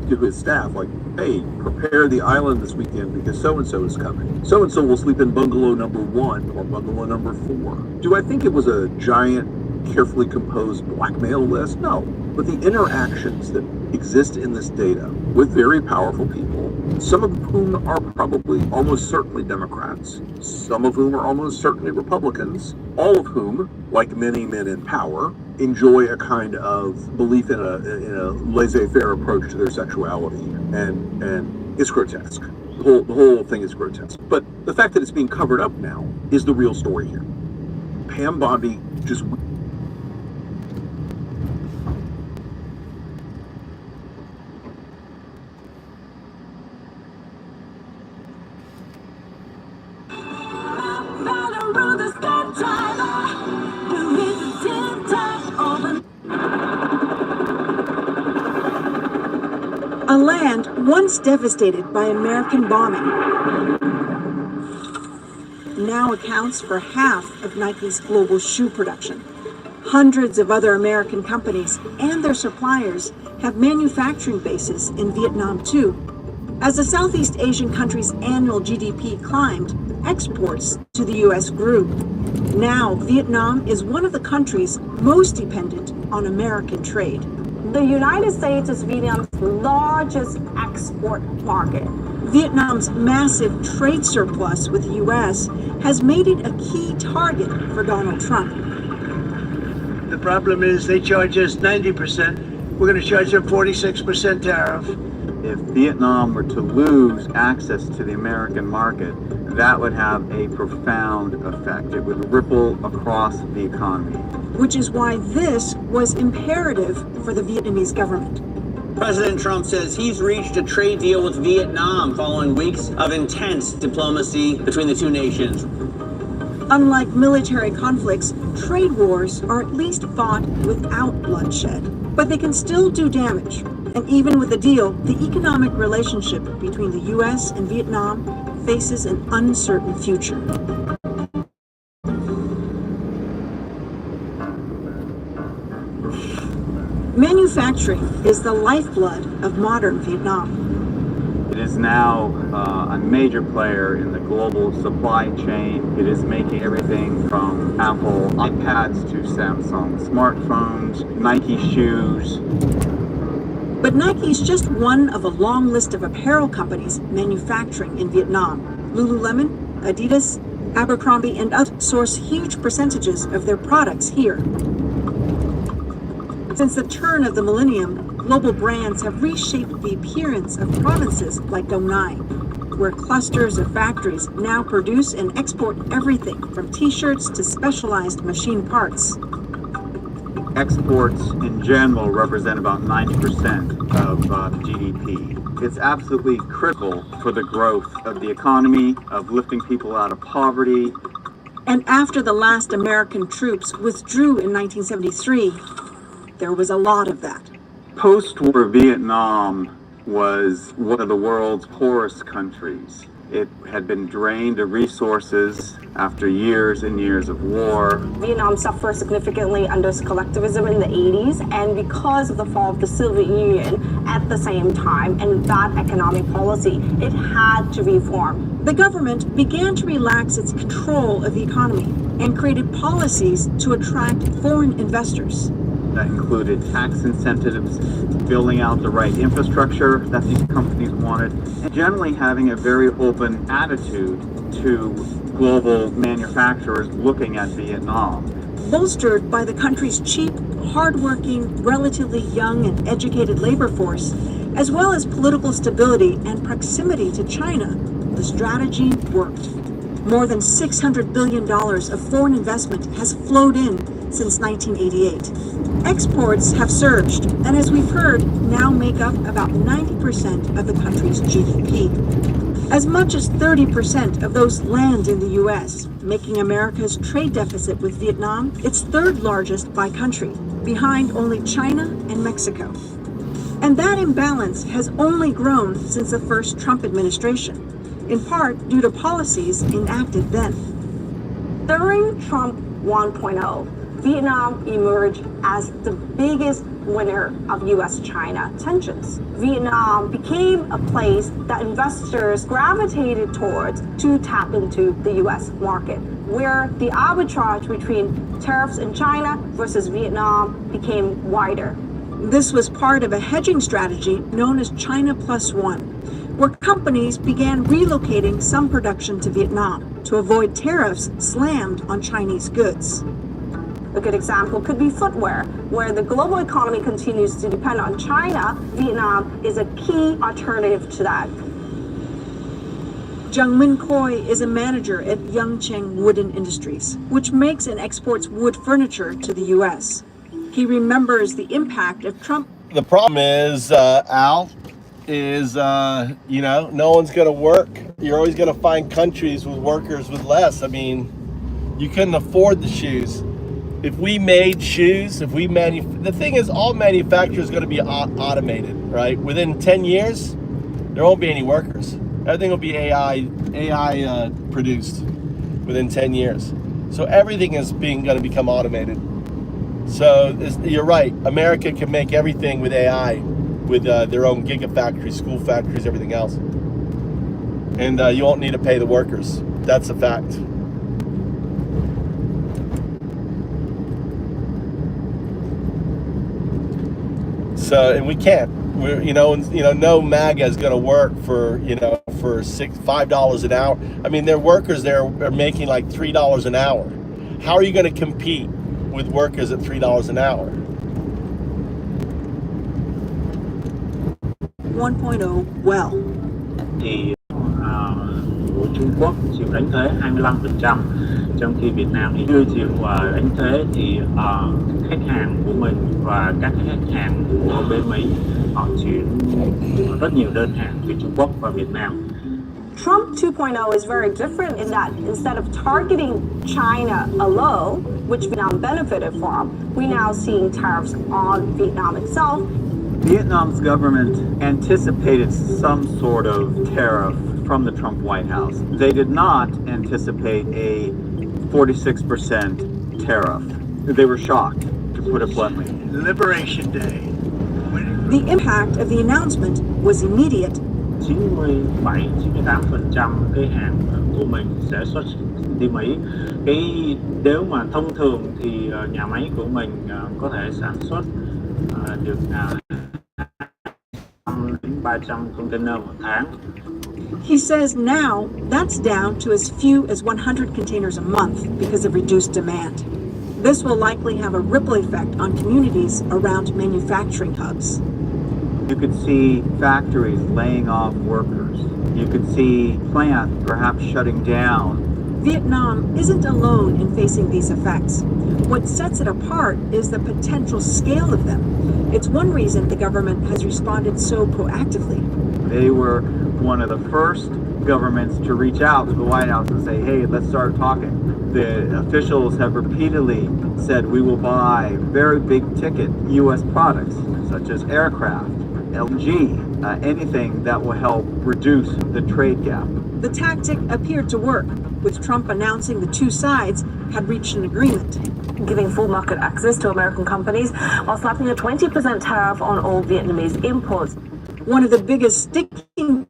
to his staff like, hey, prepare the island this weekend because so-and-so is coming. So-and-so will sleep in bungalow number 1 or bungalow number 4. Do I think it was a giant, carefully composed blackmail list? No. But the interactions that exist in this data with very powerful people, some of whom are probably almost certainly Democrats, some of whom are almost certainly Republicans, all of whom, like many men in power, enjoy a kind of belief in a laissez-faire approach to their sexuality, and it's grotesque. The whole thing is grotesque. But the fact that it's being covered up now is the real story here. Pam Bondi just... A land once devastated by American bombing now accounts for half of Nike's global shoe production. Hundreds of other American companies and their suppliers have manufacturing bases in Vietnam too. As the Southeast Asian country's annual GDP climbed, exports to the U.S. grew. Now, Vietnam is one of the countries most dependent on American trade. The United States is Vietnam's largest export market. Vietnam's massive trade surplus with the U.S. has made it a key target for Donald Trump. The problem is they charge us 90%. We're going to charge them 46% tariff. if Vietnam were to lose access to the American market, that would have a profound effect. It would ripple across the economy. Which is why this was imperative for the Vietnamese government. President Trump says he's reached a trade deal with Vietnam following weeks of intense diplomacy between the two nations. Unlike military conflicts, trade wars are at least fought without bloodshed. But they can still do damage. And even with a deal, the economic relationship between the U.S. and Vietnam faces an uncertain future. Manufacturing is the lifeblood of modern Vietnam. It is now a major player in the global supply chain. It is making everything from Apple iPads to Samsung smartphones, Nike shoes. But Nike's just one of a long list of apparel companies manufacturing in Vietnam. Lululemon, Adidas, Abercrombie, and others source huge percentages of their products here. Since the turn of the millennium, global brands have reshaped the appearance of provinces like Dong Nai, where clusters of factories now produce and export everything from t-shirts to specialized machine parts. Exports in general represent about 90% of GDP. It's absolutely critical for the growth of the economy, of lifting people out of poverty. And after the last American troops withdrew in 1973, there was a lot of that. Post-war Vietnam was one of the world's poorest countries. It had been drained of resources after years and years of war. Vietnam suffered significantly under collectivism in the 80s, and because of the fall of the Soviet Union at the same time and that economic policy, it had to reform. The government began to relax its control of the economy and created policies to attract foreign investors. That included tax incentives, building out the right infrastructure that these companies wanted, and generally having a very open attitude to global manufacturers looking at Vietnam. Bolstered by the country's cheap, hardworking, relatively young and educated labor force, as well as political stability and proximity to China, the strategy worked. More than $600 billion of foreign investment has flowed in since 1988. Exports have surged, and as we've heard, now make up about 90% of the country's GDP. As much as 30% of those land in the U.S., making America's trade deficit with Vietnam its third largest by country, behind only China and Mexico. And that imbalance has only grown since the first Trump administration, in part due to policies enacted then. During Trump 1.0, Vietnam emerged as the biggest winner of U.S.-China tensions. Vietnam became a place that investors gravitated towards to tap into the U.S. market, where the arbitrage between tariffs in China versus Vietnam became wider. This was part of a hedging strategy known as China Plus One, where companies began relocating some production to Vietnam to avoid tariffs slammed on Chinese goods. A good example could be footwear, where the global economy continues to depend on China. Vietnam is a key alternative to that. Jung Min Khoi is a manager at Yangcheng Wooden Industries, which makes and exports wood furniture to the U.S. He remembers the impact of Trump. The problem is, Al, is, no one's going to work. You're always going to find countries with workers with less. I mean, you couldn't afford the shoes. If we made shoes, the thing is, all manufacturers are going to be automated, right? Within 10 years, there won't be any workers. Everything will be AI produced within 10 years. So everything is going to become automated. So you're right. America can make everything with AI, with their own gigafactories, school factories, everything else. And you won't need to pay the workers. That's a fact. So, and we can't. No MAGA is going to work for $5 an hour. I mean, their workers there are making like $3 an hour. How are you going to compete with workers at $3 an hour? 1.0 well. Thì của Trung Quốc chịu đánh thuế 25%, trong khi Việt Nam thì chưa chịu đánh thuế, thì khách hàng của mình và các khách hàng của bên Mỹ họ chuyển rất nhiều đơn hàng từ Trung Quốc và Việt Nam. Trump 2.0 is very different in that instead of targeting China alone, which Vietnam benefited from, we're now seeing tariffs on Vietnam itself. Vietnam's government anticipated some sort of tariff from the Trump White House. They did not anticipate a 46% tariff. They were shocked, to put it bluntly. Liberation Day. The impact of the announcement was immediate. 97-98% cái hàng của mình sẽ xuất đi Mỹ. Nếu mà thông thường thì nhà máy của mình có thể sản xuất được 300 container một tháng. He says now that's down to as few as 100 containers a month because of reduced demand. This will likely have a ripple effect on communities around manufacturing hubs. You could see factories laying off workers. You could see plants perhaps shutting down. Vietnam isn't alone in facing these effects. What sets it apart is the potential scale of them. It's one reason the government has responded so proactively. They were one of the first governments to reach out to the White House and say, hey, let's start talking. The officials have repeatedly said we will buy very big ticket U.S. products such as aircraft, LNG, anything that will help reduce the trade gap. The tactic appeared to work, with Trump announcing the two sides had reached an agreement. Giving full market access to American companies while slapping a 20% tariff on all Vietnamese imports. One of the biggest sticking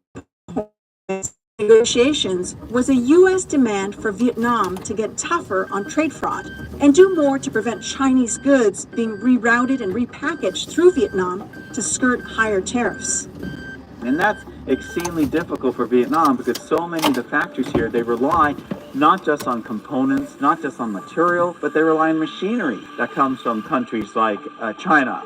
points in negotiations was a U.S. demand for Vietnam to get tougher on trade fraud and do more to prevent Chinese goods being rerouted and repackaged through Vietnam to skirt higher tariffs. And that's exceedingly difficult for Vietnam because so many of the factories here, they rely not just on components, not just on material, but they rely on machinery that comes from countries like China.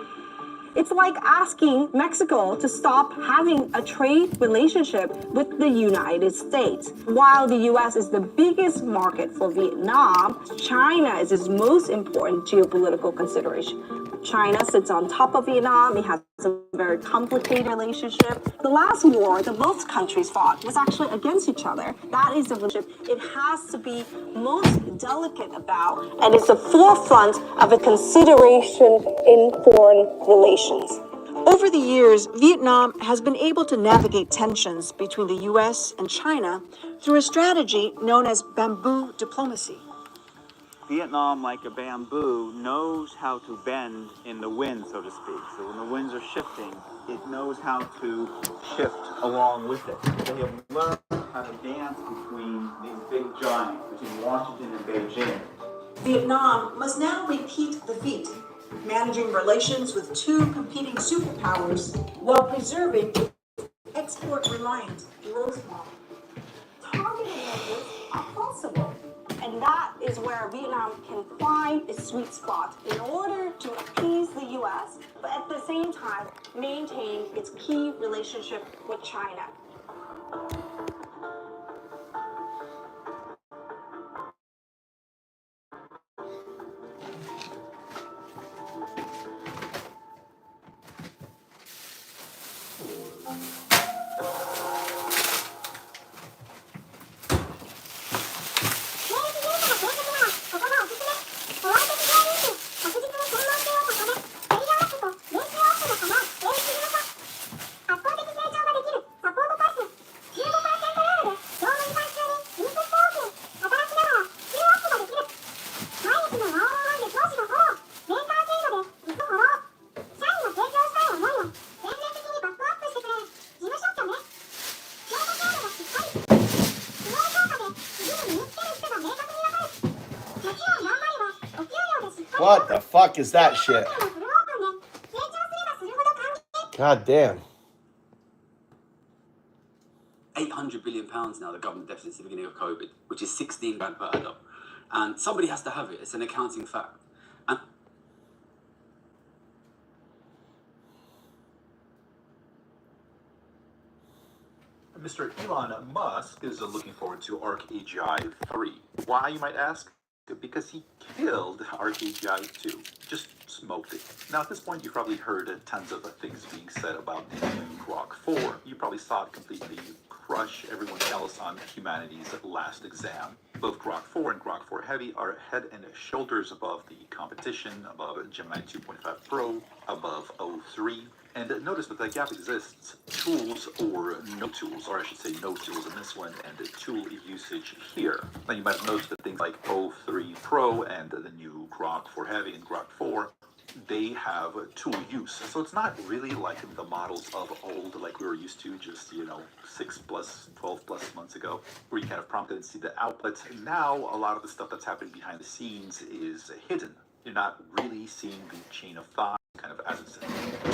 It's like asking Mexico to stop having a trade relationship with the United States. While the US is the biggest market for Vietnam, China is its most important geopolitical consideration. China sits on top of Vietnam. It has a very complicated relationship. The last war that both countries fought was actually against each other. That is the relationship it has to be most delicate about, and it's the forefront of a consideration in foreign relations. Over the years, Vietnam has been able to navigate tensions between the U.S. and China through a strategy known as bamboo diplomacy. Vietnam, like a bamboo, knows how to bend in the wind, so to speak. So when the winds are shifting, it knows how to shift along with it. They have learned how to dance between these big giants, between Washington and Beijing. Vietnam must now repeat the feat, managing relations with two competing superpowers while preserving export-reliant growth model. Targeted measures are possible, and that is where Vietnam can find a sweet spot in order to appease the US, but at the same time maintain its key relationship with China. What the fuck is that shit? God damn. £800 billion now, the government deficit since the beginning of COVID, which is 16 grand per adult. And somebody has to have it. It's an accounting fact. And Mr. Elon Musk is looking forward to ArcAGI 3. Why, you might ask? Because he killed ArcAGI 2. Just smoked it. Now, at this point, you've probably heard tons of things being said about the new Grok 4. You probably saw it completely crush everyone else on humanity's last exam. Both Grok 4 and Grok 4 Heavy are head and shoulders above the competition, above Gemini 2.5 Pro, above O3. And notice that the gap exists, tools or no tools, or I should say no tools in this one, and tool usage here. Now you might have noticed that things like O3 Pro and the new Grok 4 Heavy and Grok 4, they have tool use. So it's not really like the models of old, like we were used to just, 6 plus, 12 plus months ago, where you kind of prompted and see the outputs. Now, a lot of the stuff that's happening behind the scenes is hidden. You're not really seeing the chain of thought, kind of as it's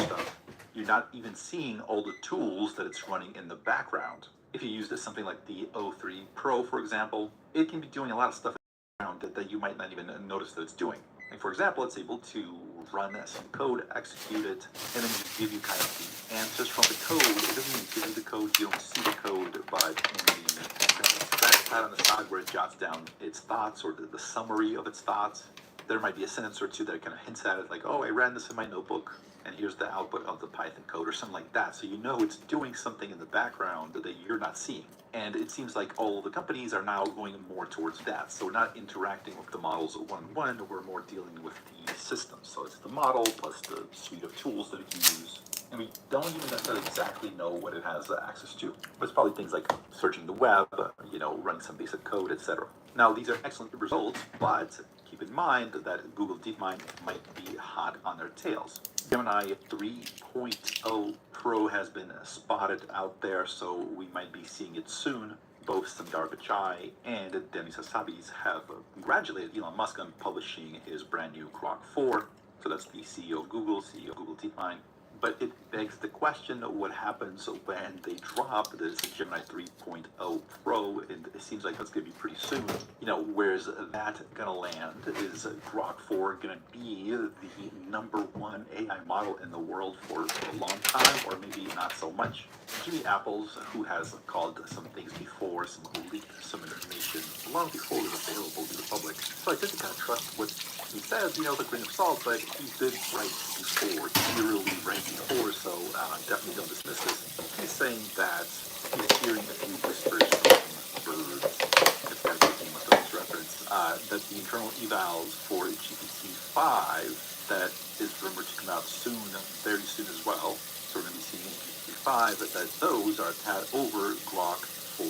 stuff. You're not even seeing all the tools that it's running in the background. If you use something like the O3 Pro, for example, it can be doing a lot of stuff around that you might not even notice that it's doing. Like, for example, it's able to run some code, execute it, and then just give you kind of the answers from the code. It doesn't even give you the code, you don't see the code, but in the pad on the side where it jots down its thoughts or the summary of its thoughts, there might be a sentence or two that kind of hints at it, like, oh, I ran this in my notebook, and here's the output of the Python code, or something like that. So you know it's doing something in the background that you're not seeing. And it seems like all the companies are now going more towards that. So we're not interacting with the models one-on-one, we're more dealing with the system. So it's the model plus the suite of tools that it can use. And we don't even necessarily exactly know what it has access to. But it's probably things like searching the web, running some basic code, etc. Now, these are excellent results, but keep in mind that Google DeepMind might be hot on their tails. Gemini 3.0 Pro has been spotted out there, so we might be seeing it soon. Both Sundar Pichai and Demis Hassabis have congratulated Elon Musk on publishing his brand new Grok 4. So that's the CEO of Google DeepMind. But it begs the question, what happens when they drop this Gemini 3.0 Pro? And it seems like that's going to be pretty soon. Where's that going to land? Is Grok 4 going to be the #1 AI model in the world for a long time, or maybe not so much? Jimmy Apples, who has called some things before, who leaked some information long before it was available to the public. So I tend to kind of trust what he says, with a grain of salt, but he did write before, eerily right before, so definitely don't dismiss this. He's saying that he's hearing a few whispers from birds, if that's what he must have referenced, that the internal evals for GPT-5 that is rumored to come out soon, very soon as well, so we're going to be seeing GPT-5, that those are a tad over Grok 4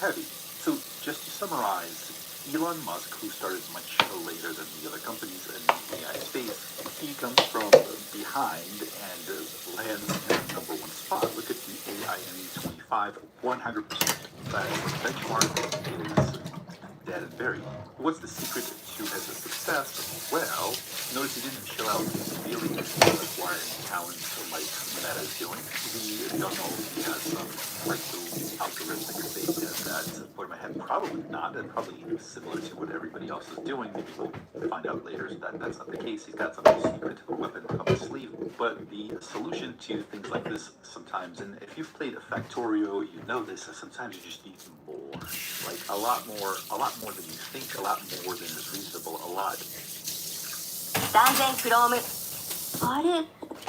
Heavy. So just to summarize, Elon Musk, who started much later than the other companies in the AI space, he comes from behind and lands in the #1 spot. Look at the AIME25, 100%. That benchmark is dead and buried. What's the secret to his success? Well, notice he didn't chill out his feelings acquiring talent like Meta is doing. We don't know if he has some algorithmic thing that put in my head. Probably not. And probably similar to what everybody else is doing. Maybe we'll find out later that that's not the case. He's got some secret weapon up his sleeve. But the solution to things like this sometimes, and if you've played a Factorio, you know this, sometimes you just need more. Like a lot more than you think, a lot more than is reasonable, a lot. 断然クローム。あれ、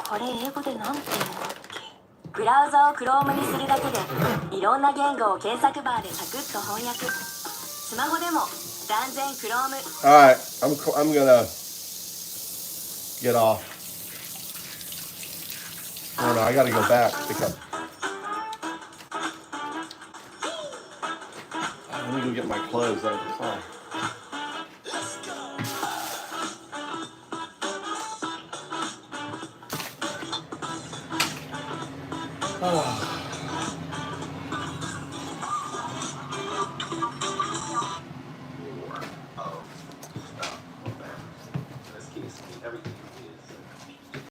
これ英語でなんて言うんだっけ。ブラウザをクロームにするだけでいろんな言語を検索バーでサクッと翻訳。スマホでも断然クローム。All right, I'm gonna get off. Oh no, I gotta go back because let me go get my clothes out of the car. Oh.